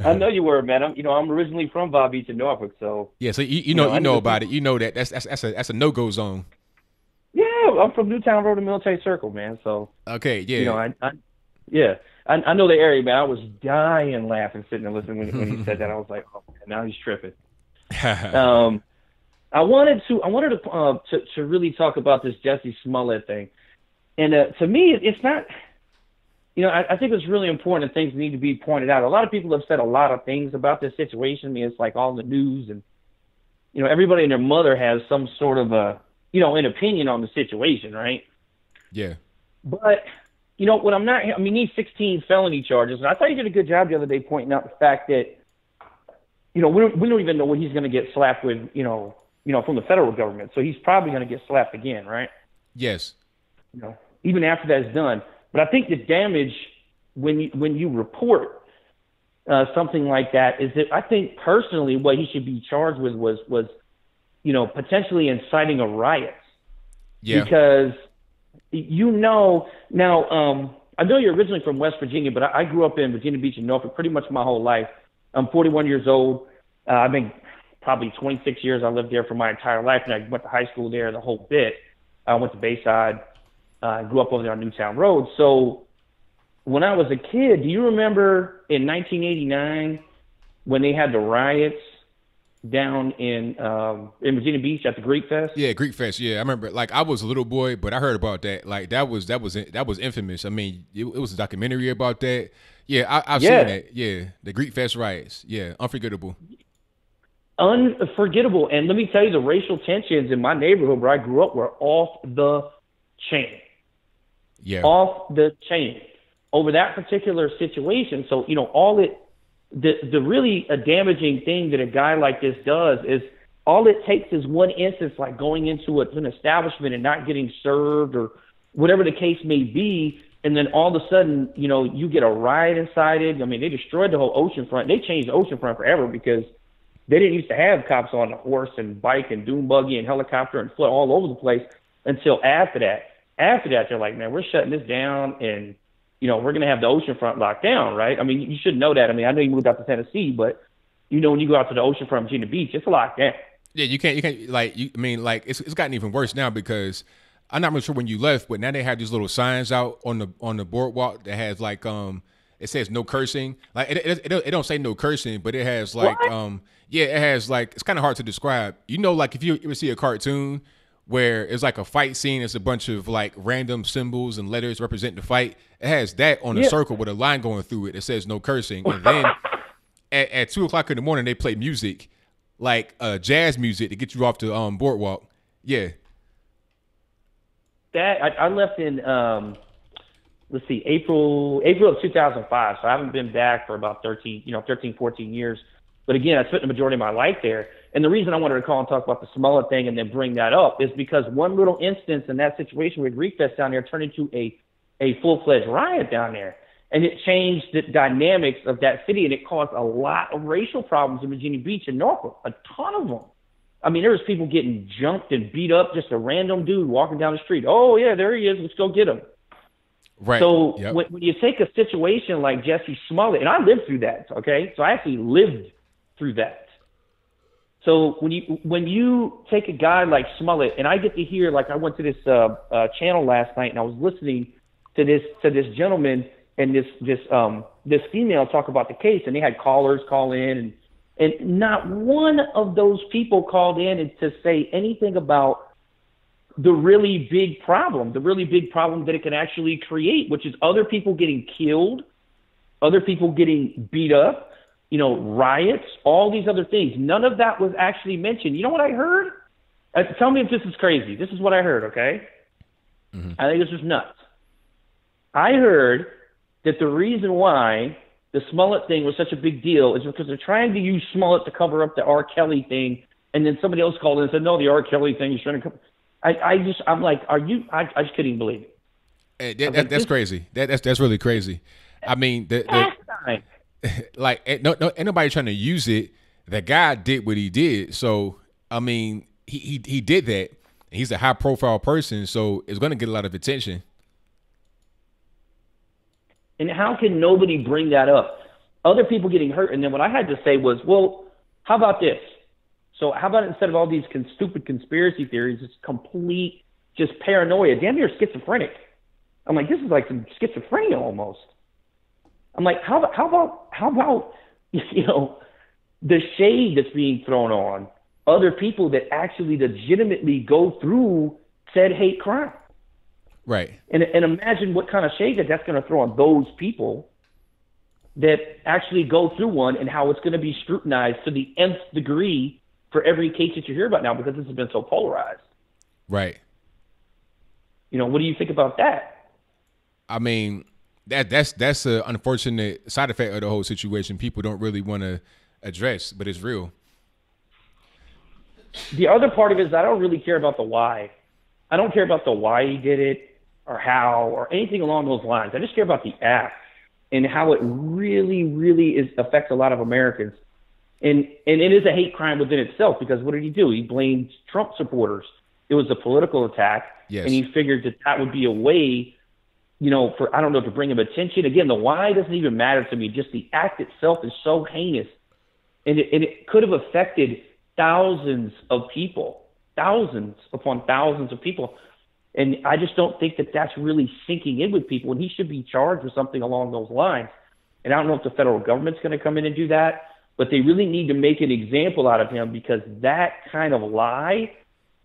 I know you were, man. I'm originally from Bob Beach in Norfolk, so yeah. So you know about it. You know that that's a no-go zone. Yeah, I'm from Newtown Road and Military Circle, man. So okay, yeah. I know the area, man. I was dying laughing sitting there listening when he said that. I was like, oh man, now he's tripping. I wanted to really talk about this Jussie Smollett thing, and to me, it's not. I think it's really important and things need to be pointed out. A lot of people have said a lot of things about this situation. I mean, it's like all in the news, and everybody and their mother has some sort of an opinion on the situation, right? Yeah. But what I'm not. I mean, these 16 felony charges, and I thought you did a good job the other day pointing out the fact that we don't even know what he's going to get slapped with, from the federal government. So he's probably going to get slapped again, right? Yes. Even after that's done. But I think the damage when you report something like that is that I think personally what he should be charged with was potentially inciting a riot. Yeah. Because now I know you're originally from West Virginia, but I grew up in Virginia Beach and Norfolk pretty much my whole life. I'm 41 years old. I've been probably 26 years. I lived there for my entire life, and I went to high school there the whole bit. I went to Bayside. I grew up over there on Newtown Road. So when I was a kid, do you remember in 1989 when they had the riots down in Virginia Beach at the Greek Fest? Yeah, Greek Fest. Yeah, I remember. Like, I was a little boy, but I heard about that. Like, that was infamous. I mean, it was a documentary about that. Yeah, I've seen that. Yeah, the Greek Fest riots. Yeah, unforgettable. Unforgettable. And let me tell you, the racial tensions in my neighborhood where I grew up were off the chain. Yeah, off the chain over that particular situation. So the really a damaging thing that a guy like this does is all it takes is one instance, like going into an establishment and not getting served or whatever the case may be, and then all of a sudden, you get a riot incited. I mean, they destroyed the whole oceanfront. They changed the oceanfront forever because they didn't used to have cops on the horse and bike and dune buggy and helicopter and foot all over the place until after that. After that, they're like, man, we're shutting this down and we're going to have the oceanfront locked down, right? I mean, you should know that. I mean, I know you moved out to Tennessee, but when you go out to the oceanfront, Virginia Beach, it's locked down. Yeah, you can't it's gotten even worse now because I'm not really sure when you left, but now they have these little signs out on the boardwalk that has like it says no cursing. Like it don't say no cursing, but it has like it has like, it's kind of hard to describe. Like if you ever see a cartoon where it's like a fight scene, it's a bunch of like random symbols and letters representing the fight. It has that on a circle with a line going through it that says no cursing. And then at 2:00 in the morning, they play music, like jazz music to get you off the boardwalk. Yeah. That I left in April of 2005. So I haven't been back for about 13, 14 years. But again, I spent the majority of my life there. And the reason I wanted to call and talk about the Smollett thing and then bring that up is because one little instance in that situation with Greek Fest down there turned into a full-fledged riot down there. And it changed the dynamics of that city, and it caused a lot of racial problems in Virginia Beach and Norfolk, a ton of them. I mean, there was people getting jumped and beat up, just a random dude walking down the street. Oh, yeah, there he is. Let's go get him. Right. So when you take a situation like Jussie Smollett, and I lived through that, okay? So I actually lived through that. So when you take a guy like Smollett, and I get to hear, like I went to this channel last night, and I was listening to this gentleman and this female talk about the case, and they had callers call in, and not one of those people called in and to say anything about the really big problem that it can actually create, which is other people getting killed, other people getting beat up, riots, all these other things. None of that was actually mentioned. You know what I heard? Tell me if this is crazy. This is what I heard, okay? Mm-hmm. I think this is nuts. I heard that the reason why the Smollett thing was such a big deal is because they're trying to use Smollett to cover up the R. Kelly thing, and then somebody else called in and said, no, the R. Kelly thing is trying to cover. I'm like, are you? I just couldn't even believe it. That's crazy. That's really crazy. I mean, like, ain't nobody trying to use it. The guy did what he did. So, I mean, he did that. He's a high profile person, so it's going to get a lot of attention. And how can nobody bring that up? Other people getting hurt. And then what I had to say was, well, how about this? So how about instead of all these stupid conspiracy theories, it's complete just paranoia, damn near schizophrenic. I'm like, this is like some schizophrenia almost. I'm like, how about the shade that's being thrown on other people that actually legitimately go through said hate crime? Right. And imagine what kind of shade that's going to throw on those people that actually go through one, and how it's going to be scrutinized to the nth degree for every case that you hear about now, because this has been so polarized. Right. What do you think about that? I mean, that's an unfortunate side effect of the whole situation. People don't really want to address, but it's real. The other part of it is I don't really care about the why. I don't care about the why he did it or how or anything along those lines. I just care about the act and how it really, really affects a lot of Americans. And it is a hate crime within itself, because what did he do? He blamed Trump supporters. It was a political attack. Yes. And he figured that would be a way, for, I don't know, to bring him attention. Again, the why doesn't even matter to me. Just the act itself is so heinous. And it could have affected thousands of people, thousands upon thousands of people. And I just don't think that that's really sinking in with people. And he should be charged with something along those lines. And I don't know if the federal government's going to come in and do that, but they really need to make an example out of him, because that kind of lie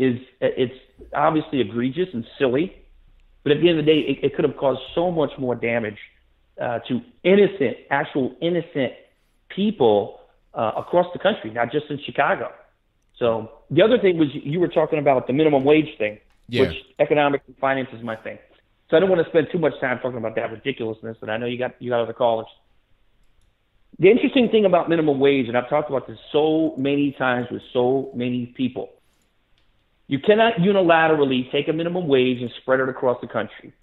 it's obviously egregious and silly. But at the end of the day, it could have caused so much more damage to actual innocent people across the country, not just in Chicago. So the other thing was, you were talking about the minimum wage thing, which economics and finance is my thing. So I don't want to spend too much time talking about that ridiculousness, and I know you got other callers. The interesting thing about minimum wage, and I've talked about this so many times with so many people, you cannot unilaterally take a minimum wage and spread it across the country.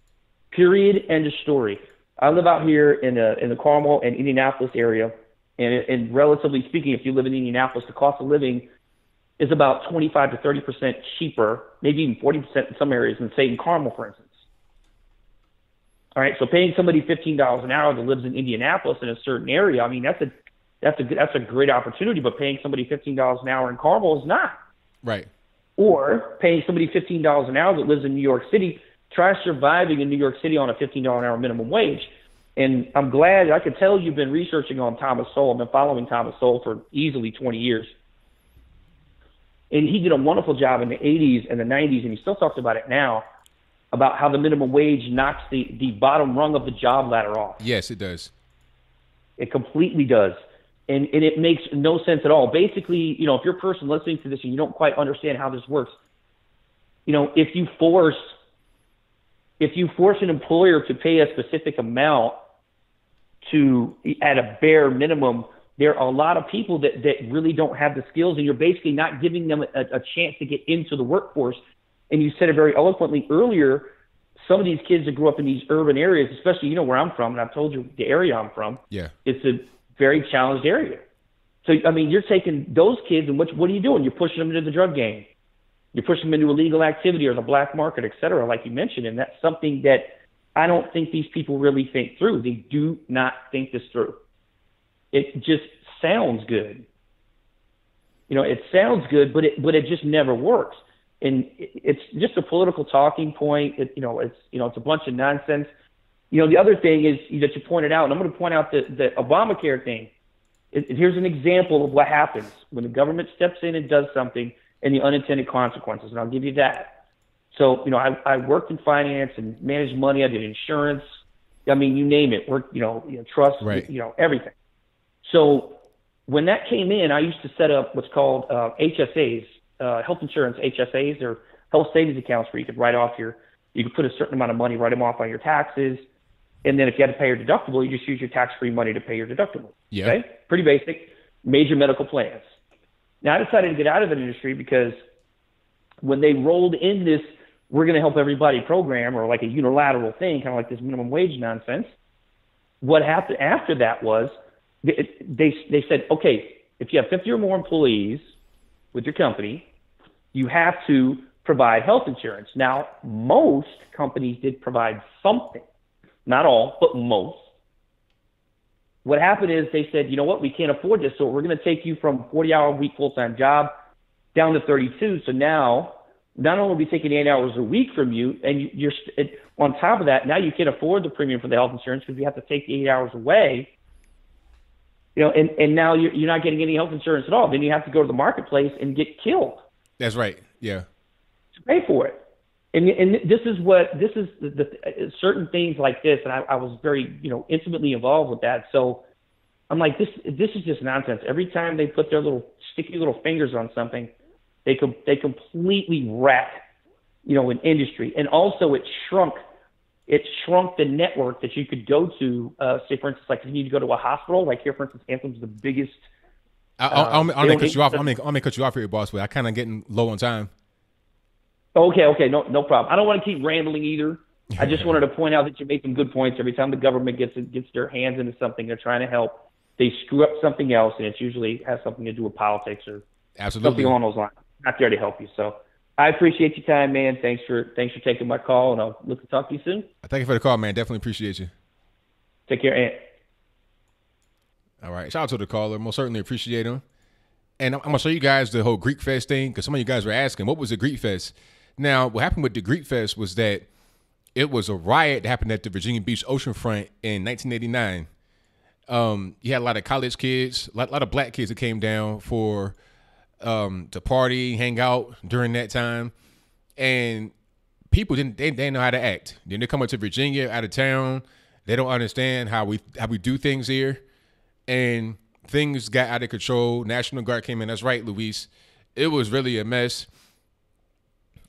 Period. End of story. I live out here in the Carmel and Indianapolis area, and relatively speaking, if you live in Indianapolis, the cost of living is about 25 to 30% cheaper, maybe even 40% in some areas than, say, in Carmel, for instance. All right, so paying somebody $15 an hour that lives in Indianapolis in a certain area, I mean, that's a great opportunity, but paying somebody $15 an hour in Carmel is not. Right. Or paying somebody $15 an hour that lives in New York City, try surviving in New York City on a $15 an hour minimum wage. And I'm glad, I could tell you've been researching on Thomas Sowell. I've been following Thomas Sowell for easily 20 years. And he did a wonderful job in the 80s and the 90s, and he still talks about it now, about how the minimum wage knocks the bottom rung of the job ladder off. Yes, it does. It completely does. And it makes no sense at all. Basically, if you're a person listening to this and you don't quite understand how this works, if you force an employer to pay a specific amount at a bare minimum, there are a lot of people that really don't have the skills, and you're basically not giving them a chance to get into the workforce. And you said it very eloquently earlier, some of these kids that grew up in these urban areas, especially, where I'm from, and I've told you the area I'm from, it's a very challenged area. So, I mean, you're taking those kids, and what are you doing? You're pushing them into the drug game. You're pushing them into illegal activity or the black market, et cetera, like you mentioned. And that's something that I don't think these people really think through. They do not think this through. It just sounds good. It sounds good, but it just never works. And it's just a political talking point. It's a bunch of nonsense. The other thing is that you pointed out, and I'm going to point out the Obamacare thing. Here's an example of what happens when the government steps in and does something, and the unintended consequences. And I'll give you that. So, I worked in finance and managed money. I did insurance. I mean, you name it. Trust, right. Everything. So when that came in, I used to set up what's called HSAs, health insurance HSAs, or health savings accounts, where you could you could put a certain amount of money, write them off on your taxes. And then if you had to pay your deductible, you just use your tax-free money to pay your deductible. Yeah. Okay? Pretty basic, major medical plans. Now, I decided to get out of that industry because when they rolled in this, we're going to help everybody program, or like a unilateral thing, kind of like this minimum wage nonsense, what happened after that was they said, okay, if you have 50 or more employees with your company, you have to provide health insurance. Now, most companies did provide something. Not all, but most. What happened is they said, you know what, we can't afford this, so we're going to take you from 40-hour-a-week full-time job down to 32. So now, not only are we taking 8 hours a week from you, and you're on top of that, now you can't afford the premium for the health insurance because you have to take the 8 hours away. And now you're not getting any health insurance at all. Then you have to go to the marketplace and get killed. That's right. Yeah. To pay for it. And this is the certain things like this, and I was very intimately involved with that. So I'm like, this is just nonsense. Every time they put their little sticky little fingers on something, they completely wreck an industry. And also it shrunk the network that you could go to. Say for instance, like if you need to go to a hospital, like here for instance, Anthem's the biggest. I'm gonna cut you off. I'm gonna cut you off here, boss. But I kind of getting low on time. Okay, no problem. I don't want to keep rambling either. I just wanted to point out that you made some good points. Every time the government gets their hands into something, they're trying to help. They screw up something else, and it usually has something to do with politics or absolutely something along those lines. Not there to help you. So I appreciate your time, man. Thanks for taking my call, and I'll look to talk to you soon. Thank you for the call, man. Definitely appreciate you. Take care, Ant. All right. Shout out to the caller. Most certainly appreciate him. And I'm going to show you guys the whole Greek Fest thing, because some of you guys were asking, what was the Greek Fest? Now, what happened with the Greek Fest was that it was a riot that happened at the Virginia Beach oceanfront in 1989. You had a lot of college kids, a lot of black kids that came down for to party, hang out during that time. And people didn't know how to act. Then they come up to Virginia out of town. They don't understand how we do things here. And things got out of control. National Guard came in. That's right, Luis. It was really a mess.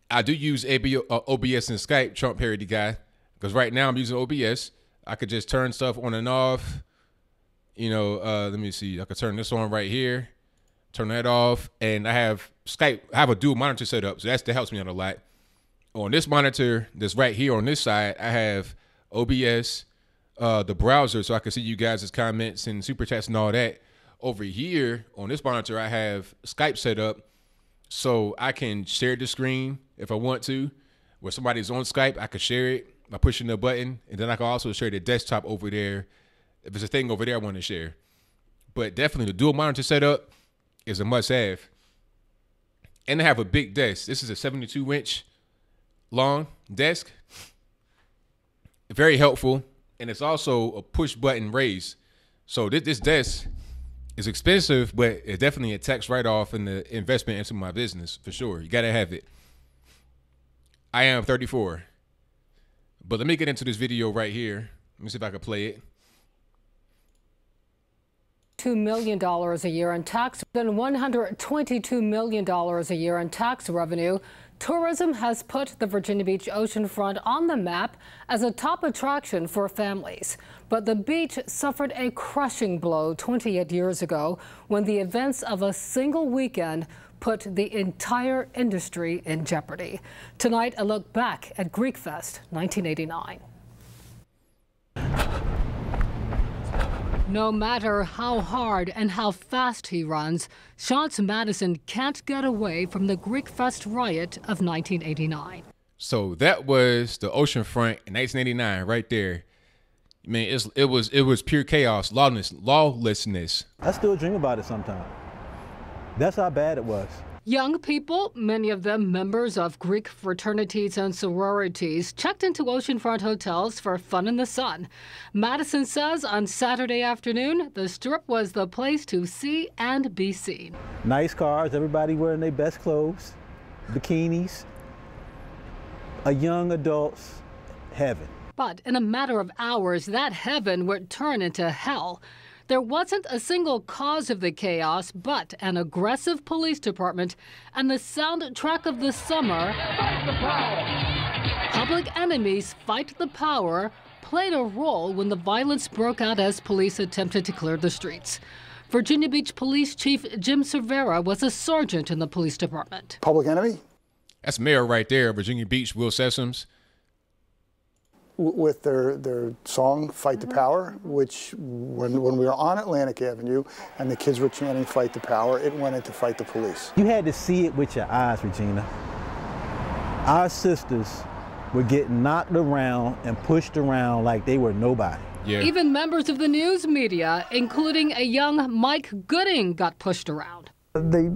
I do use OBS and Skype, Trump parody guy, because right now I'm using OBS. I could just turn stuff on and off. You know, let me see. I could turn this on right here, turn that off, and I have Skype. I have a dual monitor set up, so that helps me out a lot. On this monitor that's right here on this side, I have OBS, the browser, so I can see you guys' comments and super chats and all that. Over here on this monitor, I have Skype set up, so I can share the screen if I want to. Where somebody's on Skype, I can share it by pushing the button, and then I can also share the desktop over there if there's a thing over there I want to share. But definitely the dual monitor setup is a must-have. And I have a big desk. This is a 72-inch long desk. Very helpful, and it's also a push-button raise. So this desk is expensive, but it's definitely a tax write-off in the investment into my business, for sure. You got to have it. I am 34. But let me get into this video right here. Let me see if I can play it. $2 million a year in tax, than $122 million a year in tax revenue. Tourism has put the Virginia Beach oceanfront on the map as a top attraction for families. But the beach suffered a crushing blow 28 years ago when the events of a single weekend put the entire industry in jeopardy. Tonight, a look back at Greek Fest 1989. No matter how hard and how fast he runs, Chance Madison can't get away from the Greek Fest riot of 1989. So that was the oceanfront in 1989 right there. I mean, it was pure chaos, lawlessness. I still dream about it sometimes. That's how bad it was. Young people, many of them members of Greek fraternities and sororities, checked into oceanfront hotels for fun in the sun. Madison says on Saturday afternoon, the Strip was the place to see and be seen. Nice cars, everybody wearing their best clothes, bikinis, a young adult's heaven. But in a matter of hours, that heaven would turn into hell. There wasn't a single cause of the chaos, but an aggressive police department and the soundtrack of the summer, Public Enemy's Fight the Power, played a role when the violence broke out as police attempted to clear the streets. Virginia Beach Police Chief Jim Cervera was a sergeant in the police department. Public Enemy? That's Mayor right there, Virginia Beach, Will Sessoms. With their song, Fight the Power, which when we were on Atlantic Avenue and the kids were chanting Fight the Power, it went into Fight the Police. You had to see it with your eyes, Regina. Our sisters were getting knocked around and pushed around like they were nobody. Yeah. Even members of the news media, including a young Mike Gooding, got pushed around. They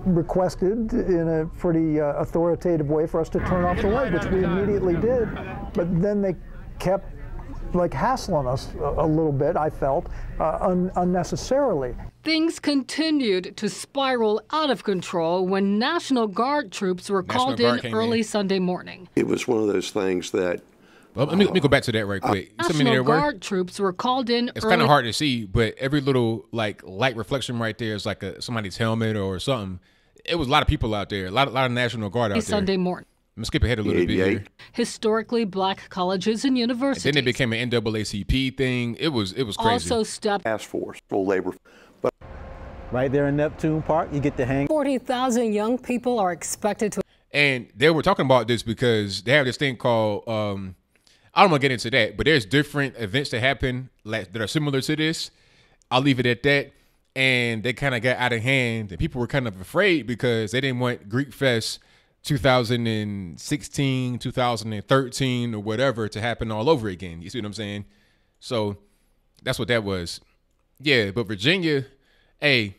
requested in a pretty authoritative way for us to turn off the light, which we immediately did, but then they kept hassling us a little bit, I felt, unnecessarily. Things continued to spiral out of control when National Guard troops were called in early Sunday morning. It was one of those things that... Well, let me go back to that right quick. National Guard troops were called in It's kind of hard to see, but every little light reflection right there is like somebody's helmet or something. It was a lot of people out there, a lot of National Guard out there. Sunday morning. I'm going to skip ahead a little bit here. Historically black colleges and universities. And then it became an NAACP thing. It was crazy. Also stepped task force, full labor. But right there in Neptune Park, you get to hang. 40,000 young people are expected to. And they were talking about this because they have this thing called, I don't want to get into that, but there's different events that happen that are similar to this. I'll leave it at that. And they kind of got out of hand and people were kind of afraid because they didn't want Greek Fest 2016, 2013, or whatever to happen all over again. You see what I'm saying? So that's what that was. Yeah, but Virginia, hey,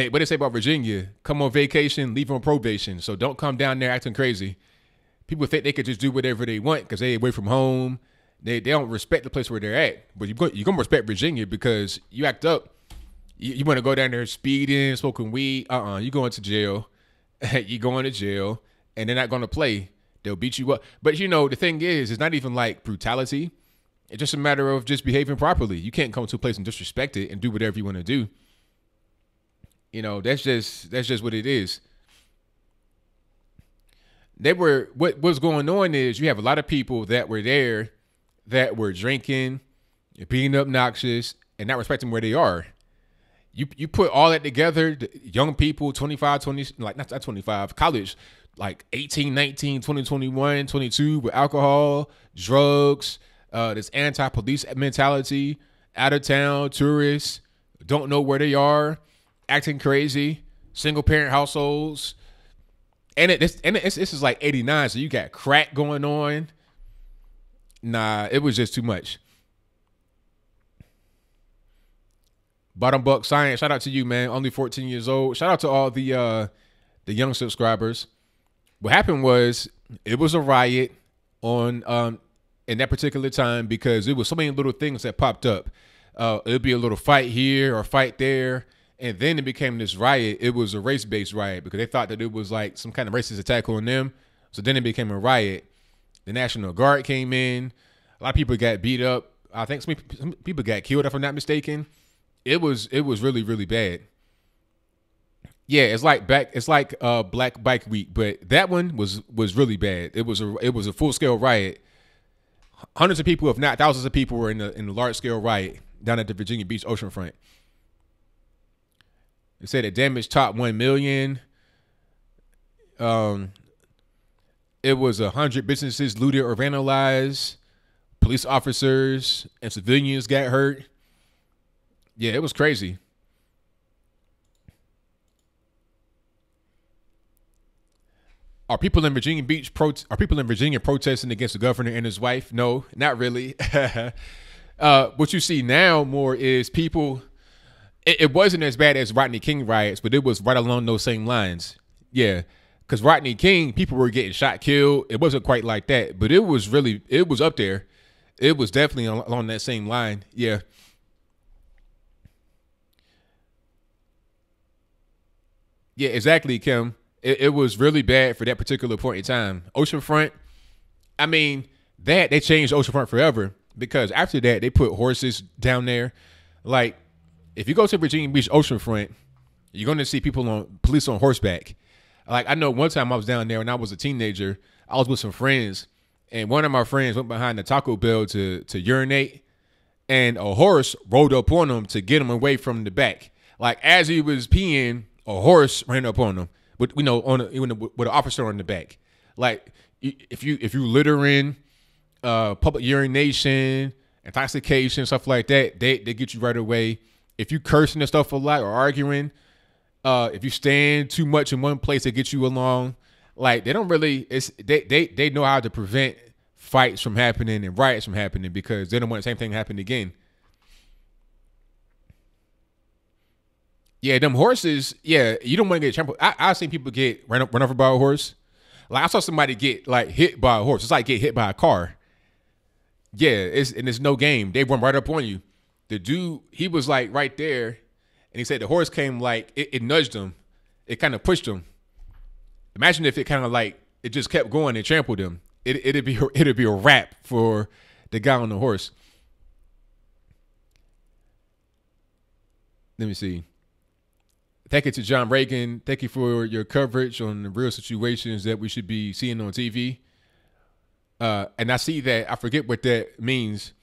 what they say about Virginia? Come on vacation, leave on probation. So don't come down there acting crazy. People think they could just do whatever they want because they away from home. They don't respect the place where they're at. But you're going to respect Virginia because you act up. You want to go down there speeding, smoking weed. You going to jail. You going to jail. And they're not going to play. They'll beat you up. But, the thing is, it's not even like brutality. It's just a matter of just behaving properly. You can't come to a place and disrespect it and do whatever you want to do. That's just what it is. What was going on is you have a lot of people that were there that were drinking, being obnoxious, and not respecting where they are. You put all that together, young people, 25, 20, like not 25, college, like 18, 19, 20, 21, 22 with alcohol, drugs, this anti-police mentality, out of town, tourists, don't know where they are, acting crazy, single parent households. And this is like 89, so you got crack going on. Nah, it was just too much. Bottom Buck Science, shout out to you, man. Only 14 years old. Shout out to all the young subscribers. What happened was it was a riot on in that particular time because there was so many little things that popped up. It'd be a little fight here or fight there. And then it became this riot. It was a race-based riot because they thought that it was like some kind of racist attack on them. So then it became a riot. The National Guard came in. A lot of people got beat up. I think some people got killed, if I'm not mistaken. It was really, really bad. Yeah, it's like Black Bike Week, but that one was really bad. It was a full-scale riot. Hundreds of people, if not thousands of people, were in the large-scale riot down at the Virginia Beach oceanfront. They said it damaged top 1 million. It was 100 businesses looted or vandalized. Police officers and civilians got hurt. Yeah, it was crazy. Are people in Virginia protesting against the governor and his wife? No, not really. What you see now more is people. It wasn't as bad as Rodney King riots, but it was right along those same lines. Yeah, because Rodney King, people were getting shot, killed. It wasn't quite like that, but it was up there. It was definitely along that same line. Yeah. Yeah, exactly, Kim. It was really bad for that particular point in time. Oceanfront, I mean, they changed Oceanfront forever because after that, they put horses down there. Like, if you go to Virginia Beach Oceanfront, you're going to see police on horseback. Like, I know one time I was down there when I was a teenager. I was with some friends, and one of my friends went behind the Taco Bell to urinate, and a horse rolled up on him to get him away from the back. Like, as he was peeing, a horse ran up on him, with with an officer on the back. Like, if you littering, public urination, intoxication, stuff like that, they get you right away. If you cursing and stuff a lot or arguing, if you stand too much in one place, they get you along. Like, they don't really. They know how to prevent fights from happening and riots from happening because they don't want the same thing to happen again. Yeah, them horses. Yeah, you don't want to get trampled. I've seen people get run over by a horse. Like, I saw somebody get like hit by a horse. It's like get hit by a car. Yeah, it's no game. They run right up on you. The dude, he was like right there, and he said the horse came like it nudged him. It kind of pushed him. Imagine if it kind of like it just kept going and trampled him. It'd be a wrap for the guy on the horse. Let me see. Thank you to John Reagan. Thank you for your coverage on the real situations that we should be seeing on TV. And I see that. I forget what that means.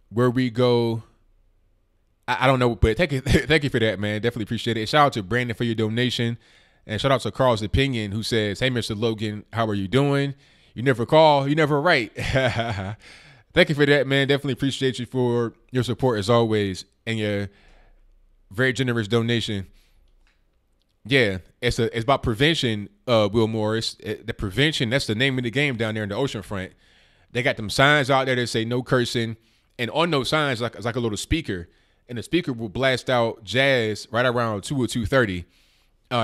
Where we go. I don't know, but thank you for that, man. Definitely appreciate it. Shout out to Brandon for your donation. And shout out to Carl's Opinion, who says, "Hey, Mr. Logan, how are you doing? You never call, you never write." Thank you for that, man. Definitely appreciate you for your support as always and your very generous donation. Yeah, it's about prevention, Will Morris. The prevention, that's the name of the game down there in the ocean front. They got them signs out there that say no cursing, and on those signs it's like a little speaker, and the speaker will blast out jazz right around 2 or 2:30.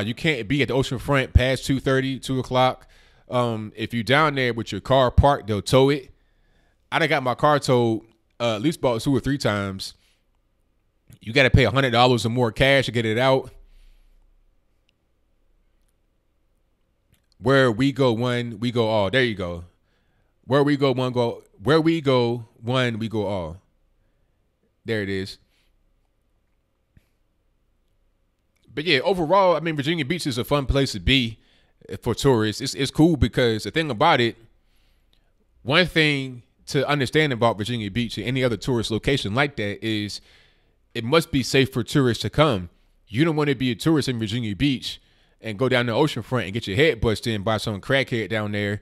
You can't be at the ocean front past 2:30, 2 o'clock. If you're down there with your car parked, they'll tow it. I done got my car towed at least about 2 or 3 times. You got to pay $100 or more cash to get it out. Where we go one, we go all. There you go. Where we go one, go. Where we go one, we go all. There it is. But yeah, overall, I mean, Virginia Beach is a fun place to be for tourists. It's cool because the thing about it, one thing to understand about Virginia Beach or any other tourist location like that is it must be safe for tourists to come. You don't want to be a tourist in Virginia Beach and go down the ocean front and get your head busted in by some crackhead down there,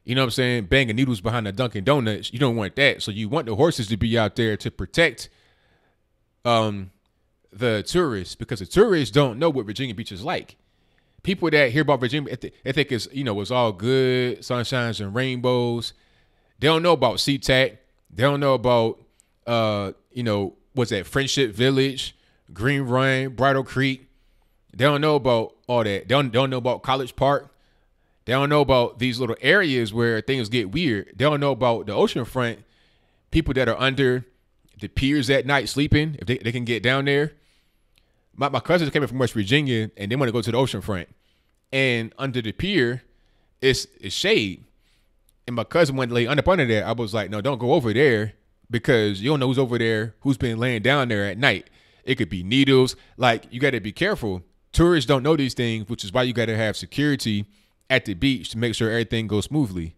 you know what I'm saying, banging needles behind the Dunkin' Donuts. You don't want that. So you want the horses to be out there to protect the tourists, because the tourists don't know what Virginia Beach is like. People that hear about Virginia, they think it's, it's all good, sunshines and rainbows. They don't know about SeaTac. They don't know about, what's that, Friendship Village, Green Run, Bridal Creek. They don't know about all that. They don't know about College Park. They don't know about these little areas where things get weird. They don't know about the ocean front, people that are under the piers at night sleeping, if they can get down there. My cousins came in from West Virginia, and they want to go to the ocean front. And under the pier, it's shade. And my cousin went to lay under there. I was like, no, don't go over there, because you don't know who's over there, who's been laying down there at night. It could be needles. Like, you got to be careful. Tourists don't know these things, which is why you got to have security at the beach to make sure everything goes smoothly.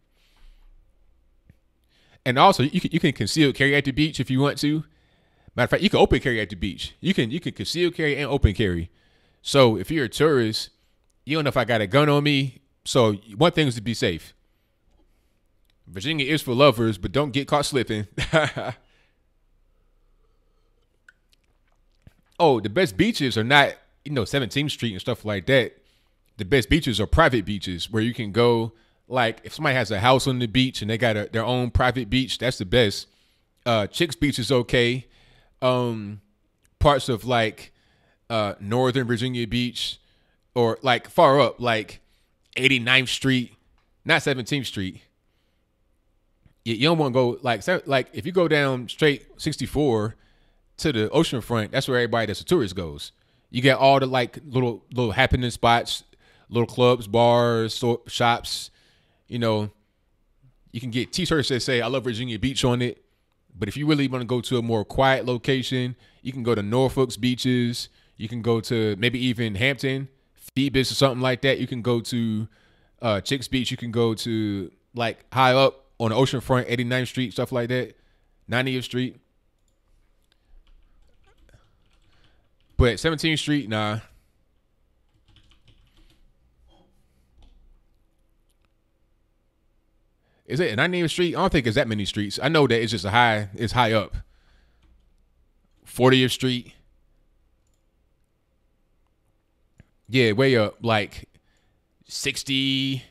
And also, you can conceal carry at the beach if you want to. Matter of fact, you can open carry at the beach. You can conceal carry and open carry. So if you're a tourist, you don't know if I got a gun on me. So one thing is to be safe. Virginia is for lovers, but don't get caught slipping. Oh, the best beaches are not, 17th Street and stuff like that. The best beaches are private beaches where you can go, like if somebody has a house on the beach and they got their own private beach, that's the best. Chicks Beach is okay. Parts of like Northern Virginia Beach, or like far up, like 89th Street, not 17th Street. You don't want to go like if you go down straight 64 to the ocean front, that's where everybody that's a tourist goes. You get all the like little happening spots, little clubs, bars, shops. You can get t-shirts that say "I love Virginia Beach" on it. But if you really want to go to a more quiet location, you can go to Norfolk's beaches. You can go to maybe even Hampton, Phoebus or something like that. You can go to Chicks Beach. You can go to like high up on the ocean front, 89th Street, stuff like that, 90th Street. But 17th Street, nah. Is it 90th Street? I don't think it's that many streets. I know that it's just it's high up. 40th Street. Yeah, way up, like 60.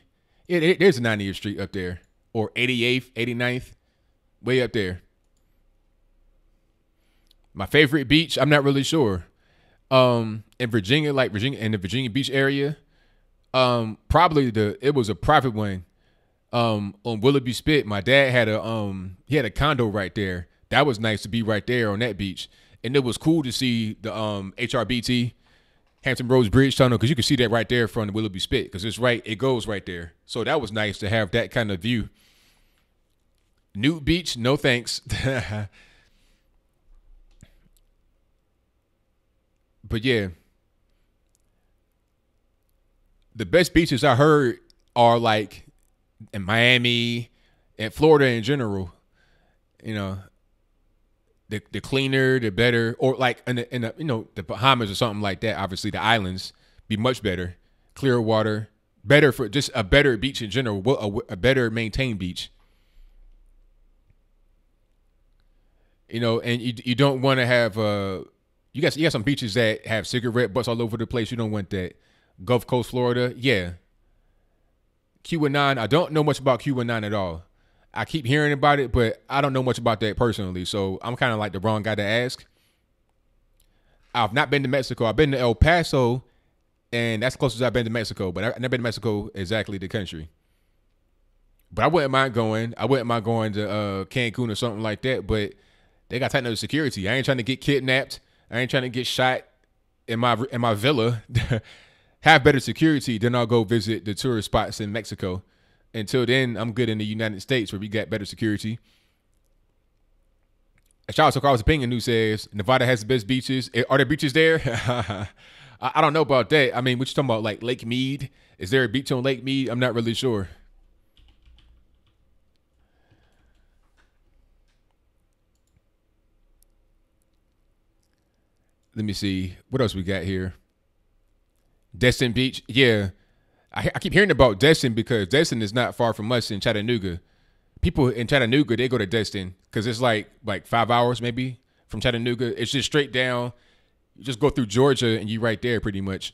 Yeah, there's a 90th Street up there. Or 88th, 89th. Way up there. My favorite beach, I'm not really sure. In Virginia, in the Virginia Beach area, probably it was a private one. On Willoughby Spit, my dad had he had a condo right there. That was nice to be right there on that beach, and it was cool to see the HRBT, Hampton Roads Bridge Tunnel, because you can see that right there from the Willoughby Spit, because it goes right there. So that was nice to have that kind of view. Newt Beach, no thanks. But yeah, the best beaches I heard are like in Miami and Florida in general. The cleaner, the better, or like in the Bahamas or something like that. Obviously, the islands be much better, clear water, better for just a better beach in general, a better maintained beach. And you don't want to have you got some beaches that have cigarette butts all over the place. You don't want that. Gulf Coast, Florida. Yeah. QAnon, I don't know much about QAnon at all. I keep hearing about it, but I don't know much about that personally. So I'm kind of like the wrong guy to ask. I've not been to Mexico. I've been to El Paso, and that's the closest I've been to Mexico. But I've never been to Mexico, exactly the country. But I wouldn't mind going. I wouldn't mind going to Cancun or something like that. But they got tighten up the security. I ain't trying to get kidnapped. I ain't trying to get shot in my villa. Have better security, then I'll go visit the tourist spots in Mexico. Until then, I'm good in the United States where we got better security. A shout out to Carl's Opinion, who says Nevada has the best beaches. Are there beaches there? I don't know about that. I mean, what you talking about, like Lake Mead? Is there a beach on Lake Mead? I'm not really sure. Let me see. What else we got here? Destin Beach. Yeah. I keep hearing about Destin because Destin is not far from us in Chattanooga. People in Chattanooga, they go to Destin because it's like 5 hours maybe from Chattanooga. It's just straight down. You just go through Georgia and you're right there pretty much.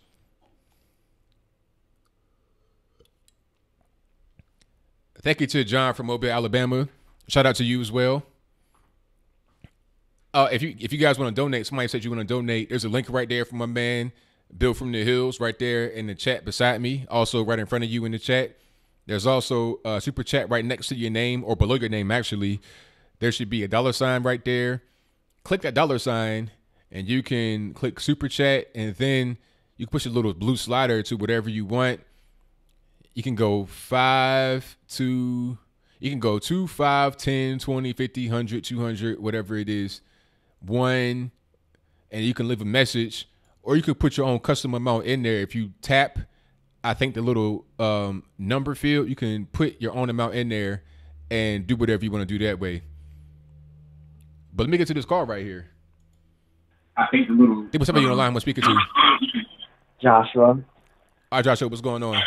Thank you to John from Mobile, Alabama. Shout out to you as well. If you guys want to donate, somebody said you want to donate, there's a link right there from my man, Bill from the Hills, right there in the chat beside me. Also right in front of you in the chat. There's also a super chat right next to your name or below your name, actually. There should be a $sign right there. Click that $sign and you can click super chat and then you can push a little blue slider to whatever you want. You can go 2, 5, 10, 20, 50, 100, 200, whatever it is. 1, and you can leave a message. Or you could put your own custom amount in there. If you tap, I think the little number field, you can put your own amount in there and do whatever you want to do that way. But let me get to this call right here. I think the little... There was somebody on the line I'm speaking to. Joshua. All right, Joshua, what's going on?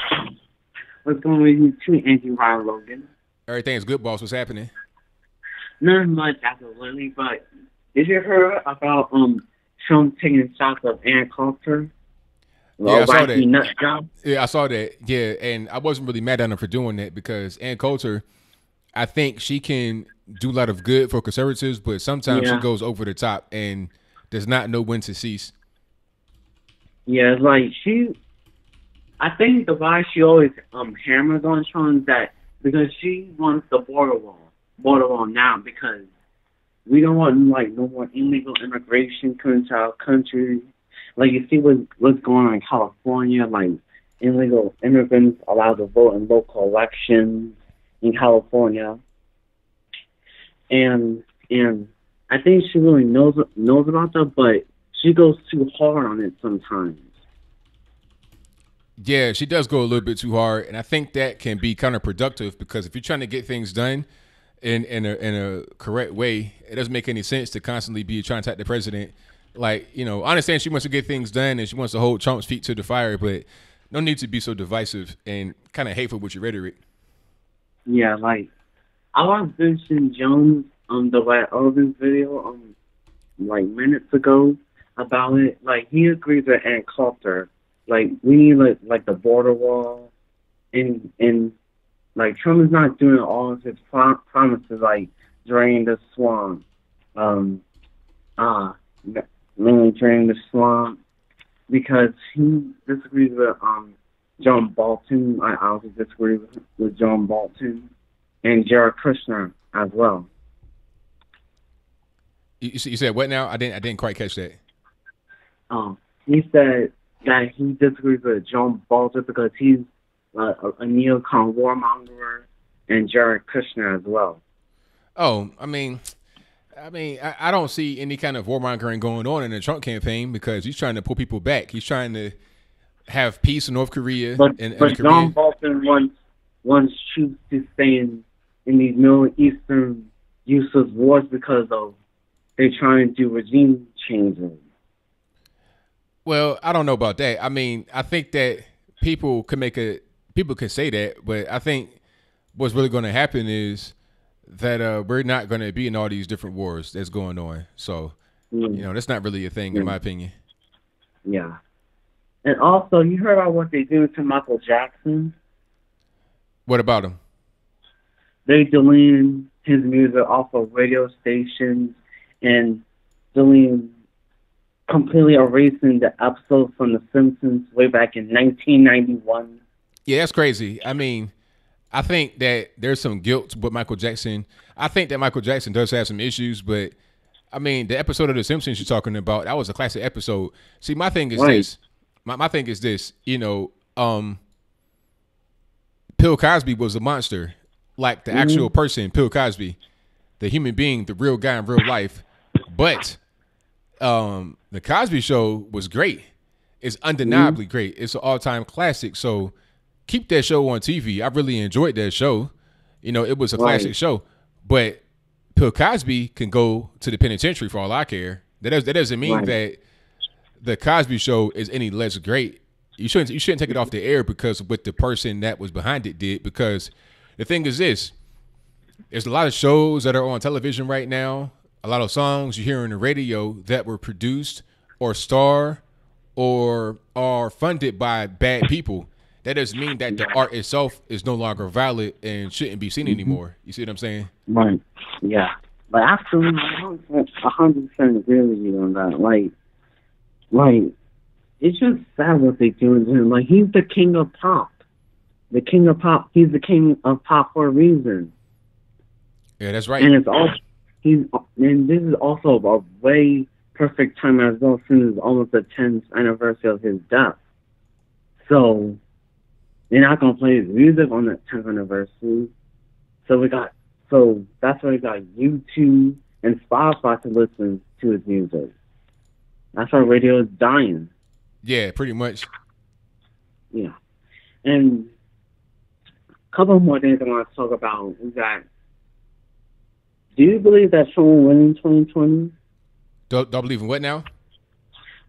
What's going on with you too, Angie Ryan Logan? Everything's good, boss. What's happening? Not much, absolutely, but did you hear about Trump taking shots of Ann Coulter? Yeah, I saw that. Yeah, I saw that. Yeah, and I wasn't really mad at him for doing that because Ann Coulter, I think she can do a lot of good for conservatives, but sometimes she goes over the top and does not know when to cease. Yeah, it's like I think the why she always hammers on Trump is that because she wants the border wall now because we don't want no more illegal immigration coming to our country. Like you see what's going on in California, like illegal immigrants allowed to vote in local elections in California, and I think she really knows about that, but she goes too hard on it sometimes. Yeah, she does go a little bit too hard, and I think that can be counterproductive because if you're trying to get things done in a correct way, it doesn't make any sense to constantly be trying to attack the president. Like, I understand she wants to get things done and she wants to hold Trump's feet to the fire, but no need to be so divisive and kind of hateful with your rhetoric. Yeah, like I watched Vincent Jones the White Irving video like minutes ago about it. Like he agrees with Ann Coulter. Like we need like the border wall, and like Trump is not doing all of his promises like drain the swamp, mainly drain the swamp because he disagrees with John Bolton. I also disagree with John Bolton and Jared Kushner as well. You said what now? I didn't quite catch that. He said that he disagrees with John Bolton because he's a neocon warmonger and Jared Kushner as well. Oh, I mean, I don't see any kind of warmongering going on in the Trump campaign because he's trying to pull people back. He's trying to have peace in North Korea. But John Bolton wants troops to stay in these Middle Eastern useless wars because of they're trying to do regime changes. Well, I don't know about that. I mean, I think that people can say that, but I think what's really going to happen is that we're not going to be in all these different wars that's going on. So, that's not really a thing in my opinion. Yeah. And also, you heard about what they do to Michael Jackson? What about him? They deleting his music off of radio stations and completely erasing the episode from The Simpsons way back in 1991. Yeah, that's crazy. I mean, I think that there's some guilt with Michael Jackson. I think that Michael Jackson does have some issues, but I mean, the episode of The Simpsons you're talking about, that was a classic episode. See, my thing is this. My thing is this, Bill Cosby was a monster. Like the actual person, Bill Cosby, the human being, the real guy in real life. But the Cosby Show was great. It's undeniably great. It's an all-time classic. So keep that show on TV. I really enjoyed that show. It was a classic show. But Bill Cosby can go to the penitentiary for all I care. That doesn't mean that the Cosby Show is any less great. You shouldn't take it off the air because of what the person that was behind it did. Because the thing is this, there's a lot of shows that are on television right now, a lot of songs you hear on the radio that were produced or star or are funded by bad people. That doesn't mean that the art itself is no longer valid and shouldn't be seen anymore. You see what I'm saying? Right. Yeah. But absolutely, 100% agree with you on that. Like, it's just sad what they do to him. Like, he's the king of pop. The king of pop. He's the king of pop for a reason. Yeah, that's right. And and this is also a way perfect time as well, since it's almost the 10th anniversary of his death. So they're not gonna play his music on the 10th anniversary. So that's why we got YouTube and Spotify to listen to his music. That's why radio is dying. Yeah, pretty much. Yeah. And a couple more things I want to talk about is that, do you believe that Trump will win in 2020? Don't believe in what now?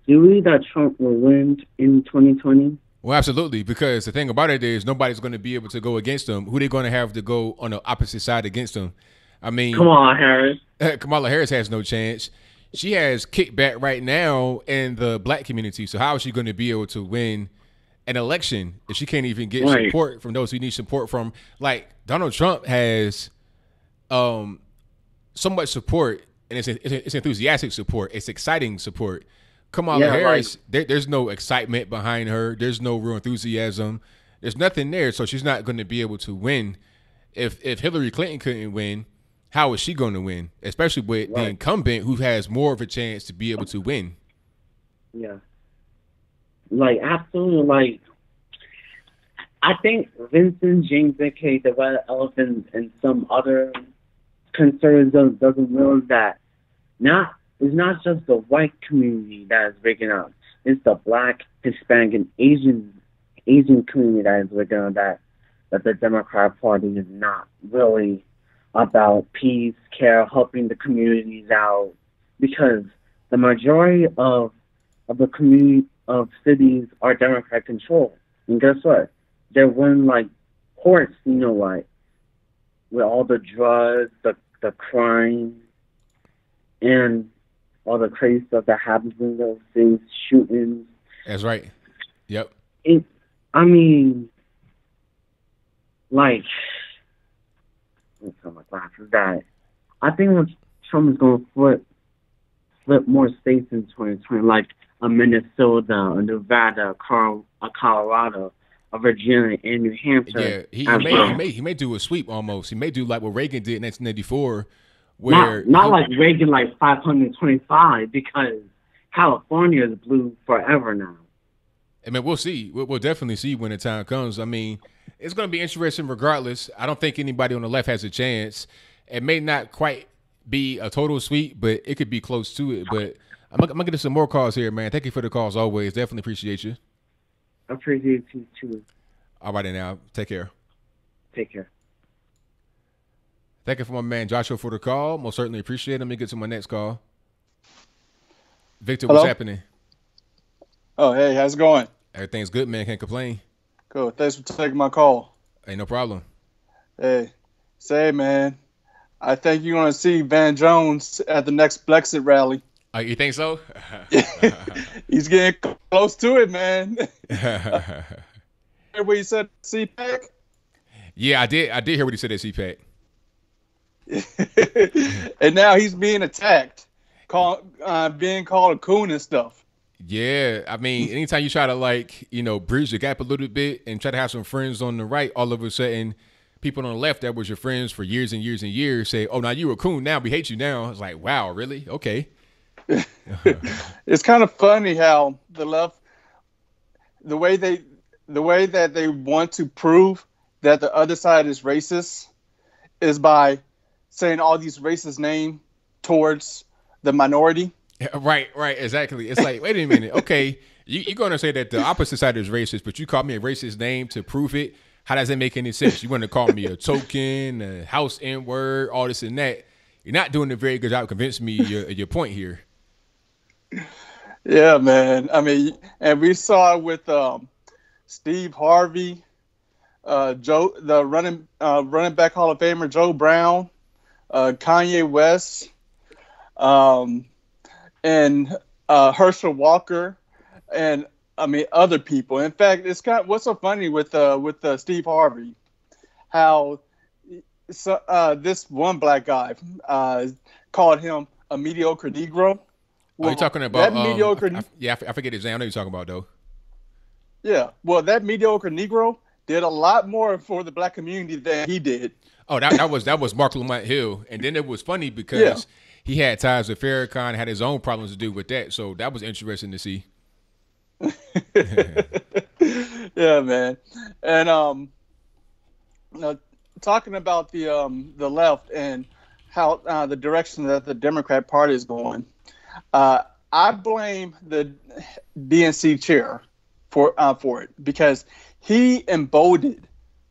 Do you believe that Trump will win in 2020? Well, absolutely, because the thing about it is nobody's going to be able to go against him. Who they going to have to go on the opposite side against him? I mean, Kamala Harris. Kamala Harris has no chance. She has kickback right now in the black community. So how is she going to be able to win an election if she can't even get support from those who need support from? Like, Donald Trump has so much support, and it's enthusiastic support. It's exciting support. Kamala Harris, there's no excitement behind her. There's no real enthusiasm. There's nothing there. So she's not going to be able to win. If Hillary Clinton couldn't win, how is she going to win? Especially with the incumbent who has more of a chance to be able to win. Yeah. Like, absolutely. Like, I think Vincent James McKay, the Red Elephant, and some other conservatives doesn't realize that it's not just the white community that is breaking up. It's the black, Hispanic, and Asian community that is breaking up, that the Democrat Party is not really about peace, care, helping the communities out, because the majority of the community of cities are Democrat controlled. And guess what? They're running like courts, like with all the drugs, the crime, and all the crazy stuff that happens in those things, shootings. That's right. Yep. I mean, like, let's tell my glasses that I think Trump is going to flip more states in 2020, like a Minnesota, a Nevada, a Colorado, a Virginia, and New Hampshire. Yeah, he may do a sweep almost. He may do like what Reagan did in 1984. Where not like Reagan, like 525, because California is blue forever now. I mean, we'll see. We'll definitely see when the time comes. I mean, it's going to be interesting regardless. I don't think anybody on the left has a chance. It may not quite be a total sweep, but it could be close to it. But I'm going to get some more calls here, man. Thank you for the calls always. Definitely appreciate you. I appreciate you too. All right, now. Take care. Take care. Thank you for my man Joshua for the call. Most certainly appreciate it. Let me get to my next call. Victor, Hello? What's happening? Oh, hey, how's it going? Everything's good, man. Can't complain. Cool. Thanks for taking my call. Hey, no problem. Hey, man, I think you're going to see Van Jones at the next Brexit rally. You think so? He's getting close to it, man. What you said, CPAC? Yeah, I did. I did hear what he said at CPAC. And now he's being attacked, being called a coon and stuff. Yeah, I mean, anytime you try to bridge the gap a little bit and try to have some friends on the right, all of a sudden, people on the left that was your friends for years and years and years say, "Oh, now you a coon. Now we hate you." Now it's like, wow, really? Okay. It's kind of funny how the left, the way that they want to prove that the other side is racist is by saying all these racist names towards the minority. Right, exactly. It's like, wait a minute, okay, you're going to say that the opposite side is racist, but you call me a racist name to prove it? How does that make any sense? You want to call me a token, a house N-word, all this and that. You're not doing a very good job convincing me your point here. Yeah, man. I mean, and we saw it with Steve Harvey, the running back Hall of Famer Joe Brown, Kanye West, and Herschel Walker, and I mean other people. In fact, it's kind of, what's so funny with Steve Harvey, how this one black guy called him a mediocre Negro. Well, you're talking about that mediocre. I forget his name. I know you're talking about though. Yeah, well, that mediocre Negro did a lot more for the black community than he did. Oh, that was Mark Lamont Hill, and then it was funny because he had ties with Farrakhan, had his own problems to do with that. So that was interesting to see. Yeah, man, and talking about the left and how the direction that the Democrat Party is going. I blame the DNC chair for it because he emboldened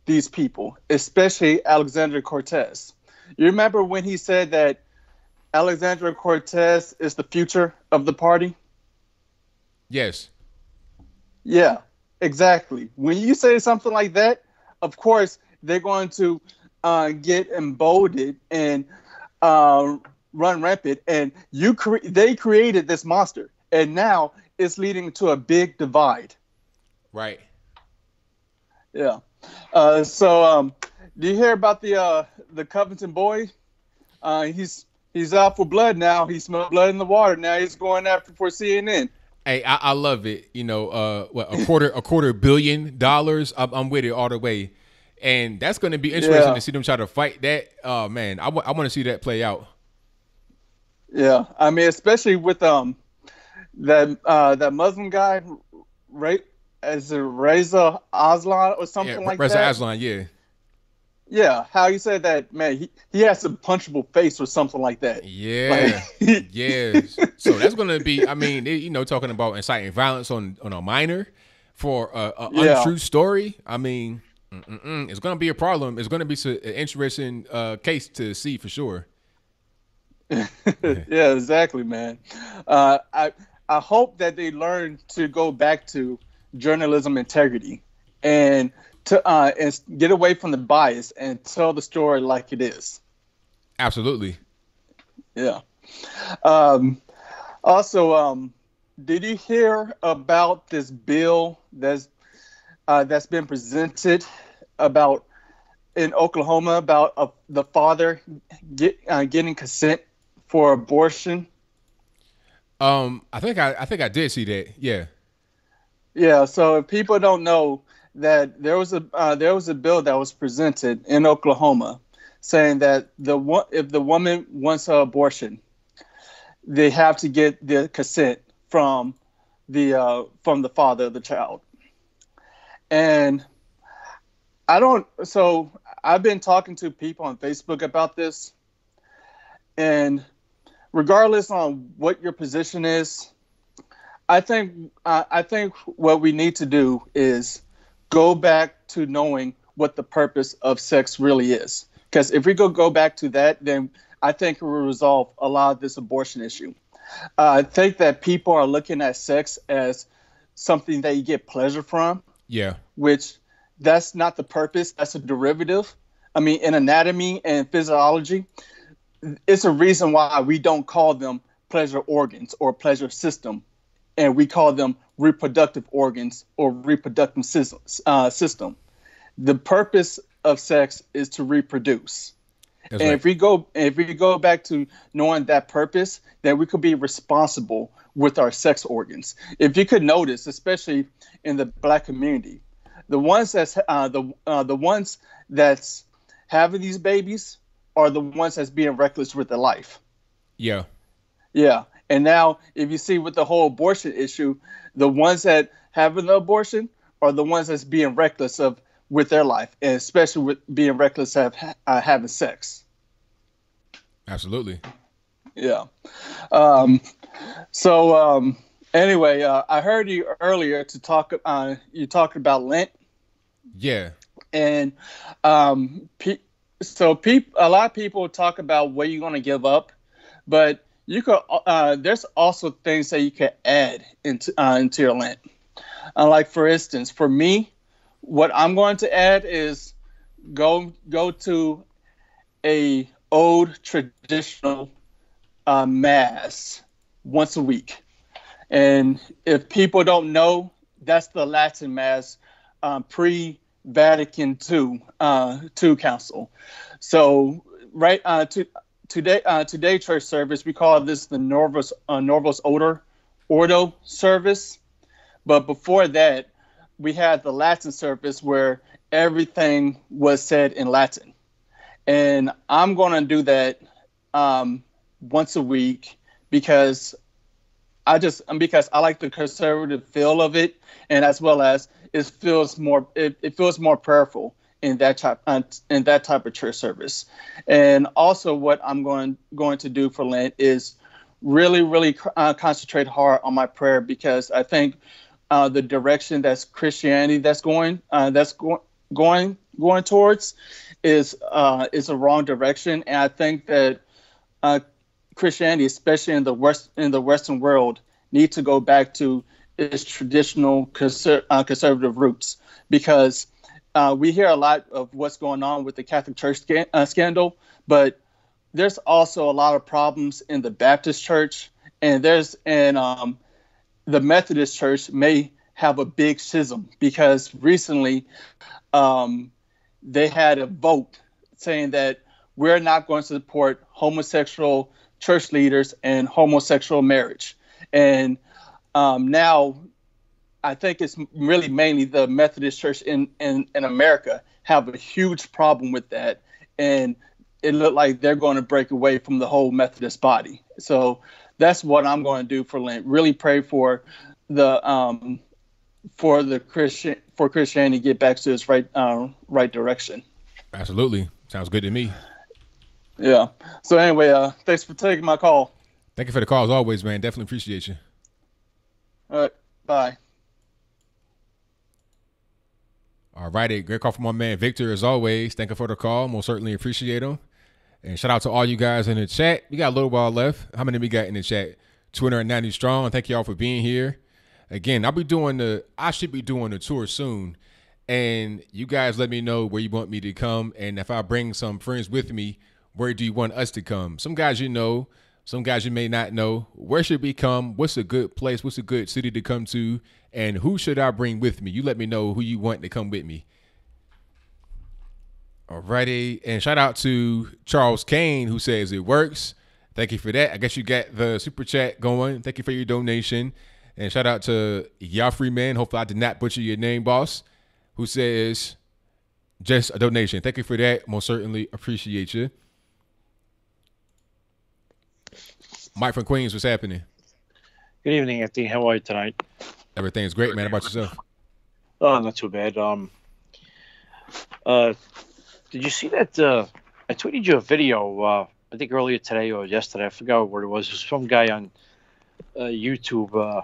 these people, especially Alexandria Cortez. You remember when he said that Alexandria Cortez is the future of the party? Yes. Yeah, exactly. When you say something like that, of course, they're going to get emboldened and run rampant, and they created this monster, and now it's leading to a big divide. Right. Yeah. So do you hear about the Covington boy? He's out for blood now. He smelled blood in the water. Now he's going after for CNN. Hey, I love it. You know, a quarter $1 billion. I'm with it all the way, and that's going to be interesting to see them try to fight that. Oh man, I want to see that play out. Yeah, I mean, especially with that Muslim guy, right? As a Reza Aslan or something like Reza that. Reza Aslan, yeah. Yeah, how you said that, man, he has a punchable face or something like that. Yeah, yeah. So that's going to be, I mean, talking about inciting violence on a minor for an untrue story. I mean, it's going to be a problem. It's going to be an interesting case to see for sure. Yeah, exactly, man. I hope that they learn to go back to journalism integrity and and get away from the bias and tell the story like it is. Absolutely. Yeah. Also, did you hear about this bill that's been presented about in Oklahoma about the father getting consent for abortion? I think I did see that. Yeah. Yeah. So if people don't know that there was a bill that was presented in Oklahoma saying that if the woman wants an abortion, they have to get the consent from the father of the child. And I've been talking to people on Facebook about this, and regardless on what your position is, I think what we need to do is go back to knowing what the purpose of sex really is. Because if we go back to that, then I think it will resolve a lot of this abortion issue. I think that people are looking at sex as something that you get pleasure from. Yeah. Which that's not the purpose. That's a derivative. I mean, in anatomy and physiology, it's a reason why we don't call them pleasure organs or pleasure system, and we call them reproductive organs or reproductive system. The purpose of sex is to reproduce. That's and right. if we go back to knowing that purpose, then we could be responsible with our sex organs. If you could notice, especially in the Black community, the ones that's having these babies are the ones that's being reckless with their life. Yeah. Yeah. And now, if you see with the whole abortion issue, the ones that have an abortion are the ones that's being reckless with their life, and especially with being reckless of having sex. Absolutely. Yeah. Anyway, I heard you earlier to talk. You talked about Lent. Yeah. And a lot of people talk about what you're going to give up, but you could. There's also things that you can add into your Lent. Like for instance, for me, what I'm going to add is go to a old traditional mass once a week. And if people don't know, that's the Latin mass pre-Vatican II Council. So today church service, we call this the Norvus Ordo service. But before that, we had the Latin service where everything was said in Latin. And I'm going to do that once a week because I like the conservative feel of it, and as well as it feels more prayerful in that type of church service. And also, what I'm going to do for Lent is really concentrate hard on my prayer, because I think the direction that's Christianity that's going towards is a wrong direction, and I think that Christianity, especially in the Western world, need to go back to its traditional conservative roots, because we hear a lot of what's going on with the Catholic Church scandal, but there's also a lot of problems in the Baptist Church, and the Methodist Church may have a big schism, because recently they had a vote saying that we're not going to support homosexual church leaders and homosexual marriage. And now I think it's really mainly the Methodist Church in America have a huge problem with that. And it looked like they're going to break away from the whole Methodist body. So that's what I'm going to do for Lent. Really pray for Christianity to get back to its right direction. Absolutely. Sounds good to me. Yeah. So anyway, thanks for taking my call. Thank you for the call as always, man. Definitely appreciate you. All right. Bye. All righty. Great call from my man Victor as always. Thank you for the call. Most certainly appreciate him. And shout out to all you guys in the chat. We got a little while left. How many we got in the chat? 290 strong. Thank you all for being here. Again, I should be doing the tour soon. And you guys let me know where you want me to come. And if I bring some friends with me, where do you want us to come? Some guys you know, some guys you may not know. Where should we come? What's a good place? What's a good city to come to? And who should I bring with me? You let me know who you want to come with me. Alrighty. And shout out to Charles Kane, who says it works. Thank you for that. I guess you got the super chat going. Thank you for your donation. And shout out to Yafri Man. Hopefully I did not butcher your name, boss, who says just a donation. Thank you for that. Most certainly appreciate you. Mike from Queens, what's happening? Good evening, Anthony. How are you tonight? Everything's great, man. How about yourself? Oh, not too bad. Did you see that? I tweeted you a video, I think earlier today or yesterday. I forgot what it was. It was some guy on YouTube.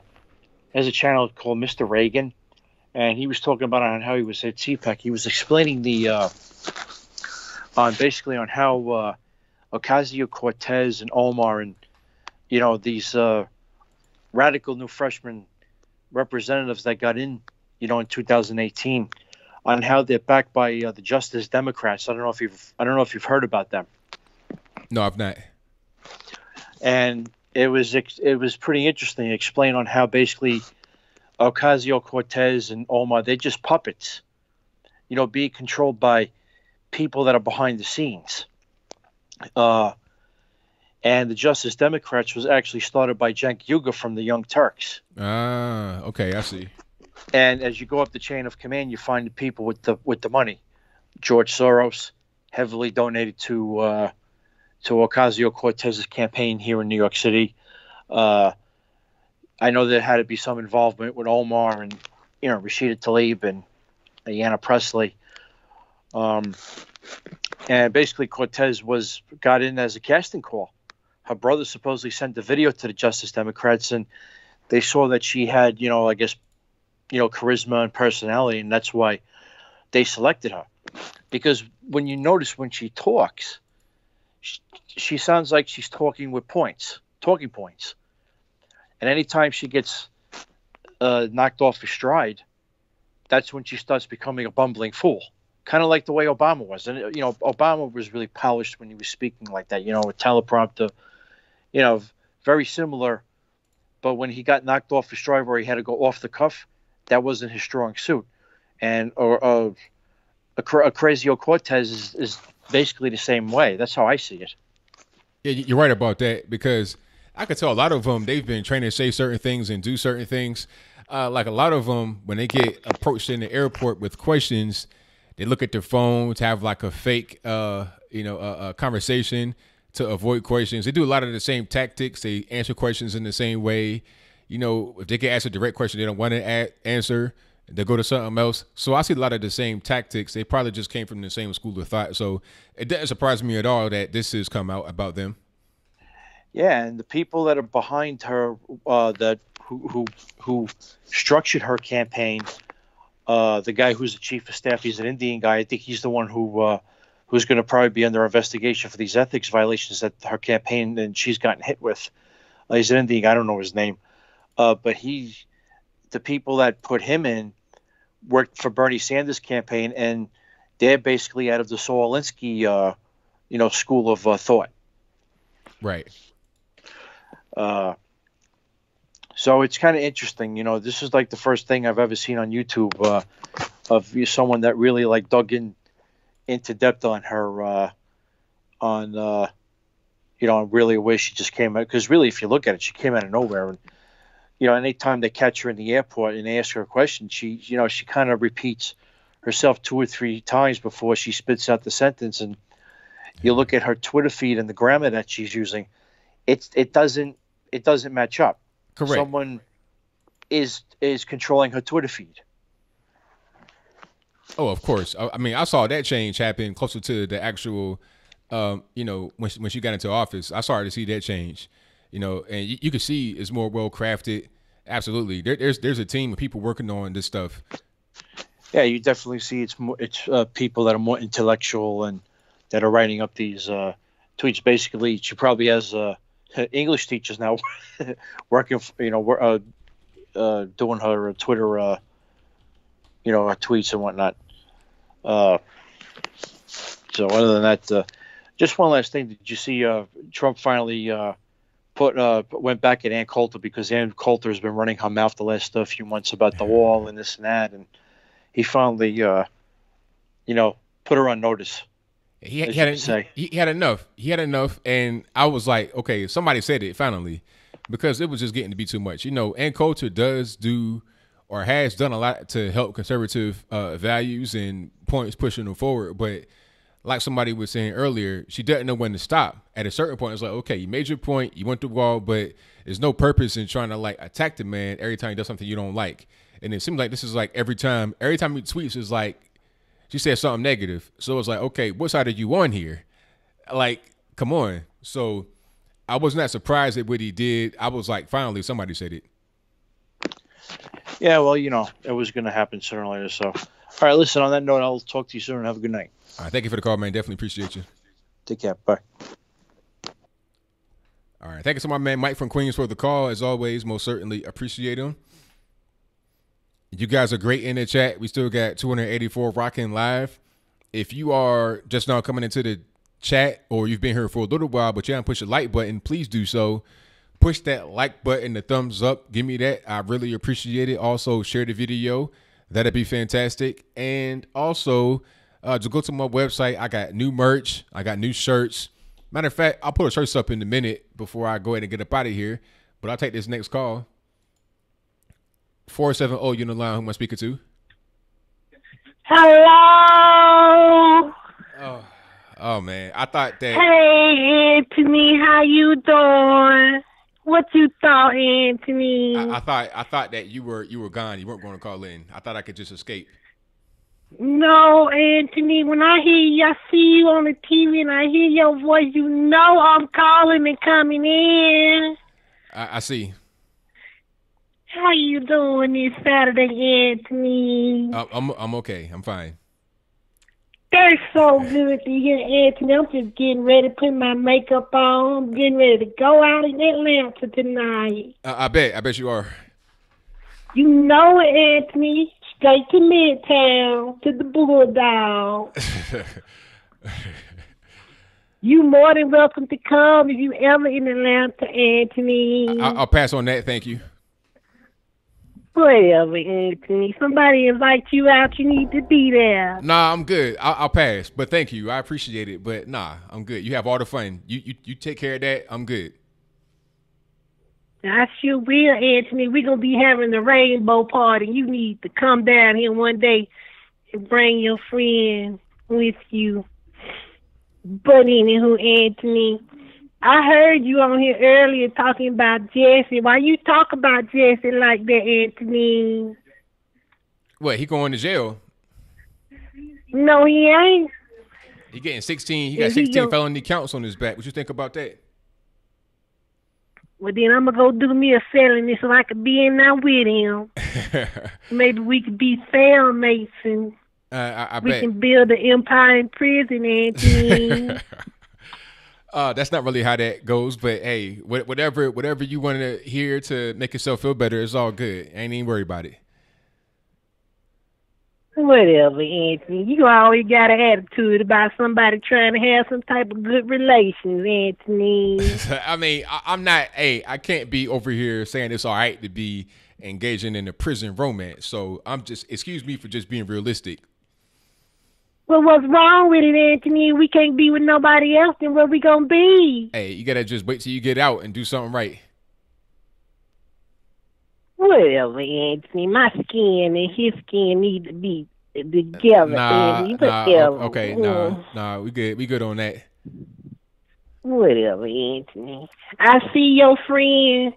Has a channel called Mr. Reagan, and he was talking about on how he was at CPAC. He was explaining on how Ocasio-Cortez and Omar and these radical new freshman representatives that got in, in 2018, on how they're backed by the Justice Democrats. I don't know if you've heard about them. No, I've not. And it was pretty interesting. Explain on how basically Ocasio-Cortez and Omar, they're just puppets, being controlled by people that are behind the scenes. And the Justice Democrats was actually started by Cenk Uygur from the Young Turks. Ah, okay, I see. And as you go up the chain of command, you find the people with the money. George Soros heavily donated to Ocasio-Cortez's campaign here in New York City. I know there had to be some involvement with Omar and Rashida Tlaib and Ayanna Pressley. And basically Cortez got in as a casting call. Her brother supposedly sent the video to the Justice Democrats, and they saw that she had, charisma and personality, and that's why they selected her. Because when you notice when she talks, she sounds like she's talking with talking points. And anytime she gets knocked off her stride, that's when she starts becoming a bumbling fool. Kind of like the way Obama was. And, Obama was really polished when he was speaking like that, with teleprompter, very similar. But when he got knocked off his stride where he had to go off the cuff, that wasn't his strong suit. And Ocasio-Cortez is basically the same way. That's how I see it. Yeah, you're right about that, because I could tell a lot of them, they've been trained to say certain things and do certain things. Like a lot of them, when they get approached in the airport with questions, they look at their phones, have like a fake, conversation to avoid questions. They do a lot of the same tactics. They answer questions in the same way. If they get asked a direct question they don't want to answer, they go to something else. So I see a lot of the same tactics. They probably just came from the same school of thought. So it doesn't surprise me at all that this has come out about them. Yeah, and the people that are behind her, who structured her campaign, the guy who's the chief of staff, he's an Indian guy. I think he's the one who's going to probably be under investigation for these ethics violations that her campaign and she's gotten hit with. He's an Indian guy. I don't know his name, but the people that put him in worked for Bernie Sanders' campaign, and they're basically out of the Saul Alinsky, school of thought. Right. So it's kind of interesting. This is like the first thing I've ever seen on YouTube of someone that really dug into depth on her, on really where she just came out. Because really, if you look at it, she came out of nowhere. And, anytime they catch her in the airport and they ask her a question, she kind of repeats herself 2 or 3 times before she spits out the sentence. And you look at her Twitter feed and the grammar that she's using, it doesn't match up. Correct. Someone is controlling her Twitter feed. Oh, of course. I mean, I saw that change happen closer to the actual, when she got into office. I started to see that change, and you can see it's more well crafted. Absolutely, there's a team of people working on this stuff. Yeah, you definitely see it's people that are more intellectual and that are writing up these tweets. Basically, she probably has English teachers now working, doing her Twitter, her tweets and whatnot. So other than that, just one last thing. Did you see Trump finally went back at Ann Coulter, because Ann Coulter has been running her mouth the last few months about the wall and this and that, and he finally, put her on notice. He had enough. He had enough, and I was like, okay, somebody said it finally, because it was just getting to be too much. Ann Coulter does do or has done a lot to help conservative values and points, pushing them forward. But like somebody was saying earlier, she doesn't know when to stop. At a certain point, it's like, okay, you made your point, you went to the wall, but there's no purpose in trying to attack the man every time he does something you don't like. And it seems like this is every time he tweets is like, she said something negative. So it's like, okay, what side are you on here? Come on. So I was not surprised at what he did. I was like, finally, somebody said it. Yeah, well, it was going to happen sooner or later. So, all right, listen, on that note, I'll talk to you soon and have a good night. All right, thank you for the call, man. Definitely appreciate you. Take care. Bye. All right, thank you to my man Mike from Queens for the call. As always, most certainly appreciate him. You guys are great in the chat. We still got 284 rocking live. If you are just now coming into the chat, or you've been here for a little while but you haven't pushed the like button, please do so. push that like button, the thumbs up. Give me that. I really appreciate it. Also, share the video. That'd be fantastic. And also, just go to my website. I got new merch. I got new shirts. Matter of fact, I'll put a shirts up in a minute before I go ahead and get up out of here. But I'll take this next call. 470, you know the line. Who am I speaking to? Hello. Oh man, I thought that. Hey, Anthony, how you doing? What you thought, Anthony? I thought that you were gone. You weren't going to call in. I thought I could just escape. No, Anthony. When I hear you, I see you on the TV, and I hear your voice. You know I'm calling and coming in. I see. How you doing this Saturday, Anthony? I'm okay. I'm fine. That's so good to hear, Anthony. I'm just getting ready to put my makeup on. I'm getting ready to go out in Atlanta tonight. I bet you are. You know it, Anthony. Straight to Midtown, to the Bulldog. You more than welcome to come if you ever in Atlanta, Anthony. I'll pass on that. Thank you. Whatever, Anthony. Somebody invite you out, you need to be there. Nah, I'm good. I'll pass. But thank you. I appreciate it. But nah, I'm good. You have all the fun. You take care of that. I'm good. I sure will, Anthony. We're going to be having the rainbow party. You need to come down here one day and bring your friend with you. But anywho, Anthony, I heard you on here earlier talking about Jussie. Why you talk about Jussie like that, Anthony? What, he going to jail? No, he ain't. He getting 16. He got 16 felony counts on his back. What you think about that? Well, then I'm going to go do me a felony so I could be in there with him. Maybe we could be cellmates and I we bet. can build an empire in prison, Anthony. That's not really how that goes, but hey, whatever you want to hear to make yourself feel better, it's all good. Ain't even worry about it. Whatever, Anthony. You always got an attitude about somebody trying to have some type of good relations, Anthony. I mean, I'm not. Hey, I can't be over here saying it's all right to be engaging in a prison romance. So I'm just. Excuse me for just being realistic. Well, what's wrong with it, Anthony? We can't be with nobody else, then where we gonna be? Hey, you gotta just wait till you get out and do something right. Whatever, Anthony. My skin and his skin need to be together, Anthony. Whatever. Okay, nah, we good. We good on that. Whatever, Anthony. I see your friend,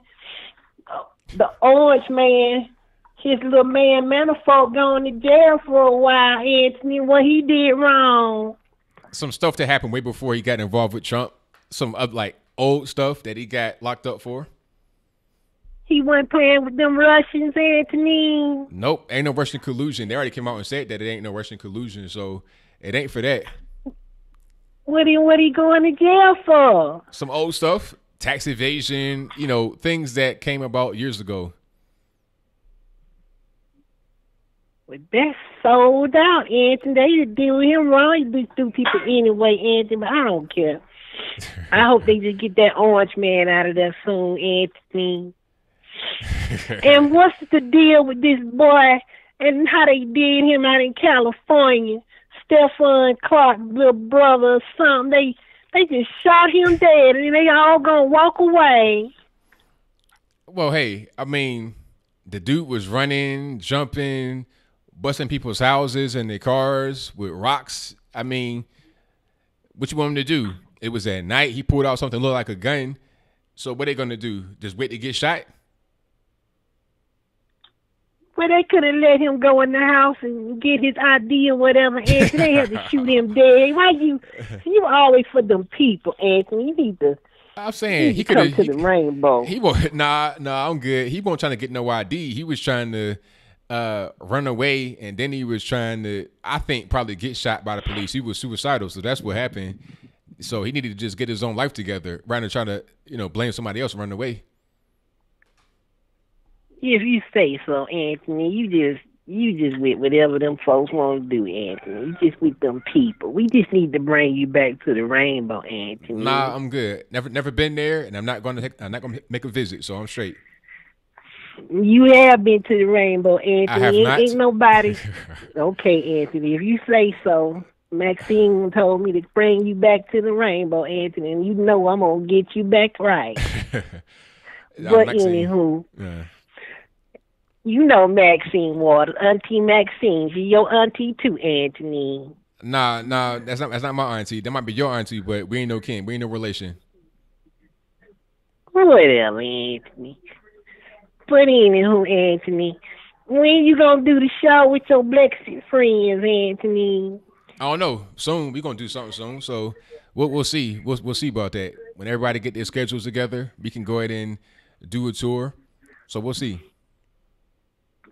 the orange man, his little man Manifold going to jail for a while, Anthony. What he did wrong? Some stuff that happened way before he got involved with Trump. Some like old stuff that he got locked up for. He wasn't playing with them Russians, Anthony. Nope, ain't no Russian collusion. They already came out and said that it ain't no Russian collusion, so it ain't for that. What he going to jail for? Some old stuff, tax evasion, things that came about years ago. Well, that's sold out, Anthony. They do him wrong. You do people anyway, Anthony, but I don't care. I hope they just get that orange man out of there soon, Anthony. And what's the deal with this boy and how they did him out in California? Stephon Clark's little brother or something. They just shot him dead and they all gonna walk away. Well, hey, I mean, the dude was running, jumping, busting people's houses and their cars with rocks. I mean, what you want him to do? It was at night. He pulled out something that looked like a gun. So what they gonna do? Just wait to get shot? Well, they could have let him go in the house and get his ID or whatever, Anthony. They had to shoot him dead. Why you always for them people, Anthony? You need to. I'm saying he could come to the rainbow. He won't. Nah, I'm good. He wasn't trying to get no ID. He was trying to run away, and then he was trying to, I think, probably get shot by the police. He was suicidal, so that's what happened. So he needed to just get his own life together rather than trying to, blame somebody else and run away. If you say so, Anthony, you just You just with whatever them folks want to do, Anthony. You just with them people. We just need to bring you back to the rainbow, Anthony. Nah, I'm good. Never been there, and I'm not going to make a visit, so I'm straight. You have been to the rainbow, Anthony. I have not. Ain't nobody. Okay, Anthony, if you say so. Maxine told me to bring you back to the rainbow, Anthony, and you know I'm going to get you back right. But anywho, you know Maxine Waters, Auntie Maxine. She's your auntie too, Anthony. Nah, that's not my auntie. That might be your auntie, but we ain't no kin. We ain't no relation. Whatever, Anthony. But anywho, Anthony, when you gonna do the show with your Brexit friends, Anthony? I don't know. Soon we gonna do something soon. So we'll see. We'll see about that. When everybody get their schedules together, we can go ahead and do a tour. So we'll see.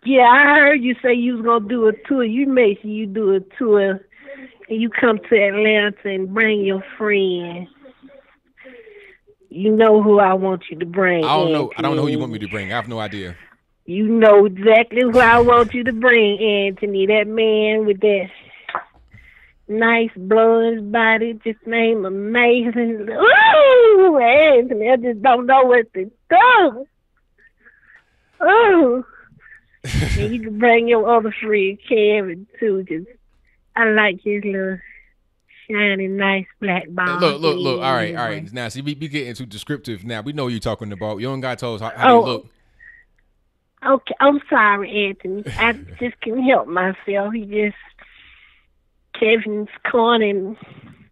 Yeah, I heard you say you was gonna do a tour. You make sure you do a tour and you come to Atlanta and bring your friends. You know who I want you to bring. I don't know. Anthony. I don't know who you want me to bring. I have no idea. You know exactly who I want you to bring, Anthony. That man with that nice blood body, just named amazing. Ooh, Anthony, I just don't know what to do. Ooh. And you can bring your other friend, Kevin, too. Just, I like his little shiny, nice black ball. Look. All right. Now, see, we getting too descriptive now. We know what you're talking about. You don't got to tell us how you look. Okay, I'm sorry, Anthony. I just can't help myself. He just Kevin's corner, and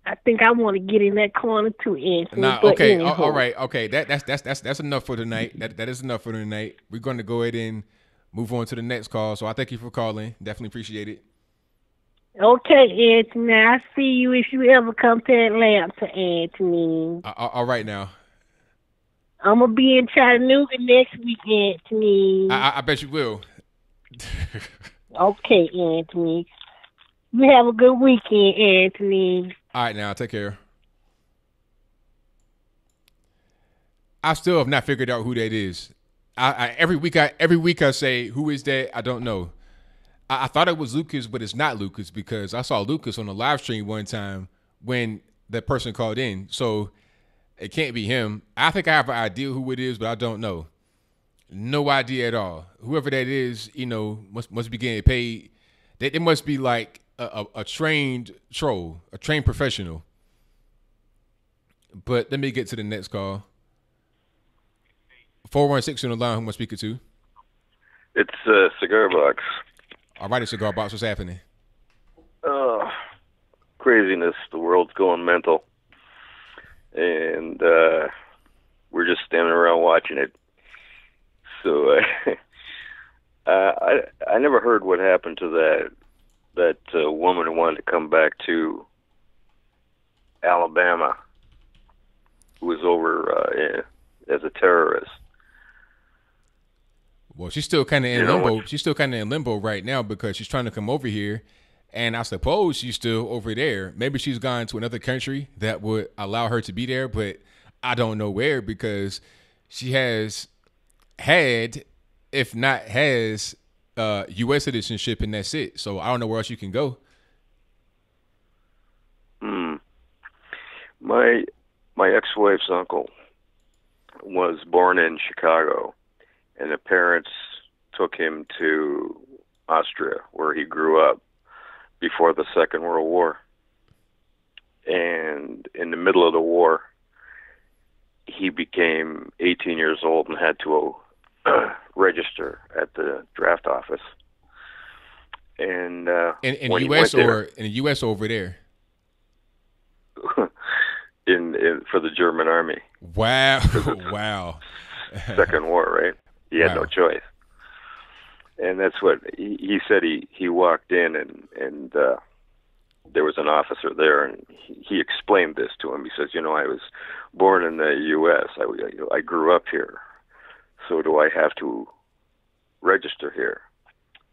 I think I want to get in that corner too, Anthony. Nah, but okay, anyhow. all right, okay. That's enough for tonight. That is enough for tonight. We're going to go ahead and move on to the next call. So I thank you for calling. Definitely appreciate it. Okay, Anthony. I'll see you if you ever come to Atlanta, Anthony. All right now. I'm going to be in Chattanooga next week, Anthony. I bet you will. Okay, Anthony. You have a good weekend, Anthony. All right, now take care. I still have not figured out who that is. Every week I say, who is that? I don't know. I thought it was Lucas, but it's not Lucas because I saw Lucas on the live stream one time when that person called in. So it can't be him. I think I have an idea who it is, but I don't know. No idea at all. Whoever that is, must be getting paid. They must be like a trained troll, a trained professional. But let me get to the next call. 416 on the line. Who am I speaking to? It's Cigar Box. All right, Cigar Box. What's happening? Craziness. The world's going mental. And we're just standing around watching it. So I never heard what happened to that woman who wanted to come back to Alabama, who was over as a terrorist. Well, she's still kind of in limbo. She's still kind of in limbo right now because she's trying to come over here, and I suppose she's still over there. Maybe she's gone to another country that would allow her to be there, but I don't know where because she has had, if not has, U.S. citizenship, and that's it. So I don't know where else you can go. My ex-wife's uncle was born in Chicago, and the parents took him to Austria, where he grew up before the Second World War. And in the middle of the war, he became 18 years old and had to register at the draft office. And in when the U.S. he went or in the U.S. over there? in for the German army. Wow, wow. Second war, right? He had no choice. And that's what he said. He walked in and there was an officer there, and he explained this to him. He says, I was born in the U.S. I grew up here. So do I have to register here?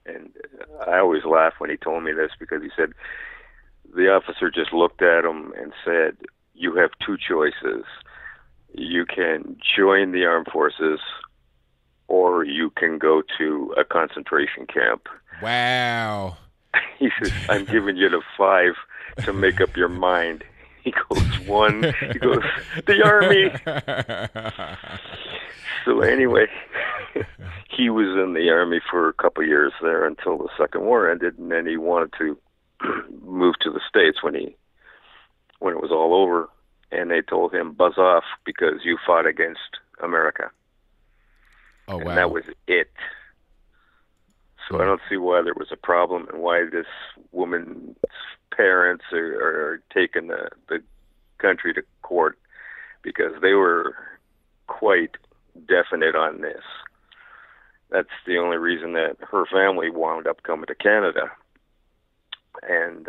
And I always laugh when he told me this because he said the officer just looked at him and said, you have two choices. You can join the armed forces or you can go to a concentration camp. Wow. He says, I'm giving you the 5 to make up your mind. He goes, 1, he goes, the Army. So anyway, he was in the Army for a couple of years there until the Second War ended, and then he wanted to move to the States when it was all over, and they told him, buzz off because you fought against America. Oh, wow. And that was it. So I don't see why there was a problem and why this woman's parents are taking the country to court, because they were quite definite on this. That's the only reason that her family wound up coming to Canada. And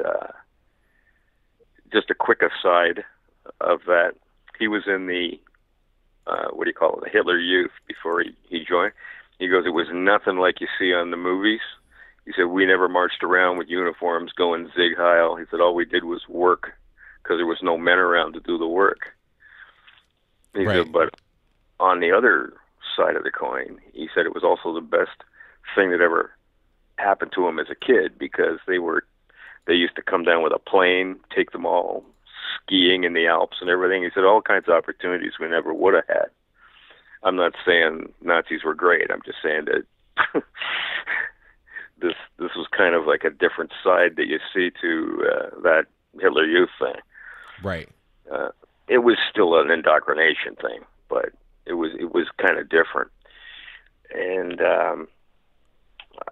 just a quick aside of that, he was in the, the Hitler Youth before he joined. He goes, it was nothing like you see on the movies. He said, we never marched around with uniforms going zig heil. He said, all we did was work because there was no men around to do the work. He said, but on the other side of the coin, he said it was also the best thing that ever happened to him as a kid, because they used to come down with a plane, take them all skiing in the Alps and everything. He said all kinds of opportunities we never would have had. I'm not saying Nazis were great. I'm just saying that this was kind of like a different side that you see to that Hitler Youth thing. Right. It was still an indoctrination thing, but it was kind of different. And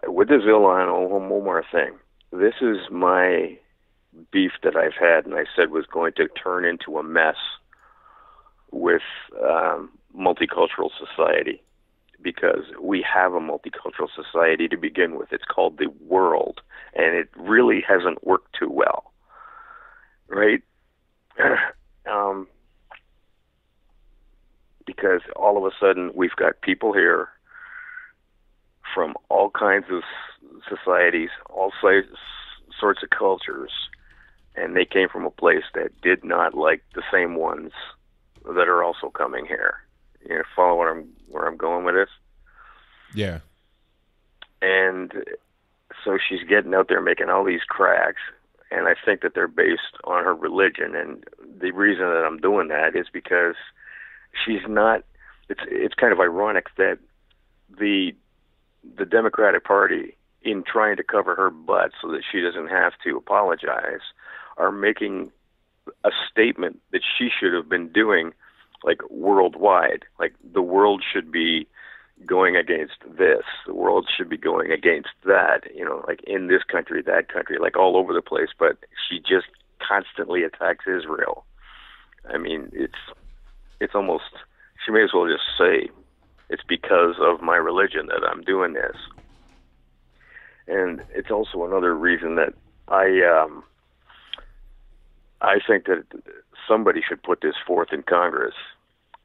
with this Ilhan Omar thing, this is my beef that I've had, and I said was going to turn into a mess with multicultural society, because we have a multicultural society to begin with. It's called the world, and it really hasn't worked too well, right? Because all of a sudden we've got people here from all kinds of societies, all sorts of cultures, and they came from a place that did not like the same ones that are also coming here. You know, follow where I'm going with this? Yeah. And so she's getting out there making all these cracks, and I think that they're based on her religion. And the reason that I'm doing that is because she's not. It's kind of ironic that the Democratic Party, in trying to cover her butt so that she doesn't have to apologize, are making a statement that she should have been doing, like, worldwide. Like, the world should be going against this. The world should be going against that, like in this country, that country, like all over the place. But she just constantly attacks Israel. I mean, it's almost, she may as well just say, it's because of my religion that I'm doing this. And it's also another reason that I think that somebody should put this forth in Congress,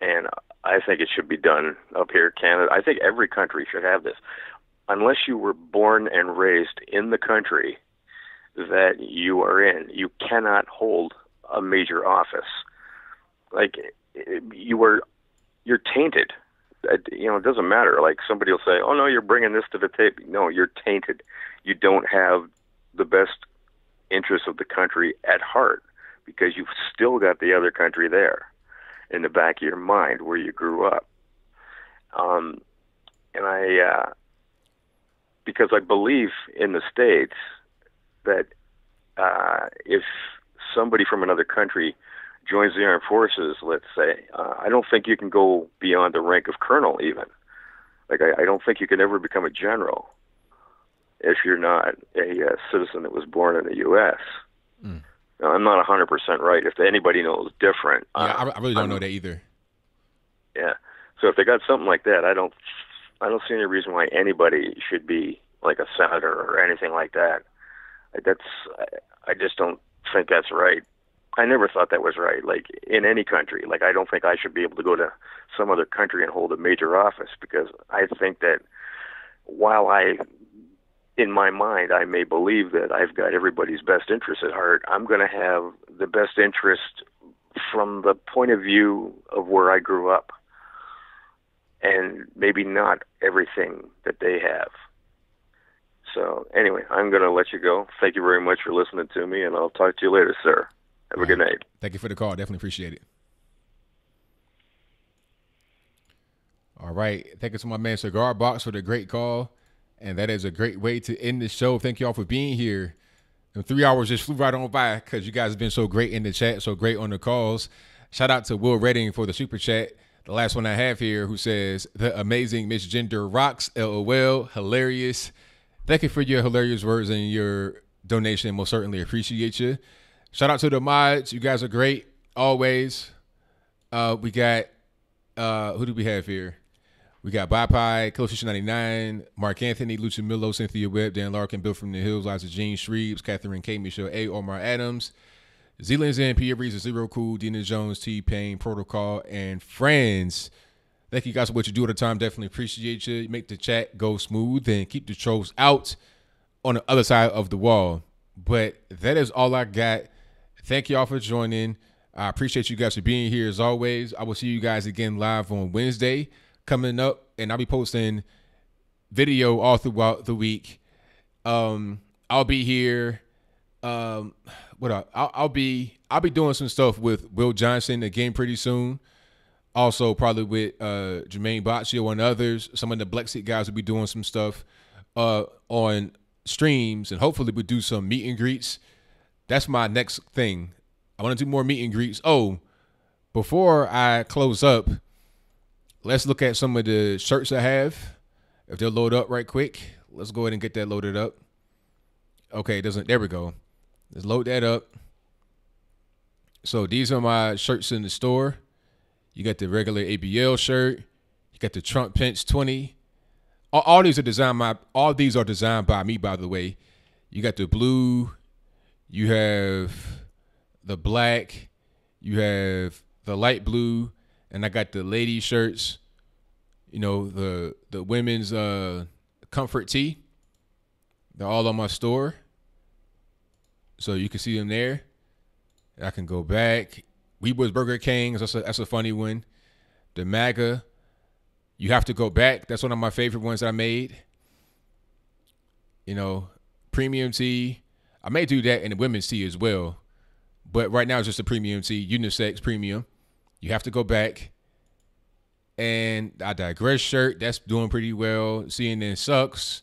and I think it should be done up here in Canada. I think every country should have this. Unless you were born and raised in the country that you are in, you cannot hold a major office. Like, you're tainted. It doesn't matter. Like, somebody will say, oh no, you're bringing this to the table. No, you're tainted. You don't have the best interests of the country at heart, because you've still got the other country there in the back of your mind where you grew up. And because I believe in the States that if somebody from another country joins the armed forces, let's say, I don't think you can go beyond the rank of colonel even. Like, I don't think you can ever become a general if you're not a citizen that was born in the U.S. Mm. Now, I'm not 100% right. If anybody knows different. Yeah, I really don't know that either. Yeah. So if they got something like that, I don't see any reason why anybody should be like a senator or anything like that. I just don't think that's right. I never thought that was right, like, in any country. Like, I don't think I should be able to go to some other country and hold a major office, because I think that while in my mind, I may believe that I've got everybody's best interest at heart, I'm going to have the best interest from the point of view of where I grew up. and maybe not everything that they have. So anyway, I'm going to let you go. Thank you very much for listening to me, and I'll talk to you later, sir. Have a good night. Thank you for the call. Definitely appreciate it. All right. Thank you to my man Cigar Box for the great call. And that is a great way to end the show. Thank you all for being here. And 3 hours just flew right on by because you guys have been so great in the chat, so great on the calls. Shout out to Will Redding for the super chat. The last one I have here, who says, the amazing Miss Gender rocks, LOL, hilarious. Thank you for your hilarious words and your donation. Most certainly appreciate you. Shout out to the mods. You guys are great, always. We got, who do we have here? We got Bye Pie, Coach 99, Mark Anthony, Lucha Milo, Cynthia Webb, Dan Larkin, Bill from the Hills, Liza Jean Shreves, Catherine K, Michelle A, Omar Adams, Zealand Zen, Pierre Reese, Zero Cool, Dina Jones, T-Pain, Protocol, and friends. Thank you guys for what you do at the time. Definitely appreciate you. Make the chat go smooth and keep the trolls out on the other side of the wall. But that is all I got. Thank y'all for joining. I appreciate you guys for being here as always. I will see you guys again live on Wednesday coming up, and I'll be posting video all throughout the week. I'll be here. What up? I'll be doing some stuff with Will Johnson again pretty soon. Also probably with Jermaine Baccio and others. Some of the Blexit guys will be doing some stuff on streams, and hopefully we'll do some meet and greets. That's my next thing. I want to do more meet and greets. Oh, before I close up, let's look at some of the shirts I have. If they'll load up right quick, let's go ahead and get that loaded up. Okay, it doesn't. There we go. Let's load that up. So these are my shirts in the store. You got the regular ABL shirt. You got the Trump Pence 20. All these are designed by me, by the way. You got the blue. You have the black. You have the light blue. And I got the lady shirts, you know, the women's comfort tee. They're all on my store. So you can see them there. I can go back. We was Burger King. That's a funny one. The MAGA. You have to go back. That's one of my favorite ones that I made. You know, premium tee. I may do that in the women's tee as well. But right now it's just a premium tee, unisex premium. You have to go back. And I digress shirt. That's doing pretty well. CNN sucks.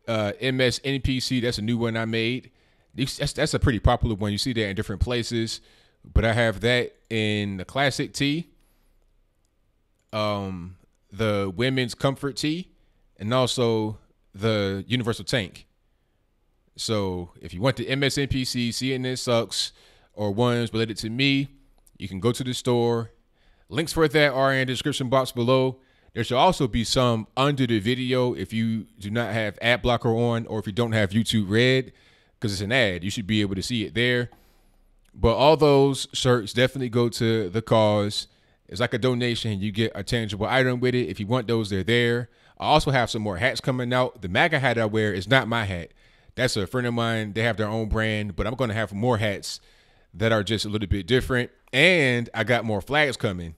MSNPC. That's a new one I made. That's a pretty popular one. You see that in different places. But I have that in the classic tee. The women's comfort tee. And also the universal tank. So if you want the MSNPC, CNN sucks, or ones related to me, you can go to the store. Links for that are in the description box below. There should also be some under the video if you do not have ad blocker on, or if you don't have YouTube Red, because it's an ad. You should be able to see it there. But all those shirts definitely go to the cause. It's like a donation. You get a tangible item with it. If you want those, they're there. I also have some more hats coming out. The MAGA hat I wear is not my hat. That's a friend of mine. They have their own brand, but I'm going to have more hats that are just a little bit different. And I got more flags coming.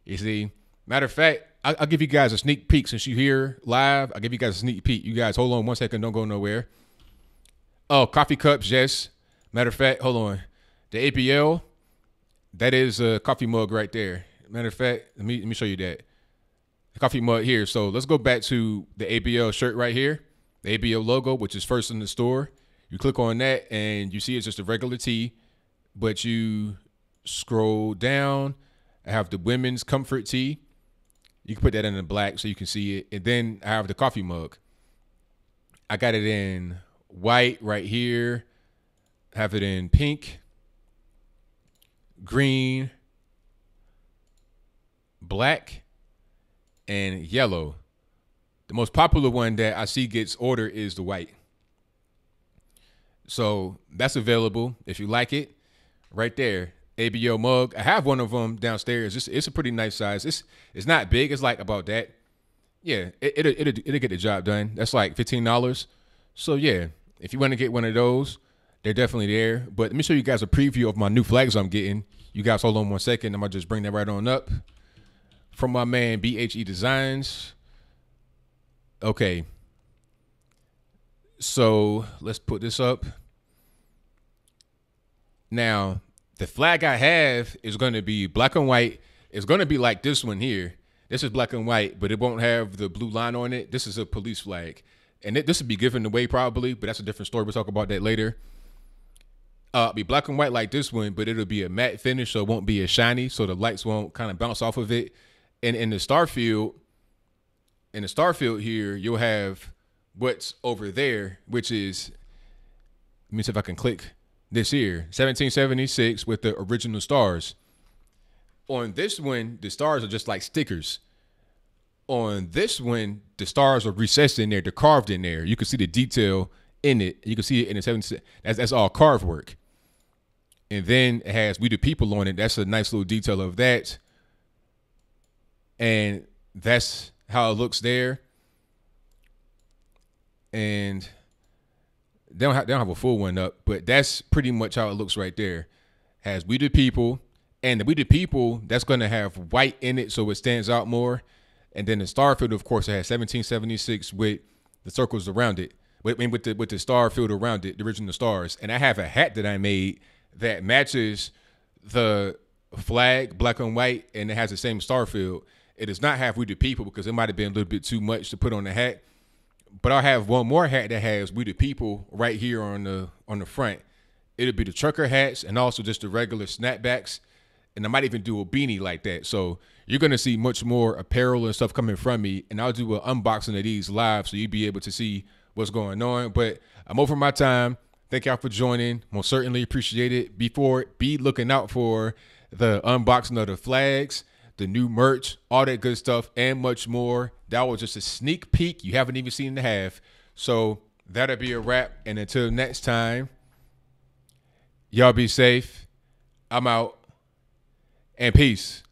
You see, matter of fact, I'll give you guys a sneak peek since you're here live. I'll give you guys a sneak peek. You guys, hold on 1 second. Don't go nowhere. Oh, coffee cups. Yes. Matter of fact, hold on. The ABL, that is a coffee mug right there. Matter of fact, let me show you that. The coffee mug here. So let's go back to the ABL shirt right here. The ABL logo, which is first in the store. You click on that and you see it's just a regular tee, but you scroll down. I have the women's comfort tee. You can put that in the black so you can see it. And then I have the coffee mug. I got it in white right here. I have it in pink, green, black, and yellow. The most popular one that I see gets ordered is the white. So that's available if you like it. Right there, ABL mug. I have one of them downstairs. It's a pretty nice size. It's not big. It's like about that. Yeah, it'll get the job done. That's like $15. So yeah, if you want to get one of those, they're definitely there. But let me show you guys a preview of my new flags I'm getting. You guys hold on 1 second. I'm gonna just bring that right on up. from my man BHE Designs. Okay. So let's put this up. Now, the flag I have is going to be black and white. It's going to be like this one here. This is black and white, but it won't have the blue line on it. This is a police flag. And this would be given away probably, but that's a different story. We'll talk about that later. Be black and white like this one, but it'll be a matte finish, so it won't be as shiny, so the lights won't kind of bounce off of it. And in the star field here, you'll have what's over there, which is, let me see if I can click this here, 1776 with the original stars. On this one, the stars are just like stickers. On this one, the stars are recessed in there, they're carved in there. You can see the detail in it. You can see it in the 76. That's all carved work. And then it has We the People on it. That's a nice little detail of that. And that's how it looks there. And they don't have a full one up, but that's pretty much how it looks right there. Has We the People, and the We the People, that's going to have white in it so it stands out more. And then the star field, of course, it has 1776 with the circles around it, with the star field around it, the original stars. And I have a hat that I made that matches the flag, black and white, and it has the same star field. It does not have We the People because it might have been a little bit too much to put on the hat. But I'll have one more hat that has We the People right here on the front. It'll be the trucker hats and also just the regular snapbacks. And I might even do a beanie like that. So you're going to see much more apparel and stuff coming from me. And I'll do an unboxing of these live so you'll be able to see what's going on. But I'm over my time. Thank y'all for joining. Most certainly appreciate it. Be looking out for the unboxing of the flags, the new merch, all that good stuff, and much more. That was just a sneak peek. You haven't even seen the half. So that'll be a wrap. And until next time, y'all be safe. I'm out. And peace.